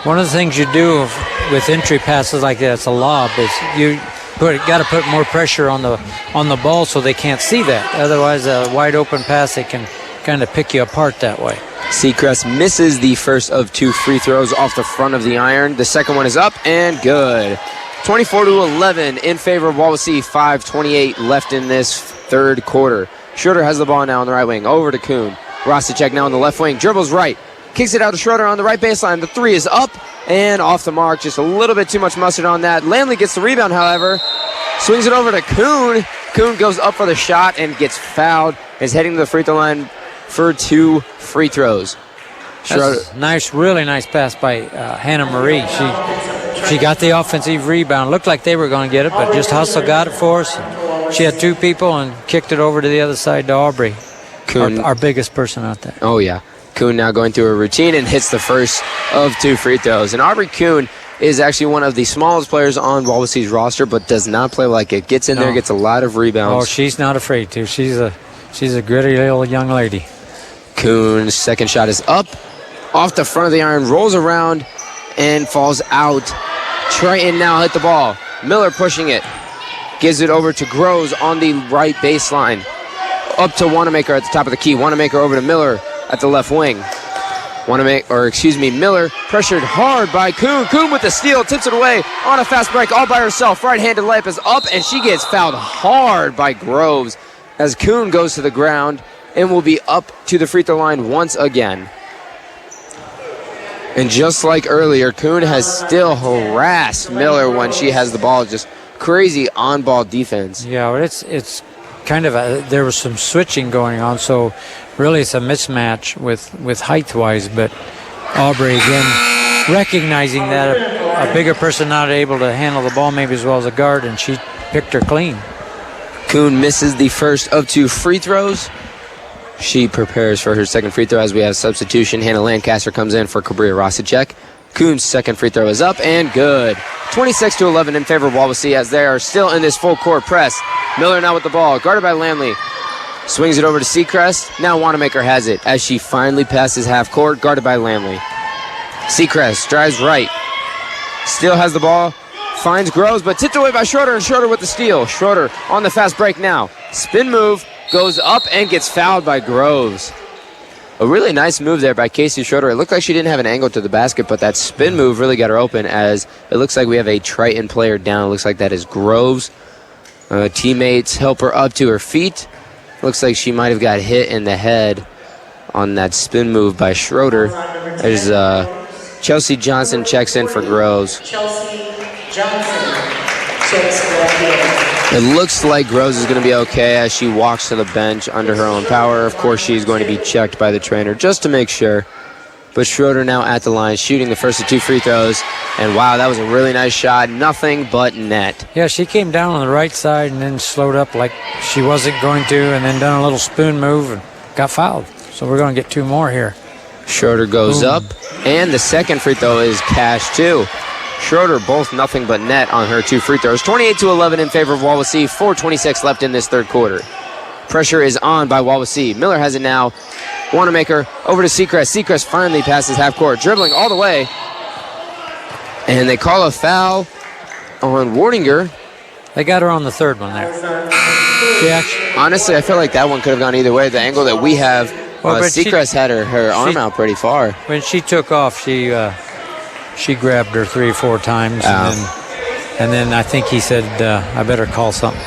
one of the things you do with entry passes like that. It's a lob. Is you got to put more pressure on the ball so they can't see that. Otherwise, a wide open pass, they can kind of pick you apart that way.
Seacrest misses the first of 2 free throws off the front of the iron. The second one is up and good. 24-11 in favor of Wawasee. 5:28 left in this third quarter. Schroeder has the ball now on the right wing. Over to Kuhn. Rosicek now on the left wing. Dribbles right. Kicks it out to Schroeder on the right baseline. The 3 is up and off the mark. Just a little bit too much mustard on that. Lamley gets the rebound, however. Swings it over to Kuhn. Kuhn goes up for the shot and gets fouled. Is heading to the free throw line for 2 free throws.
That's nice, really nice pass by Hannah Marie. She got the offensive rebound. Looked like they were going to get it, but just hustle got it for us. She had 2 people and kicked it over to the other side to Aubrey, our biggest person out there.
Oh, yeah. Kuhn now going through a routine and hits the first of 2 free throws. And Aubrey Kuhn is actually one of the smallest players on Wawasee's roster, but does not play like it. Gets in there, gets a lot of rebounds.
Oh, she's not afraid to. She's a gritty little young lady.
Kuhn's second shot is up, off the front of the iron, rolls around, and falls out. Triton now hit the ball. Miller pushing it. Gives it over to Groves on the right baseline. Up to Wanamaker at the top of the key. Wanamaker over to Miller at the left wing. Miller pressured hard by Kuhn. Kuhn with the steal, tips it away on a fast break all by herself. Right-handed layup is up, and she gets fouled hard by Groves as Kuhn goes to the ground and will be up to the free throw line once again. And just like earlier, Kuhn has still harassed Miller when she has the ball. Just crazy on-ball defense.
Yeah, it's kind of there was some switching going on, so really it's a mismatch with height-wise. But Aubrey again recognizing that a bigger person not able to handle the ball maybe as well as a guard, and she picked her clean.
Kuhn misses the first of 2 free throws. She prepares for her second free throw as we have substitution. Hannah Lancaster comes in for Cabria Rosicek. Kuhn's second free throw is up and good. 26-11 in favor of Wawasee as they are still in this full court press. Miller now with the ball, guarded by Lamley. Swings it over to Seacrest. Now Wanamaker has it as she finally passes half court, guarded by Lamley. Seacrest drives right. Still has the ball. Finds Groves, but tipped away by Schroeder, and Schroeder with the steal. Schroeder on the fast break now. Spin move, goes up and gets fouled by Groves. A really nice move there by Casey Schroeder. It looked like she didn't have an angle to the basket, but that spin move really got her open, as it looks like we have a Triton player down. It looks like that is Groves. Teammates help her up to her feet. Looks like she might have got hit in the head on that spin move by Schroeder. There's Chelsea Johnson checks in for Groves.
Chelsea Johnson checks in.
It looks like Groves is going to be okay as she walks to the bench under her own power. Of course, she's going to be checked by the trainer just to make sure. But Schroeder now at the line, shooting the first of 2 free throws. And wow, that was a really nice shot. Nothing but net.
Yeah, she came down on the right side and then slowed up like she wasn't going to, and then done a little spoon move and got fouled. So we're going to get 2 more here.
Schroeder goes up, and the second free throw is cashed too. Schroeder both nothing but net on her 2 free throws. 28-11 in favor of Wawasee. 4:26 left in this third quarter. Pressure is on by Wawasee. Miller has it now. Wanamaker over to Seacrest. Seacrest finally passes half court, dribbling all the way. And they call a foul on Wardinger.
They got her on the third one there.
Honestly, I feel like that one could have gone either way. The angle that we have, Seacrest had her arm out pretty far.
When she took off, she grabbed her 3 or 4 times, and then I think he said, I better call something.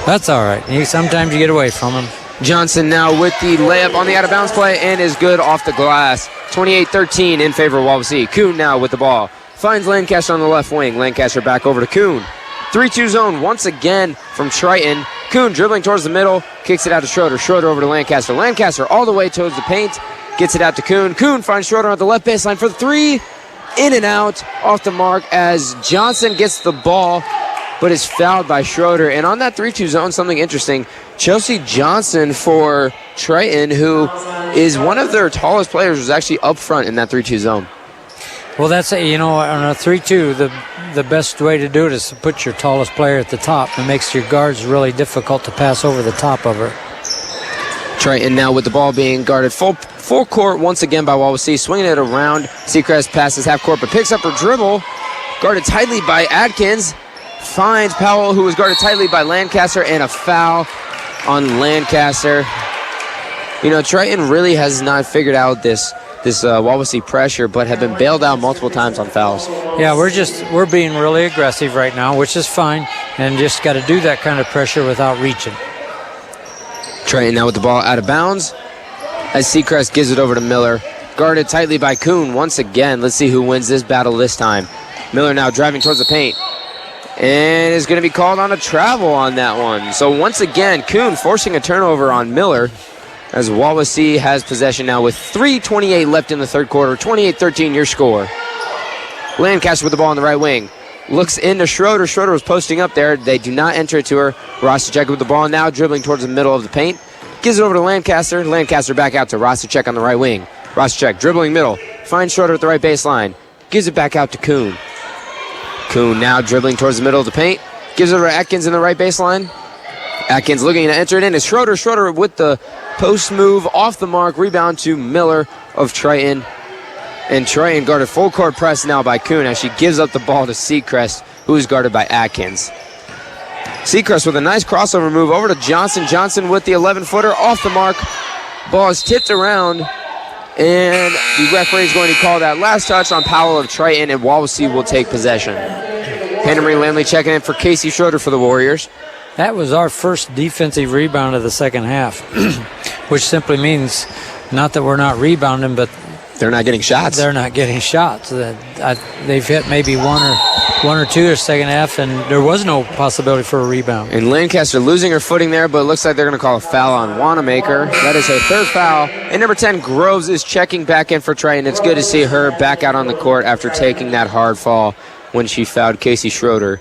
That's all right. Sometimes you get away from him.
Johnson now with the layup on the out-of-bounds play and is good off the glass. 28-13 in favor of Wawasee. Kuhn now with the ball. Finds Lancaster on the left wing. Lancaster back over to Kuhn. 3-2 zone once again from Triton. Kuhn dribbling towards the middle. Kicks it out to Schroeder. Schroeder over to Lancaster. Lancaster all the way towards the paint. Gets it out to Kuhn. Kuhn finds Schroeder on the left baseline for the 3. In and out, off the mark as Johnson gets the ball, but is fouled by Schroeder. And on that 3-2 zone, something interesting. Chelsea Johnson for Triton, who is one of their tallest players, was actually up front in that 3-2 zone.
Well, that's on a 3-2, the best way to do it is to put your tallest player at the top. It makes your guards really difficult to pass over the top of her.
Triton now with the ball being guarded full court once again by Wawasee, swinging it around. Seacrest passes half court, but picks up her dribble. Guarded tightly by Adkins. Finds Powell, who was guarded tightly by Lancaster, and a foul on Lancaster. Triton really has not figured out this Wawasee pressure, but have been bailed out multiple times on fouls.
Yeah, we're being really aggressive right now, which is fine, and just got to do that kind of pressure without reaching.
Triton now with the ball out of bounds as Seacrest gives it over to Miller. Guarded tightly by Kuhn once again. Let's see who wins this battle this time. Miller now driving towards the paint and is going to be called on a travel on that one. So once again, Kuhn forcing a turnover on Miller as Wawasee has possession now with 3:28 left in the third quarter. 28-13 your score. Lancaster with the ball on the right wing. Looks into Schroeder. Schroeder was posting up there. They do not enter it to her. Rosicek with the ball now, dribbling towards the middle of the paint. Gives it over to Lancaster. Lancaster back out to Rosicek on the right wing. Rosicek dribbling middle. Finds Schroeder at the right baseline. Gives it back out to Kuhn. Kuhn now dribbling towards the middle of the paint. Gives it over to Atkins in the right baseline. Atkins looking to enter it in. It's Schroeder. Schroeder with the post move off the mark. Rebound to Miller of Triton. And Triton guarded full court press now by Kuhn as she gives up the ball to Seacrest, who is guarded by Atkins. Seacrest with a nice crossover move over to Johnson. Johnson with the 11-footer off the mark. Ball is tipped around, and the referee is going to call that last touch on Powell of Triton, and Wawasee will take possession. Henry Lamley checking in for Casey Schroeder for the Warriors.
That was our first defensive rebound of the second half, which simply means not that we're not rebounding, but
they're not getting shots.
They're not getting shots. They've hit maybe one or two the second half, and there was no possibility for a rebound.
And Lancaster losing her footing there, but it looks like they're going to call a foul on Wanamaker. That is her third foul. And number 10, Groves, is checking back in for Triton. It's good to see her back out on the court after taking that hard fall when she fouled Casey Schroeder.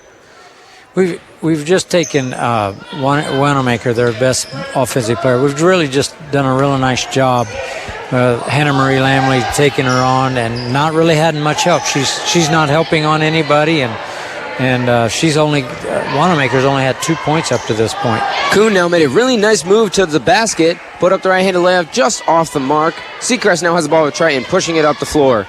We've just taken Wanamaker, their best offensive player. We've really just done a really nice job. Hannah Marie Lamley taking her on and not really had much help. She's not helping on anybody, and she's only Wanamaker's only had 2 points up to this point.
Kuhn now made a really nice move to the basket, put up the right-handed layup just off the mark. Seacrest now has the ball with Triton, pushing it up the floor.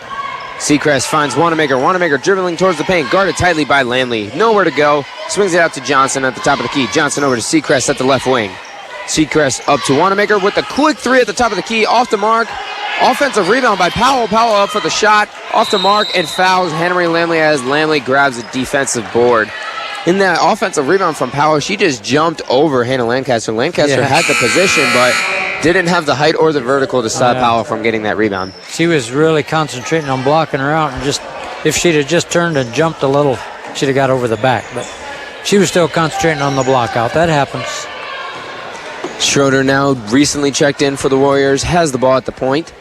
Seacrest finds Wanamaker. Wanamaker dribbling towards the paint, guarded tightly by Lamley. Nowhere to go. Swings it out to Johnson at the top of the key. Johnson over to Seacrest at the left wing. Seacrest up to Wanamaker with a quick three at the top of the key, off the mark. Offensive rebound by Powell. Powell up for the shot, off the mark, and fouls Henry Lamley as Lamley grabs a defensive board. In that offensive rebound from Powell, she just jumped over Hannah Lancaster. Lancaster had the position, but didn't have the height or the vertical to stop Powell from getting that rebound.
She was really concentrating on blocking her out, and just if she'd have just turned and jumped a little, she'd have got over the back. But she was still concentrating on the block out. That happens.
Schroeder now recently checked in for the Warriors, has the ball at the point.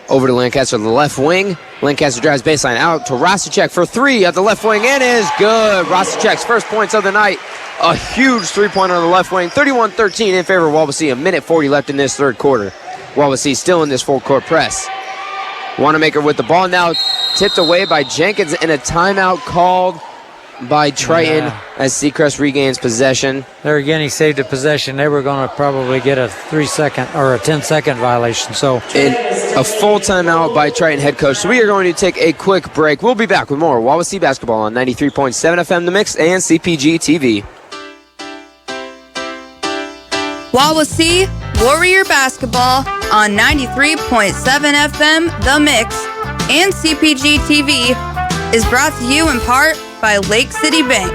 Over to Lancaster, the left wing. Lancaster drives baseline out to Rosicek for three at the left wing, and is good. Rosicek's first points of the night. A huge three-pointer on the left wing. 31-13 in favor of Wawasee. A minute 40 left in this third quarter. Wawasee still in this full-court press. Wanamaker with the ball now, tipped away by Jenkins, and a timeout called by Triton as Seacrest regains possession.
There again, he saved a possession. They were going to probably get a 3-second or a 10-second violation. So
a full timeout by Triton head coach. So we are going to take a quick break. We'll be back with more Wawasee basketball on 93.7 FM The Mix and CPG TV.
Wawasee Warrior basketball on 93.7 FM The Mix and CPG TV is brought to you in part by Lake City Bank,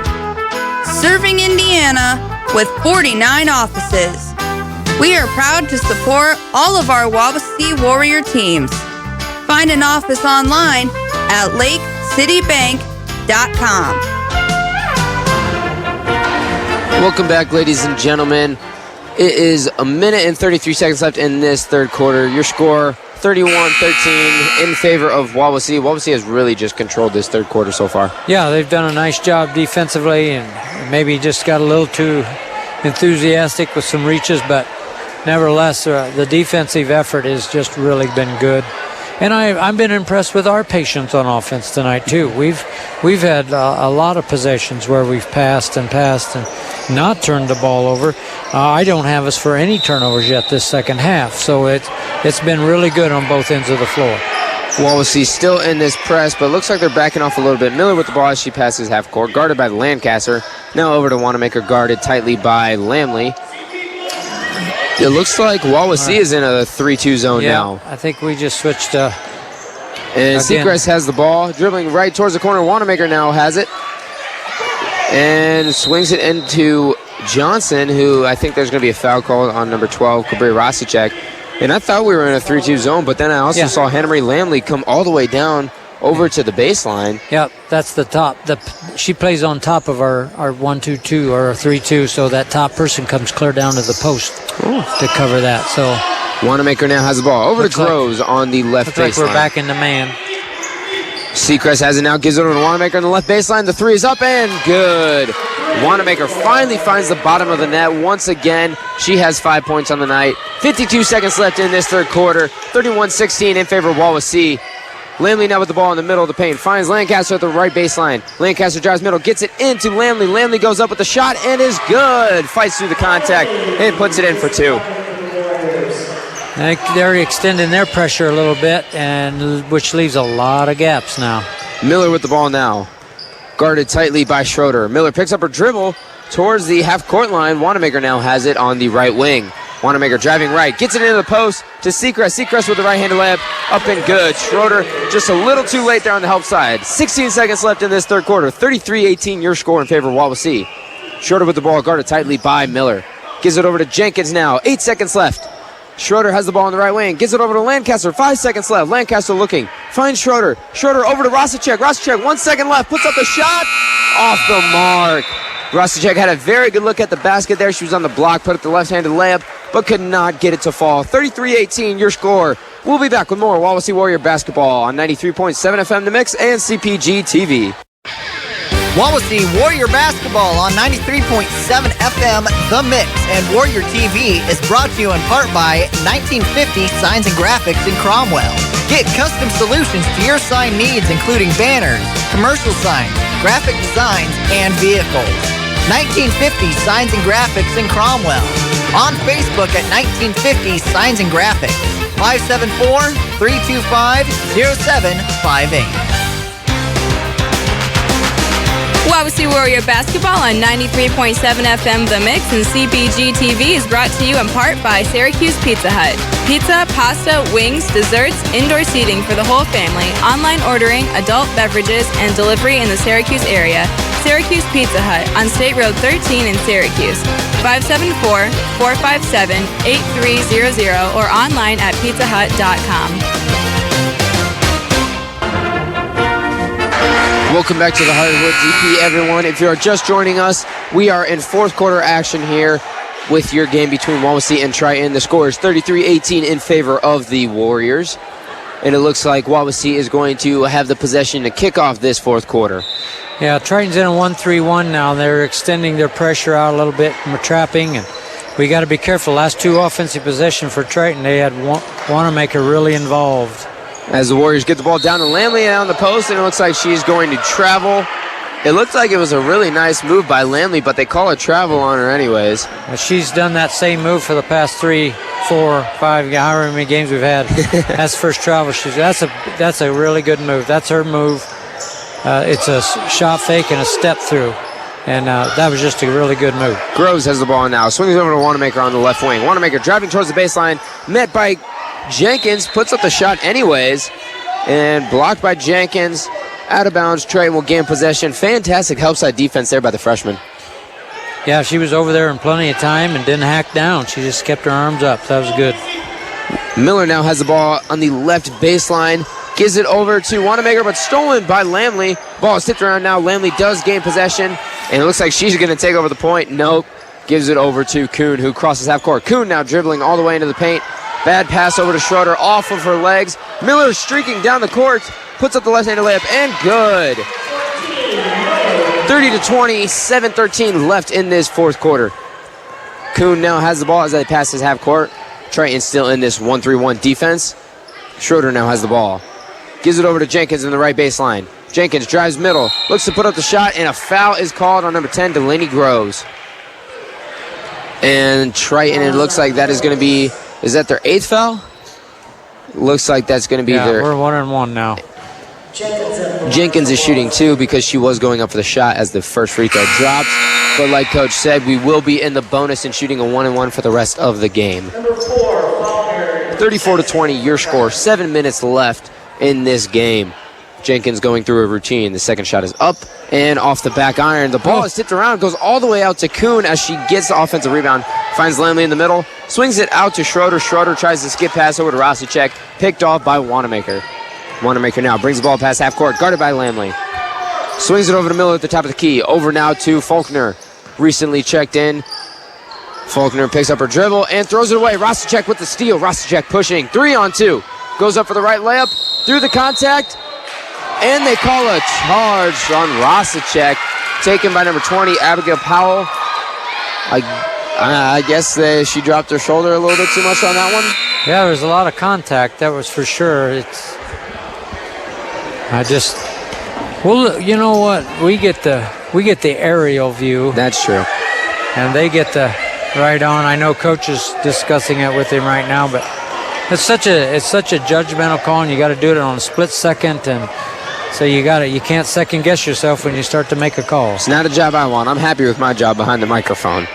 serving Indiana with 49 offices. We are proud to support all of our Wawasee Warrior teams. Find an office online at lakecitybank.com.
Welcome back, ladies and gentlemen. It is a minute and 33 seconds left in this third quarter. Your score, 31-13 in favor of Wawasee. Wawasee has really just controlled this third quarter so far.
yeah, they've done a nice job defensively, and maybe just got a little too enthusiastic with some reaches, but nevertheless, the defensive effort has just really been good. And I've been impressed with our patience on offense tonight too. We've had a lot of possessions where we've passed and not turned the ball over. I don't have us for any turnovers yet this second half, so it's been really good on both ends of the floor.
Wawasee still in this press, but looks like they're backing off a little bit. Miller with the ball as she passes half court, guarded by Lancaster. Now over to Wanamaker, guarded tightly by Lamley. It looks like Wawasee is in a 3-2 zone now.
I think we just switched.
And Seacrest has the ball, dribbling right towards the corner. Wanamaker now has it and swings it into Johnson, who I think there's going to be a foul called on number 12, Kabri Rosicek. And I thought we were in a 3-2 zone, but then I also saw Henry Lamley come all the way down over to the baseline.
Yep, that's the top. She plays on top of our 1-2-2 or a 3-2, so that top person comes clear down to the post to cover that. So
Wanamaker now has the ball over to Groves on the left baseline.
Looks like we're back in the man.
Seacrest has it now, gives it over to Wanamaker on the left baseline. The three is up and good. Wanamaker finally finds the bottom of the net once again. She has 5 points on the night. 52 seconds left in this third quarter. 31-16 in favor of Wawasee. Lamley now with the ball in the middle of the paint. Finds Lancaster at the right baseline. Lancaster drives middle, gets it into Lamley. Lamley goes up with the shot and is good. Fights through the contact and puts it in for two.
I think they're extending their pressure a little bit, and which leaves a lot of gaps now.
Miller with the ball now. Guarded tightly by Schroeder. Miller picks up her dribble towards the half-court line. Wanamaker now has it on the right wing. Wanamaker driving right, gets it into the post to Seacrest. Seacrest with the right-handed layup, up and good. Schroeder just a little too late there on the help side. 16 seconds left in this third quarter. 33-18 your score in favor of Wawasee. Schroeder with the ball, guarded tightly by Miller. Gives it over to Jenkins now. 8 seconds left. Schroeder has the ball on the right wing. Gives it over to Lancaster. 5 seconds left. Lancaster looking. Finds Schroeder. Schroeder over to Rosicek. Rosicek, 1 second left. Puts up the shot. Off the mark. Rosicek had a very good look at the basket there. She was on the block, put up the left-handed layup, but could not get it to fall. 33-18 your score. We'll be back with more Wawasee Warrior basketball on 93.7 FM The Mix and CPG TV.
Wawasee Warrior basketball on 93.7 FM The Mix and Warrior TV is brought to you in part by 1950 Signs and Graphics in Cromwell. Get custom solutions to your sign needs, including banners, commercial signs, graphic designs, and vehicles. 1950 Signs and Graphics in Cromwell. On Facebook at 1950 Signs and Graphics. 574-325-0758.
Wawasee Warrior Basketball on 93.7 FM The Mix and CPG TV is brought to you in part by Syracuse Pizza Hut. Pizza, pasta, wings, desserts, indoor seating for the whole family, online ordering, adult beverages, and delivery in the Syracuse area. Syracuse Pizza Hut on State Road 13 in Syracuse. 574-457-8300 or online at pizzahut.com.
Welcome back to the Hollywood DP, everyone. If you are just joining us, we are in fourth quarter action here with your game between Wawasee and Triton. The score is 33-18 in favor of the Warriors. And it looks like Wawasee is going to have the possession to kick off this fourth quarter.
Yeah, Triton's in a 1-3-1 now. They're extending their pressure out a little bit from trapping, and we got to be careful. Last two offensive possession for Triton, they had Wanamaker really involved.
As the Warriors get the ball down to Lamley on the post, and it looks like she's going to travel. It looked like it was a really nice move by Lamley, but they call a travel on her anyways.
She's done that same move for the past 3, 4, 5, however many games we've had. That's first travel. That's a really good move. That's her move. It's a shot fake and a step through. And that was just a really good move.
Groves has the ball now. Swings over to Wanamaker on the left wing. Wanamaker driving towards the baseline. Met by Jenkins. Puts up the shot anyways. And blocked by Jenkins. Out of bounds. Triton will gain possession. Fantastic help side defense there by the freshman.
Yeah, she was over there in plenty of time and didn't hack down. She just kept her arms up. That was good.
Miller now has the ball on the left baseline. Gives it over to Wanamaker, but stolen by Lamley. Ball is tipped around now. Lamley does gain possession, and it looks like she's going to take over the point. Nope. Gives it over to Kuhn, who crosses half court. Kuhn now dribbling all the way into the paint. Bad pass over to Schroeder, off of her legs. Miller streaking down the court. Puts up the left-handed layup, and good. 30-20, 7:13 left in this fourth quarter. Kuhn now has the ball as they pass his half court. Triton still in this 1-3-1 defense. Schroeder now has the ball. Gives it over to Jenkins in the right baseline. Jenkins drives middle, looks to put up the shot, and a foul is called on number 10, Delaney Groves. And Triton, it looks like that is going to be, is that their 8th foul? Looks like that's going to be their...
we're 1-1 now.
Jenkins is shooting 2 because she was going up for the shot as the first free throw drops. But like Coach said, we will be in the bonus and shooting a 1-1 for the rest of the game. 34-20, your score. 7 minutes left in this game. Jenkins going through a routine. The second shot is up and off the back iron. The ball is tipped around, goes all the way out to Kuhn as she gets the offensive rebound. Finds Lamley in the middle, swings it out to Schroeder. Schroeder tries to skip pass over to Rosicek, picked off by Wanamaker. Wanamaker now brings the ball past half court, guarded by Lamley. Swings it over to Miller at the top of the key. Over now to Faulkner. Recently checked in. Faulkner picks up her dribble and throws it away. Rosicek with the steal. Rosicek pushing. 3-on-2. Goes up for the right layup. Through the contact. And they call a charge on Rosicek. Taken by number 20, Abigail Powell. I guess she dropped her shoulder a little bit too much on that one.
Yeah, there was a lot of contact. That was for sure. Well, you know what? We get the aerial view.
That's true.
And they get the right on. I know Coach is discussing it with him right now, but it's such a judgmental call, and you got to do it on a split second, and so you can't second guess yourself when you start to make a call.
It's not a job I want. I'm happy with my job behind the microphone.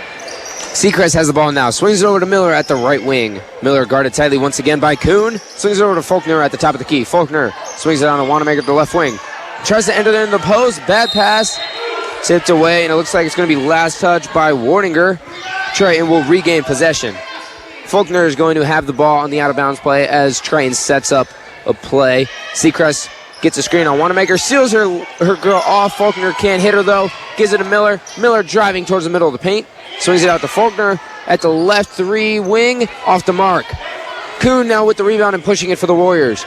Seacrest has the ball now. Swings it over to Miller at the right wing. Miller guarded tightly once again by Kuhn. Swings it over to Faulkner at the top of the key. Faulkner swings it on to Wanamaker at the left wing. Tries to enter there in the post. Bad pass. Tipped away, and it looks like it's going to be last touch by Wardinger. Triton will regain possession. Faulkner is going to have the ball on the out-of-bounds play as Triton sets up a play. Seacrest gets a screen on Wanamaker. Seals her girl off. Faulkner can't hit her, though. Gives it to Miller. Miller driving towards the middle of the paint. Swings it out to Faulkner at the left 3 wing. Off the mark. Kuhn now with the rebound and pushing it for the Warriors.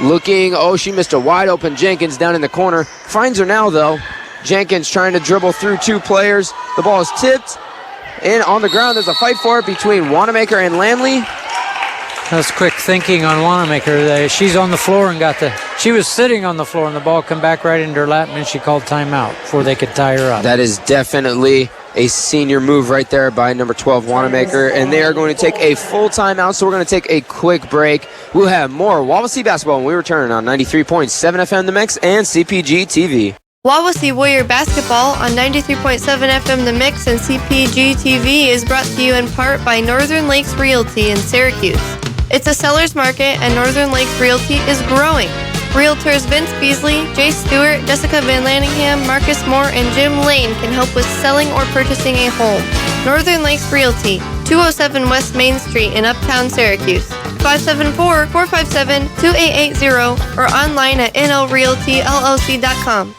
Looking, she missed a wide open Jenkins down in the corner. Finds her now, though. Jenkins trying to dribble through 2 players. The ball is tipped. And on the ground, there's a fight for it between Wanamaker and Lamley.
That's quick thinking on Wanamaker. She's on the floor and she was sitting on the floor, and the ball come back right into her lap, and she called timeout before they could tie her up.
That is definitely a senior move right there by number 12, Wanamaker, and they are going to take a full timeout, so we're going to take a quick break. We'll have more Wawasee basketball when we return on 93.7 FM The Mix and CPG TV.
Wawasee Warrior Basketball on 93.7 FM The Mix and CPG TV is brought to you in part by Northern Lakes Realty in Syracuse. It's a seller's market and Northern Lakes Realty is growing. Realtors Vince Beasley, Jay Stewart, Jessica Van Lanningham, Marcus Moore, and Jim Lane can help with selling or purchasing a home. Northern Lakes Realty, 207 West Main Street in Uptown Syracuse. 574-457-2880 or online at nlrealtyllc.com.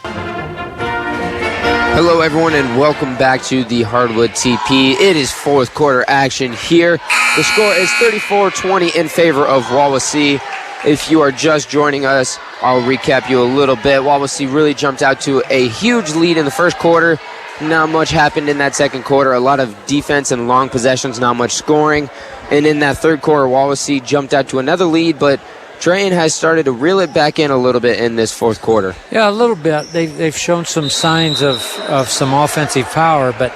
Hello, everyone, and welcome back to the Hardwood TP. It is fourth quarter action here. The score is 34-20 in favor of Wawasee. If you are just joining us, I'll recap you a little bit. Wawasee really jumped out to a huge lead in the first quarter. Not much happened in that second quarter. A lot of defense and long possessions, not much scoring. And in that third quarter, Wawasee jumped out to another lead, but Triton has started to reel it back in a little bit in this fourth quarter.
Yeah, a little bit. They've shown some signs of some offensive power, but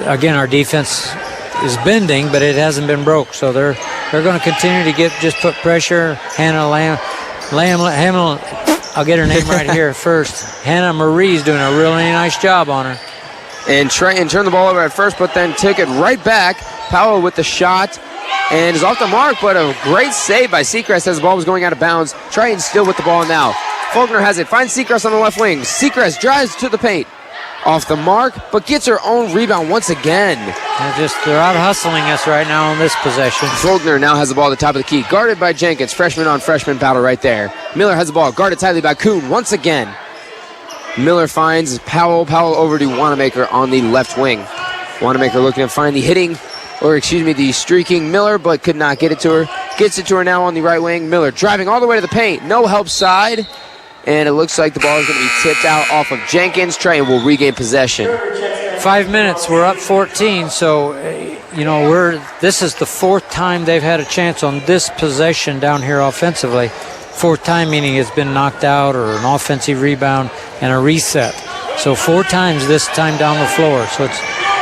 again, our defense is bending, but it hasn't been broke. So they're going to continue to put pressure. Hannah Lamb, I'll get her name right here first. Hannah Marie's doing a really nice job on her.
And Triton turned the ball over at first, but then took it right back. Powell with the shot. And is off the mark, but a great save by Seacrest as the ball was going out of bounds. Triton still with the ball now. Faulkner has it, finds Seacrest on the left wing. Seacrest drives to the paint. Off the mark, but gets her own rebound once again.
They're out hustling us right now on this possession.
Faulkner now has the ball at the top of the key. Guarded by Jenkins. Freshman on freshman battle right there. Miller has the ball, guarded tightly by Kuhn once again. Miller finds Powell. Powell over to Wanamaker on the left wing. Wanamaker looking to find the streaking Miller, but could not get it to her. Gets it to her now on the right wing. Miller driving all the way to the paint. No help side. And it looks like the ball is going to be tipped out off of Jenkins. Triton will regain possession.
5 minutes. We're up 14. So, this is the fourth time they've had a chance on this possession down here offensively. Fourth time meaning it's been knocked out or an offensive rebound and a reset. So 4 times this time down the floor. So it's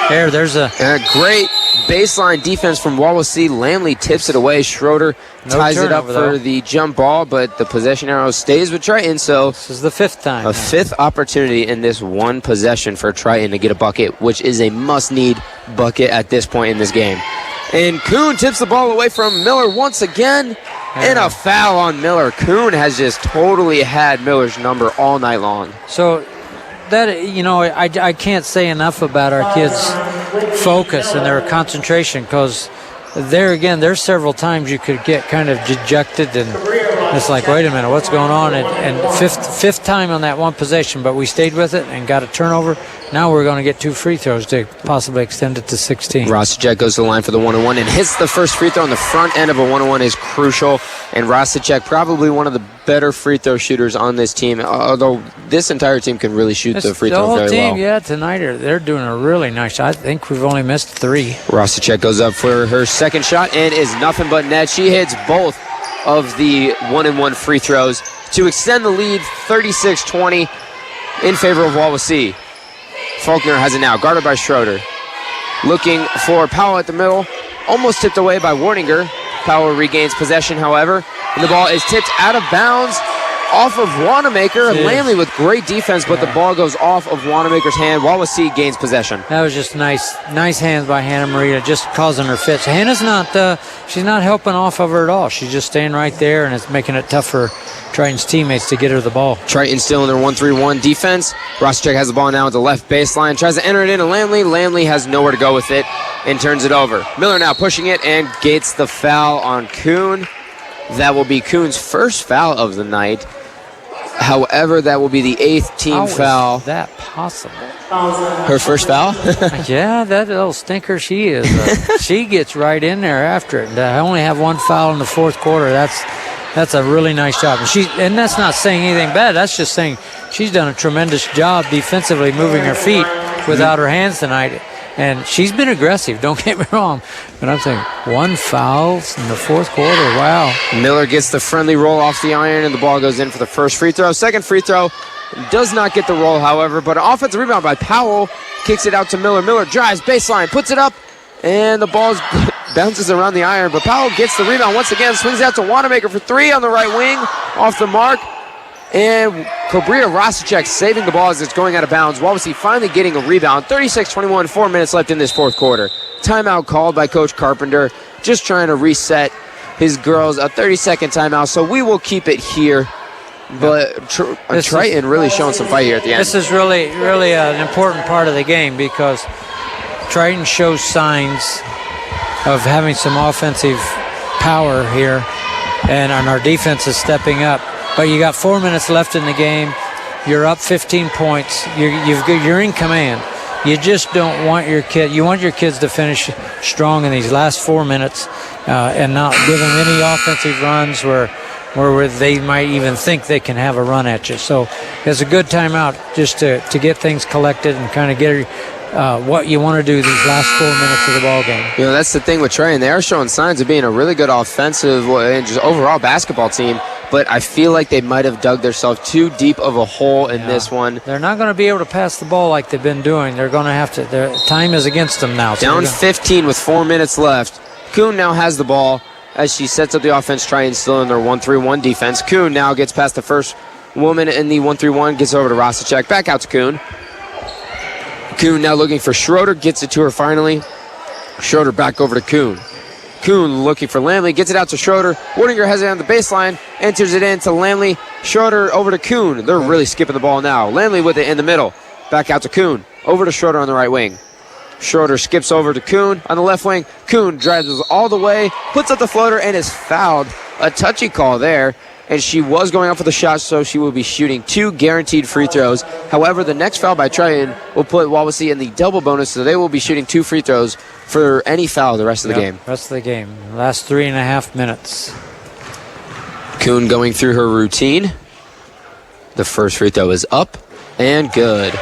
there. There's a
great baseline defense from Wawasee. Lamley tips it away. Schroeder ties it up for the jump ball, but the possession arrow stays with Triton. So
this is the fifth time.
A fifth opportunity in this one possession for Triton to get a bucket, which is a must-need bucket at this point in this game. And Kuhn tips the ball away from Miller once again, and a foul on Miller. Kuhn has just totally had Miller's number all night long.
So that, I can't say enough about our kids' focus and their concentration, because there's several times you could get kind of dejected and it's like, wait a minute, what's going on? And fifth time on that one possession, but we stayed with it and got a turnover. Now we're going to get 2 free throws to possibly extend it to 16.
Rosicek goes to the line for the 1-on-1 and hits the first free throw on the front end of a 1-on-1 is crucial. And Rosicek, probably one of the better free throw shooters on this team, although this entire team can really shoot the free throw very well.
The whole team, yeah, tonight they're doing a really nice job. I think we've only missed 3.
Rosicek goes up for her second shot and is nothing but net. She hits both of the 1-and-1 free throws to extend the lead 36-20 in favor of Wawasee. Faulkner has it now, guarded by Schroeder. Looking for Powell at the middle, almost tipped away by Warninger. Powell regains possession, however, and the ball is tipped out of bounds off of Wanamaker. And Lamley with great defense, but the ball goes off of Wanamaker's hand. Wawasee gains possession.
That was just nice hands by Hannah Maria, just causing her fits. Hannah's she's not helping off of her at all. She's just staying right there, and it's making it tough for Triton's teammates to get her the ball.
Triton still in their 1-3-1 defense. Rosicek has the ball now at the left baseline. Tries to enter it into Lamley. Lamley has nowhere to go with it and turns it over. Miller now pushing it and gets the foul on Kuhn. That will be Kuhn's first foul of the night. However, that will be the 8th team foul.
How is that possible?
Her first foul?
Yeah, that little stinker she is. She gets right in there after it. I only have 1 foul in the fourth quarter. That's a really nice job. And that's not saying anything bad. That's just saying she's done a tremendous job defensively moving her feet without her hands tonight. And she's been aggressive, don't get me wrong. But I'm saying 1 foul in the fourth quarter, wow.
Miller gets the friendly roll off the iron, and the ball goes in for the first free throw. Second free throw does not get the roll, however, but an offensive rebound by Powell. Kicks it out to Miller. Miller drives, baseline, puts it up, and the ball bounces around the iron. But Powell gets the rebound once again, swings out to Wanamaker for 3 on the right wing, off the mark. And Cobria Rosicek saving the ball as it's going out of bounds. Wawasee finally getting a rebound. 36-21, 4 minutes left in this fourth quarter. Timeout called by Coach Carpenter, just trying to reset his girls. A 30-second timeout, so we will keep it here. But Triton really showing some fight here at the end.
This is really an important part of the game because Triton shows signs of having some offensive power here, and our defense is stepping up. But you got 4 minutes left in the game. You're up 15 points. You're in command. You just don't want your kid. You want your kids to finish strong in these last 4 minutes and not give them any offensive runs where they might even think they can have a run at you. So it's a good timeout just to get things collected and kind of get what you want to do these last 4 minutes of the ball game.
You know, that's the thing with Triton. They are showing signs of being a really good offensive and just overall basketball team, but I feel like they might have dug themselves too deep of a hole in this one.
They're not going to be able to pass the ball like they've been doing. They're going to have to. Their time is against them now. So
Down 15 with 4 minutes left. Kuhn now has the ball as she sets up the offense. Triton still in their 1-3-1 defense. Kuhn now gets past the first woman in the 1-3-1, gets over to Rosicek. Back out to Kuhn. Kuhn now looking for Schroeder, gets it to her finally. Schroeder back over to Kuhn. Kuhn looking for Lamley, gets it out to Schroeder. Wardinger has it on the baseline, enters it into Lamley. Schroeder over to Kuhn. They're really skipping the ball now. Lamley with it in the middle. Back out to Kuhn. Over to Schroeder on the right wing. Schroeder skips over to Kuhn on the left wing. Kuhn drives all the way, puts up the floater, and is fouled. A touchy call there. And she was going up for the shot, so she will be shooting 2 guaranteed free throws. However, the next foul by Triton will put Wawasee in the double bonus, so they will be shooting 2 free throws for any foul the rest of the game.
Rest of the game. Last 3.5 minutes.
Kuhn going through her routine. The first free throw is up and good.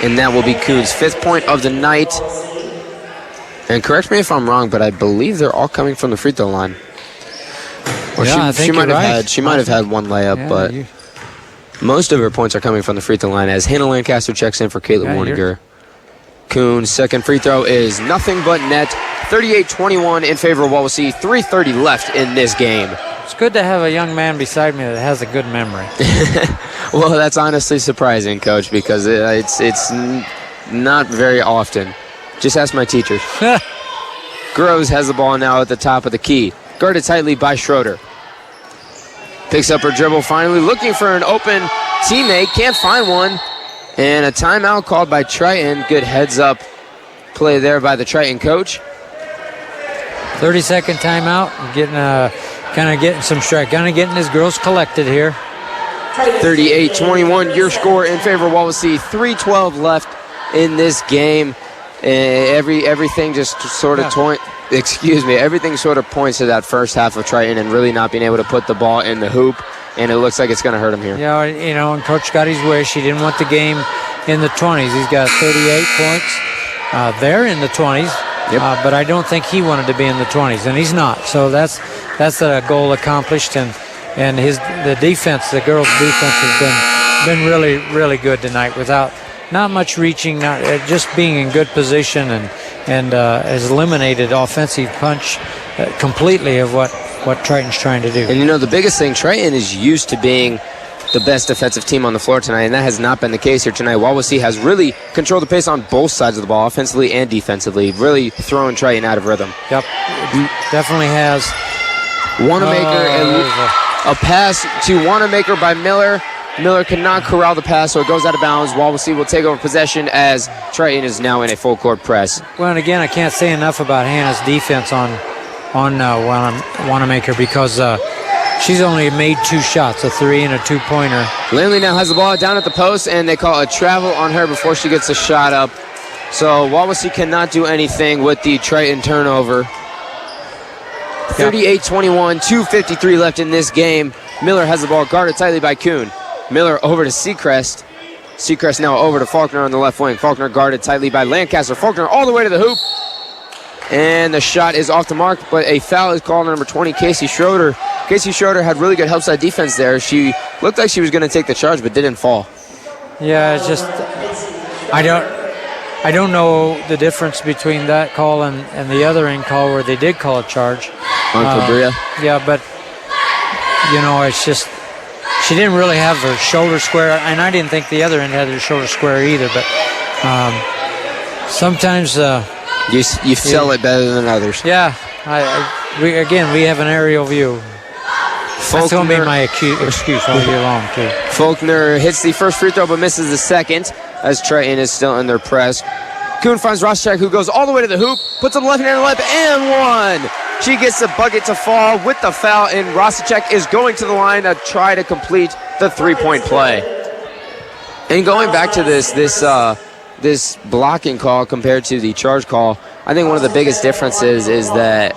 And that will be Kuhn's 5th point of the night. And correct me if I'm wrong, but I believe they're all coming from the free throw line. Or
Yeah, I think
might
you're
have
right.
she might have had one layup, but most of her points are coming from the free throw line as Hannah Lancaster checks in for Caitlin Wardinger. Kuhn's second free throw is nothing but net. 38-21 in favor of Wawasee. 3:30 left in this game.
It's good to have a young man beside me that has a good memory.
Well, that's honestly surprising, Coach, because it's not very often. Just ask my teachers. Groves has the ball now at the top of the key. Guarded tightly by Schroeder. Picks up her dribble finally, looking for an open teammate. Can't find one. And a timeout called by Triton. Good heads up play there by the Triton coach.
30-second timeout. Getting some strike. Kind of getting his girls collected here.
38-21, your score in favor of Wawasee. 3:12 left in this game. Everything just sort of everything sort of points to that first half of Triton and really not being able to put the ball in the hoop, and it looks like it's going to hurt him here.
Yeah, and Coach got his wish. He didn't want the game in the 20s. He's got 38 points. They're in the 20s, but I don't think he wanted to be in the 20s, and he's not. So that's a goal accomplished, and the defense, the girls' defense, has been really, really good tonight without not much reaching, just being in good position, and has eliminated offensive punch completely of what Triton's trying to do.
And the biggest thing, Triton is used to being the best defensive team on the floor tonight, and that has not been the case here tonight. Wawasee has really controlled the pace on both sides of the ball, offensively and defensively, really throwing Triton out of rhythm.
Yep, definitely has.
Wanamaker, a pass to Wanamaker by Miller. Miller cannot corral the pass, so it goes out of bounds. Wawasee will take over possession as Triton is now in a full court press.
Well, and again, I can't say enough about Hannah's defense on Wanamaker because she's only made 2 shots, a 3 and a 2-pointer.
Lamley now has the ball down at the post, and they call a travel on her before she gets a shot up. So Wawasee cannot do anything with the Triton turnover. 38-21, 2:53 left in this game. Miller has the ball guarded tightly by Kuhn. Miller over to Seacrest. Seacrest now over to Faulkner on the left wing. Faulkner guarded tightly by Lancaster. Faulkner all the way to the hoop. And the shot is off the mark, but a foul is called on number 20, Casey Schroeder. Casey Schroeder had really good help side defense there. She looked like she was going to take the charge, but didn't fall.
Yeah, it's just I don't know the difference between that call and the other end call where they did call a charge.
On Cobria?
Yeah, but, it's just she didn't really have her shoulder square, and I didn't think the other end had her shoulder square either. But sometimes
you sell it better than others.
Yeah, we have an aerial view. That's going to be my excuse all year long, too.
Faulkner hits the first free throw but misses the second as Triton is still in their press. Kuhn finds Rosacek, who goes all the way to the hoop, puts up the left hand on the left, and one. She gets the bucket to fall with the foul, and Rosacek is going to the line to try to complete the three-point play. And going back to this blocking call compared to the charge call, I think one of the biggest differences is that,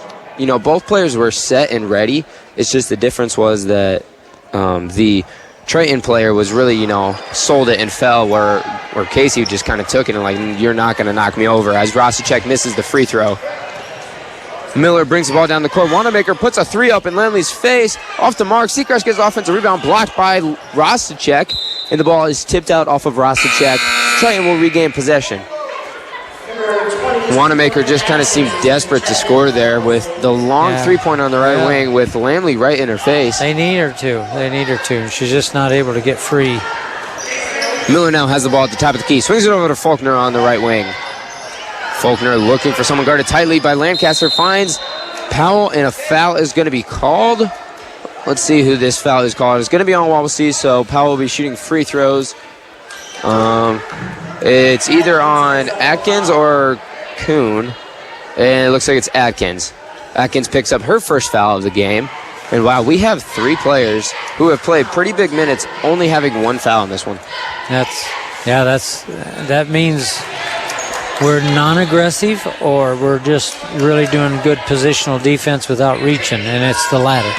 both players were set and ready. It's just the difference was that the Triton player was really, sold it and fell, where Casey just kind of took it and like, you're not going to knock me over, as Rosacek misses the free throw. Miller brings the ball down the court. Wanamaker puts a three up in Landley's face. Off the mark. Seacrest gets the offensive rebound blocked by Rosacek, and the ball is tipped out off of Rosacek. Triton will regain possession. Wanamaker just kind of seemed desperate to score there with the long three-point on the right wing with Lamley right in her face.
They need her to. She's just not able to get free.
Miller now has the ball at the top of the key. Swings it over to Faulkner on the right wing. Faulkner looking for someone guarded tightly by Lancaster. Finds Powell, and a foul is going to be called. Let's see who this foul is called. It's going to be on Wawasee, so Powell will be shooting free throws. It's either on Atkins or Kuhn, and it looks like it's Atkins. Atkins picks up her first foul of the game, and wow, we have three players who have played pretty big minutes, only having one foul in this one.
That means we're non-aggressive, or we're just really doing good positional defense without reaching, and it's the latter.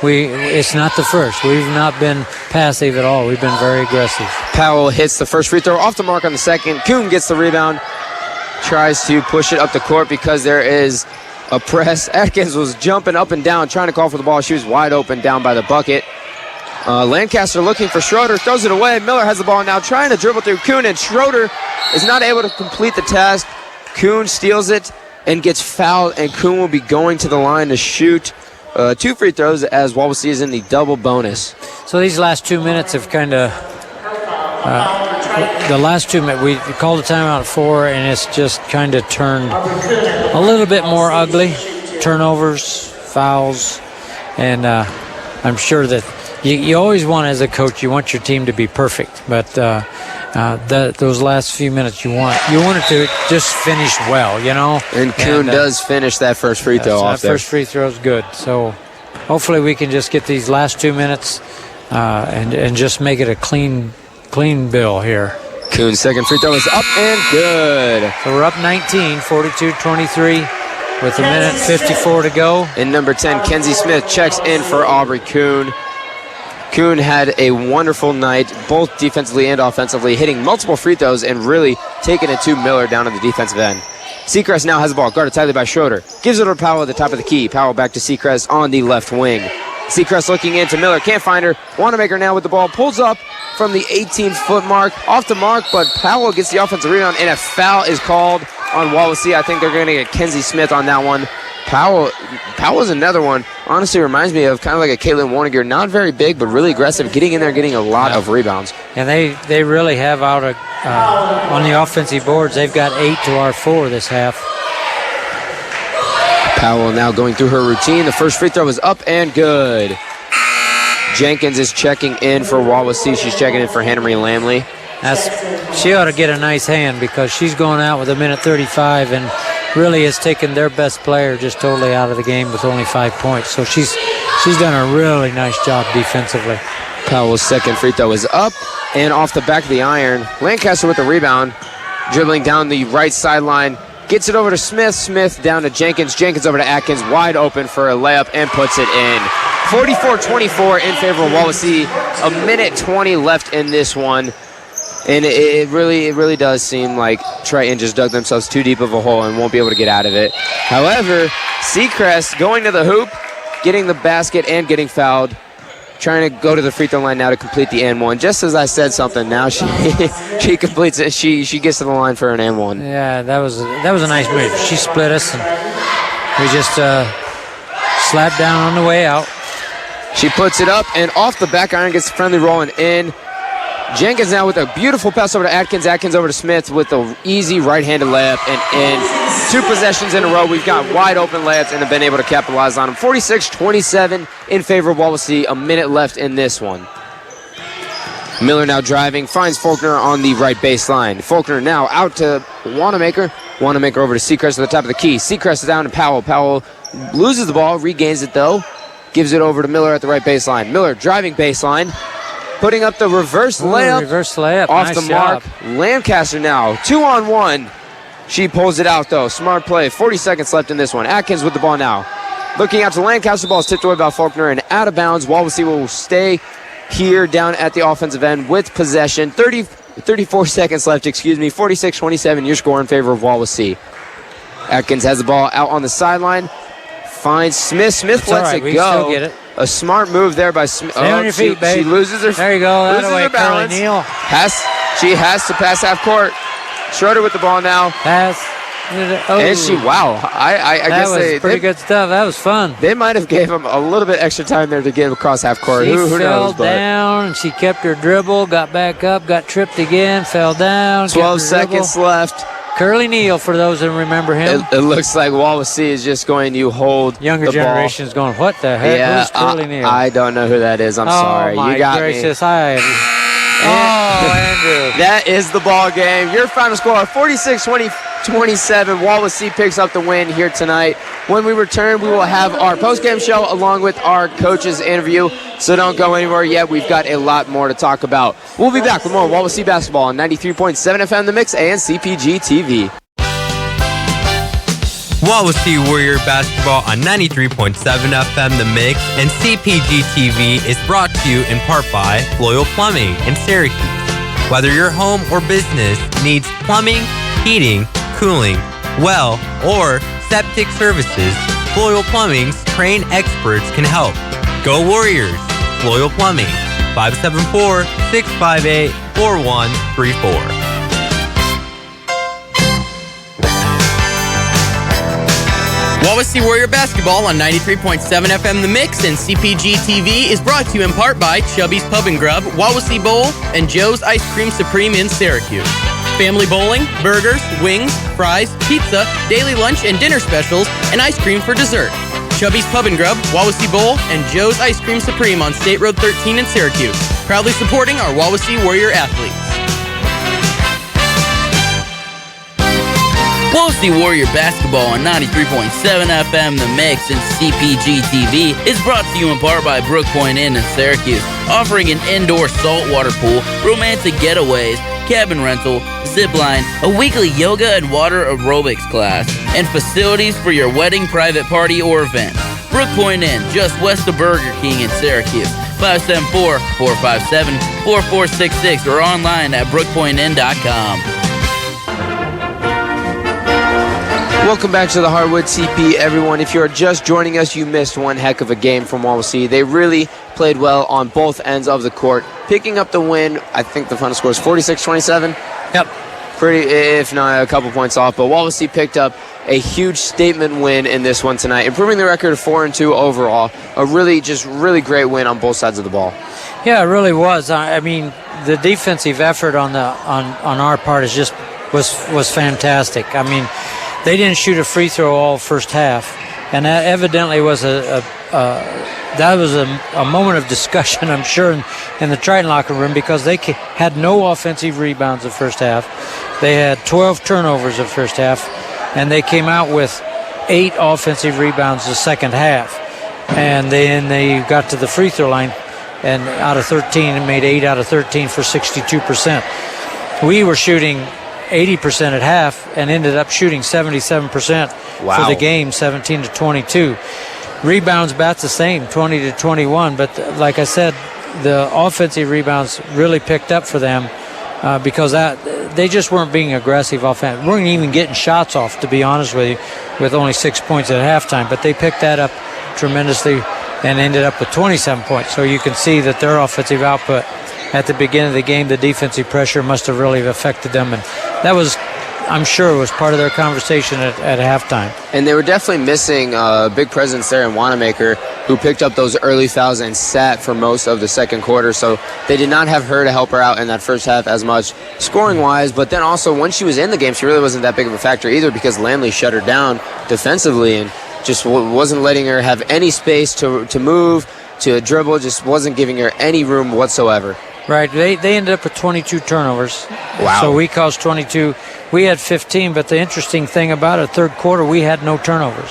It's not the first. We've not been passive at all. We've been very aggressive.
Powell hits the first free throw off the mark on the second. Kuhn gets the rebound, tries to push it up the court because there is a press. Atkins was jumping up and down, trying to call for the ball. She was wide open down by the bucket. Lancaster looking for Schroeder, throws it away. Miller has the ball now, trying to dribble through Kuhn, and Schroeder is not able to complete the task. Kuhn steals it and gets fouled, and Kuhn will be going to the line to shoot two free throws as Wawasee is in the double bonus.
So these last 2 minutes have kind of, the last 2 minutes, we called the timeout at 4, and it's just kind of turned a little bit more ugly. Turnovers, fouls, and I'm sure that you always want, as a coach, you want your team to be perfect, but those last few minutes you want it to just finish well,
And Kuhn does finish that first free throw off there.
That first free throw is good. So hopefully we can just get these last 2 minutes and just make it a clean bill here.
Kuhn's second free throw is up and good.
So we're up 19, 42-23 with a minute 54 to go.
And number 10, Kenzie Smith, checks in for Aubrey Kuhn. Kuhn had a wonderful night, both defensively and offensively, hitting multiple free throws and really taking it to Miller down on the defensive end. Seacrest now has the ball, guarded tightly by Schroeder. Gives it to Powell at the top of the key. Powell back to Seacrest on the left wing. Seacrest looking into Miller, can't find her. Wanamaker now with the ball, pulls up from the 18-foot mark, off the mark, but Powell gets the offensive rebound, and a foul is called on Wawasee. I think they're going to get Kenzie Smith on that one. Powell's another one. Honestly, reminds me of kind of like a Caitlin Warniger. Not very big, but really aggressive, getting in there, getting a lot of rebounds.
And they really have out on the offensive boards. They've got 8 to our 4 this half.
Powell now going through her routine. The first free throw is up and good. Jenkins is checking in for Wawasee. She's checking in for Henry Lamley.
She ought to get a nice hand because she's going out with a minute 35 and really has taken their best player just totally out of the game with only 5 points. So she's done a really nice job defensively.
Powell's second free throw is up and off the back of the iron. Lancaster with the rebound, dribbling down the right sideline. Gets it over to Smith. Smith down to Jenkins. Jenkins over to Atkins. Wide open for a layup and puts it in. 44-24 in favor of Wawasee. A minute 20 left in this one. And it really does seem like Triton just dug themselves too deep of a hole and won't be able to get out of it. However, Seacrest going to the hoop, getting the basket and getting fouled. Trying to go to the free throw line now to complete the and one. Just as I said something, now she completes it. She gets to the line for an and one.
Yeah, that was a nice move. She split us, and we just slapped down on the way out.
She puts it up and off the back iron, gets the friendly rolling in. Jenkins now with a beautiful pass over to Atkins. Atkins over to Smith with an easy right-handed layup. And in 2 possessions in a row, we've got wide open layups and have been able to capitalize on them. 46-27 in favor of Wawasee. A minute left in this one. Miller now driving, finds Faulkner on the right baseline. Faulkner now out to Wanamaker. Wanamaker over to Seacrest at the top of the key. Seacrest is down to Powell. Powell loses the ball, regains it though. Gives it over to Miller at the right baseline. Miller driving baseline. Putting up the reverse layup.
Reverse layup.
Off
Nice
the mark.
job.
Lancaster now 2-on-1. She pulls it out though. Smart play. 40 seconds left in this one. Atkins with the ball now. Looking out to Lancaster. Ball is tipped away by Faulkner and out of bounds. Wawasee will stay here down at the offensive end with possession. 34 seconds left, 46-27, your score in favor of Wawasee. Atkins has the ball out on the sideline. Finds Smith. Smith lets it
We
go.
still get it.
A smart move there by Smith.
Stay on your feet, babe.
She loses her.
There you go. That
loses
away,
her balance.
Curly Neal.
She has to pass half court. Schroeder with the ball now.
Pass. Oh.
And she, wow. I guess
that was pretty good stuff. That was fun.
They might have gave him a little bit extra time there to get across half court.
She
Who
fell
knows? But
down, and she kept her dribble, got back up, got tripped again, fell down.
12 seconds left.
Curly Neal, for those who remember him.
It looks like Wawasee is just going to hold
Younger
the
generation is going, what the heck?
Yeah,
Who's Curly Neal?
I don't know who that is. I'm sorry.
My
You got
gracious,
me.
Andrew.
That is the ball game. Your final score, 46-27. Wawasee picks up the win here tonight. When we return, we will have our postgame show along with our coaches interview. So don't go anywhere yet. We've got a lot more to talk about. We'll be back with more Wawasee basketball on 93.7 FM The Mix and CPG TV.
Wawasee Warrior basketball on 93.7 FM The Mix and CPG TV is brought to you in part by Loyal Plumbing in Syracuse. Whether your home or business needs plumbing, heating, cooling, well, or septic services, Loyal Plumbing's trained experts can help. Go Warriors! Loyal Plumbing, 574-658-4134.
Wawasee Warrior basketball on 93.7 FM The Mix and CPG TV is brought to you in part by Chubby's Pub and Grub, Wawasee Bowl, and Joe's Ice Cream Supreme in Syracuse. Family bowling, burgers, wings, fries, pizza, daily lunch and dinner specials, and ice cream for dessert. Chubby's Pub and Grub, Wawasee Bowl, and Joe's Ice Cream Supreme on State Road 13 in Syracuse. Proudly supporting our Wawasee Warrior athletes.
Wawasee Warrior basketball on 93.7 FM The Mix and CPG TV is brought to you in part by Brook Point Inn in Syracuse, offering an indoor saltwater pool, romantic getaways, cabin rental, zip line, a weekly yoga and water aerobics class, and facilities for your wedding, private party, or event. Brook Point Inn, just west of Burger King in Syracuse, 574-457-4466 or online at brookpointinn.com.
Welcome back to the Hardwood CP, everyone. If you're just joining us, you missed one heck of a game from Wawasee. They really played well on both ends of the court, picking up the win. I think the final score is 46-27.
Yep.
Pretty, if not a couple points off, but Wawasee picked up a huge statement win in this one tonight, improving the record to 4-2 overall. A really great win on both sides of the ball.
Yeah, it really was. I mean, the defensive effort on our part was fantastic. I mean, they didn't shoot a free throw all first half, and that evidently was a moment of discussion, I'm sure, in the Triton locker room, because they had no offensive rebounds the first half. They had 12 turnovers the first half, and they came out with 8 offensive rebounds the second half. And then they got to the free throw line, and out of 13, it made 8 out of 13 for 62%. We were shooting 80% at half and ended up shooting 77% for the game, 17-22. Rebounds about the same, 20-21, but like I said, the offensive rebounds really picked up for them because they just weren't being aggressive offense. Weren't even getting shots off, to be honest with you, with only 6 points at halftime, but they picked that up tremendously and ended up with 27 points. So you can see that their offensive output at the beginning of the game, the defensive pressure must have really affected them, and that was I'm sure was part of their conversation at halftime.
And they were definitely missing a big presence there in Wanamaker, who picked up those early fouls and sat for most of the second quarter. So they did not have her to help her out in that first half as much scoring-wise. But then also when she was in the game, she really wasn't that big of a factor either, because Landley shut her down defensively and just wasn't letting her have any space to move, to dribble, just wasn't giving her any room whatsoever.
Right. They ended up with 22 turnovers.
Wow.
So we caused 22. We had 15, but the interesting thing about it, third quarter, we had no turnovers.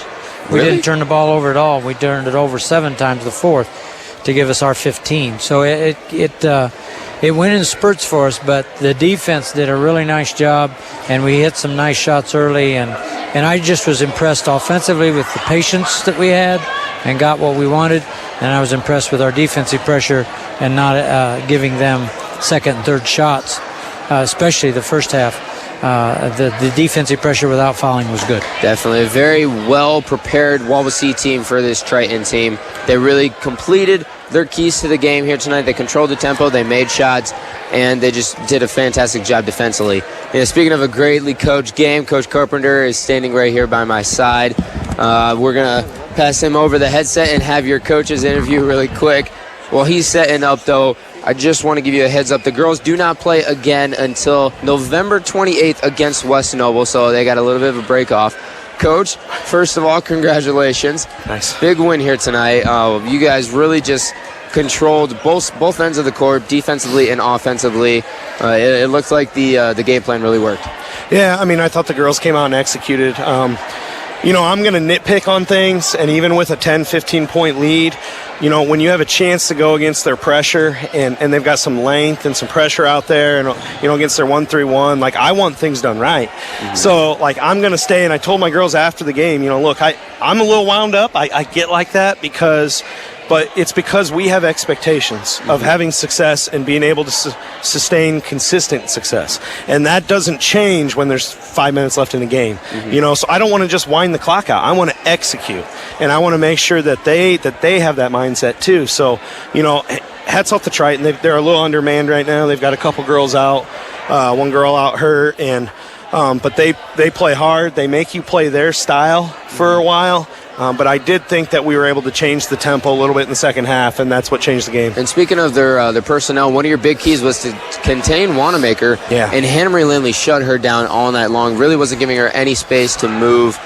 We
Really?
didn't turn the ball over at all. We turned it over 7 times the fourth to give us our 15. So it went in spurts for us, but the defense did a really nice job, and we hit some nice shots early, and I just was impressed offensively with the patience that we had and got what we wanted, and I was impressed with our defensive pressure and not giving them second and third shots, especially the first half. The defensive pressure without fouling was good.
Definitely a very well-prepared Wawasee team for this Triton team. They really completed their keys to the game here tonight. They controlled the tempo, they made shots, and they just did a fantastic job defensively. Speaking of a greatly coached game, Coach Carpenter is standing right here by my side. We're going to pass him over the headset and have your coach's interview really quick. While he's setting up, though, I just want to give you a heads up. The girls do not play again until November 28th against West Noble, so they got a little bit of a break off. Coach, first of all, congratulations.
Nice.
Big win here tonight. You guys really just controlled both ends of the court, defensively and offensively. It looks like the game plan really worked.
Yeah, I mean, I thought the girls came out and executed. I'm going to nitpick on things, and even with a 10, 15-point lead, when you have a chance to go against their pressure and they've got some length and some pressure out there and, against their 1-3-1, I want things done right. Mm-hmm. So, I'm going to stay, and I told my girls after the game, look, I'm a little wound up. I get like that but it's because we have expectations of having success and being able to sustain consistent success. And that doesn't change when there's 5 minutes left in the game. Mm-hmm. So I don't want to just wind the clock out. I want to execute. And I want to make sure that they have that mindset too. So, hats off to Triton. They're a little undermanned right now. They've got a couple girls out, one girl out hurt, and but they play hard. They make you play their style for a while. But I did think that we were able to change the tempo a little bit in the second half, and that's what changed the game.
And speaking of their personnel, one of your big keys was to contain Wanamaker.
Yeah.
And Hannah Marie Lindley shut her down all night long. Really wasn't giving her any space to move,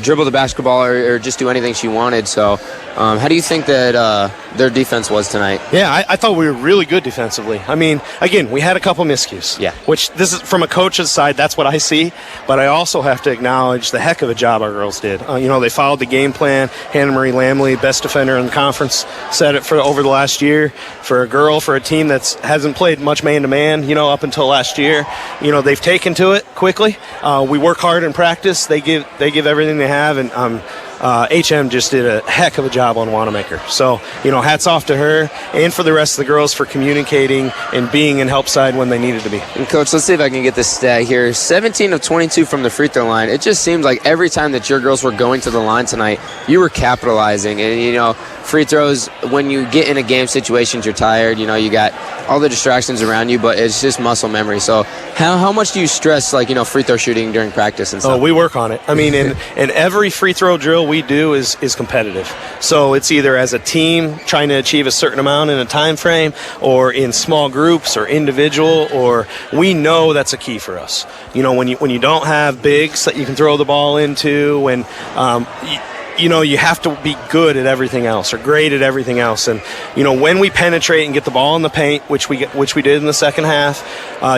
dribble the basketball, or just do anything she wanted. So how do you think that their defense was tonight?
Yeah, I thought we were really good defensively. I mean, again, we had a couple miscues.
Yeah.
Which, this is from a coach's side, that's what I see. But I also have to acknowledge the heck of a job our girls did. They followed the game plan. Hannah Marie Lamley, best defender in the conference, said it for over the last year. For a team that hasn't played much man-to-man, up until last year, they've taken to it quickly. We work hard in practice. They give everything they have, and HM just did a heck of a job on Wanamaker. So, hats off to her and for the rest of the girls for communicating and being in help side when they needed to be.
And Coach, let's see if I can get this stat here. 17 of 22 from the free throw line. It just seems like every time that your girls were going to the line tonight, you were capitalizing. And, free throws, when you get in a game situations, you're tired. You got all the distractions around you, but it's just muscle memory. So how much do you stress, free throw shooting during practice and stuff?
Oh, we work on it. I mean, in every free throw drill we do is competitive. So it's either as a team trying to achieve a certain amount in a time frame, or in small groups or individual, or we know that's a key for us. When you don't have bigs that you can throw the ball into, when you have to be good at everything else, or great at everything else. And when we penetrate and get the ball in the paint, which we did in the second half,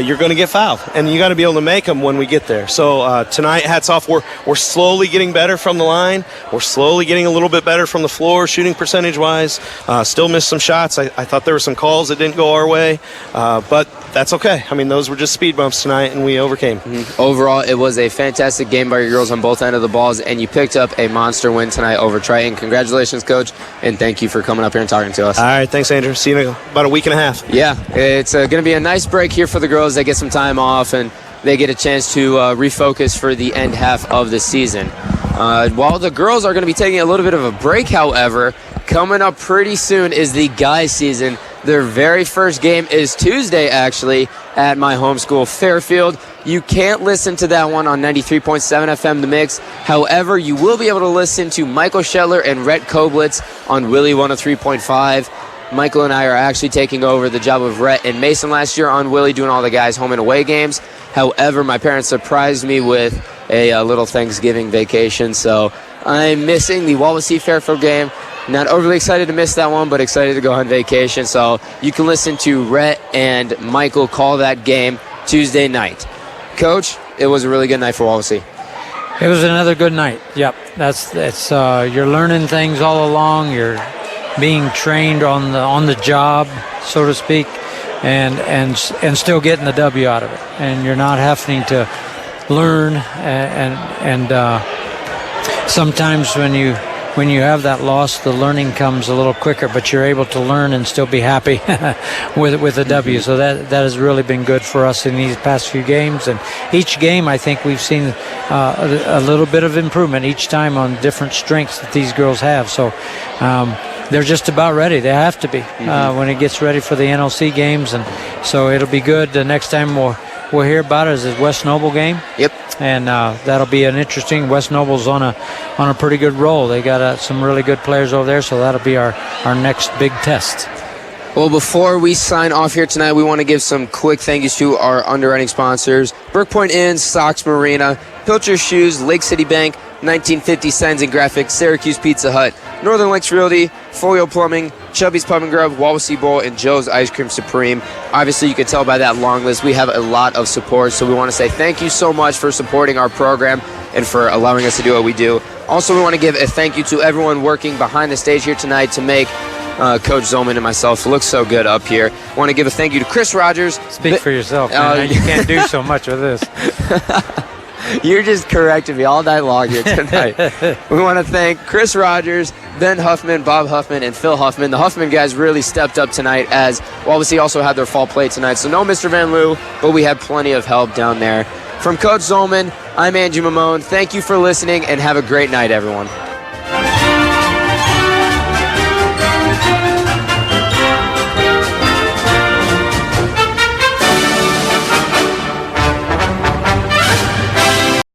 you're going to get fouled, and you got to be able to make them when we get there. So tonight, hats off. We're slowly getting better from the line. We're slowly getting a little bit better from the floor, shooting percentage wise. Still missed some shots. I thought there were some calls that didn't go our way, but that's okay. I mean, those were just speed bumps tonight, and we overcame.
Mm-hmm. Overall, it was a fantastic game by your girls on both ends of the balls, and you picked up a monster win tonight over Triton. Congratulations, Coach, and thank you for coming up here and talking to us.
All right, thanks, Andrew. See you in about a week and a half.
Yeah, it's going to be a nice break here for the girls. They get some time off, and they get a chance to refocus for the end half of the season. While the girls are going to be taking a little bit of a break, however, coming up pretty soon is the guys' season. Their very first game is Tuesday, actually, at my home school, Fairfield. You can't listen to that one on 93.7 FM The Mix. However, you will be able to listen to Michael Shetler and Rhett Koblitz on Willie 103.5. Michael and I are actually taking over the job of Rhett and Mason last year on Willie, doing all the guys' home and away games. However, my parents surprised me with a little Thanksgiving vacation, so I'm missing the Wawasee Fairfield game. Not overly excited to miss that one, but excited to go on vacation. So you can listen to Rhett and Michael call that game Tuesday night. Coach, it was a really good night for Wawasee.
It was another good night. Yep, you're learning things all along. You're being trained on the job, so to speak, and still getting the W out of it. And you're not having to learn. And sometimes when you have that loss, the learning comes a little quicker, but you're able to learn and still be happy with a W. So that has really been good for us in these past few games. And each game, I think we've seen a little bit of improvement each time on different strengths that these girls have. So they're just about ready. They have to be when it gets ready for the NLC games. And so it'll be good. The next time we'll hear about it is the West Noble game.
Yep.
And that'll be an interesting. West Noble's on a pretty good roll. They got some really good players over there, so that'll be our next big test.
Well, before we sign off here tonight, we want to give some quick thank yous to our underwriting sponsors: Brook Point Inn, Sox Marina, Pilcher Shoes, Lake City Bank, 1950 Signs and Graphics, Syracuse Pizza Hut, Northern Lakes Realty, Folio Plumbing, Chubby's Pub and Grub, Wawasee Bowl, and Joe's Ice Cream Supreme. Obviously, you can tell by that long list, we have a lot of support, so we want to say thank you so much for supporting our program and for allowing us to do what we do. Also, we want to give a thank you to everyone working behind the stage here tonight to make Coach Zolman and myself look so good up here. I want to give a thank you to Chris Rogers.
Speak for yourself, man. You can't do so much with this.
You're just correcting me all night long here tonight. We want to thank Chris Rogers, Ben Huffman, Bob Huffman, and Phil Huffman. The Huffman guys really stepped up tonight, as Wawasee also had their fall play tonight. So no Mr. Van Loo, but we had plenty of help down there. From Coach Zolman, I'm Andrew Mamone. Thank you for listening, and have a great night, everyone.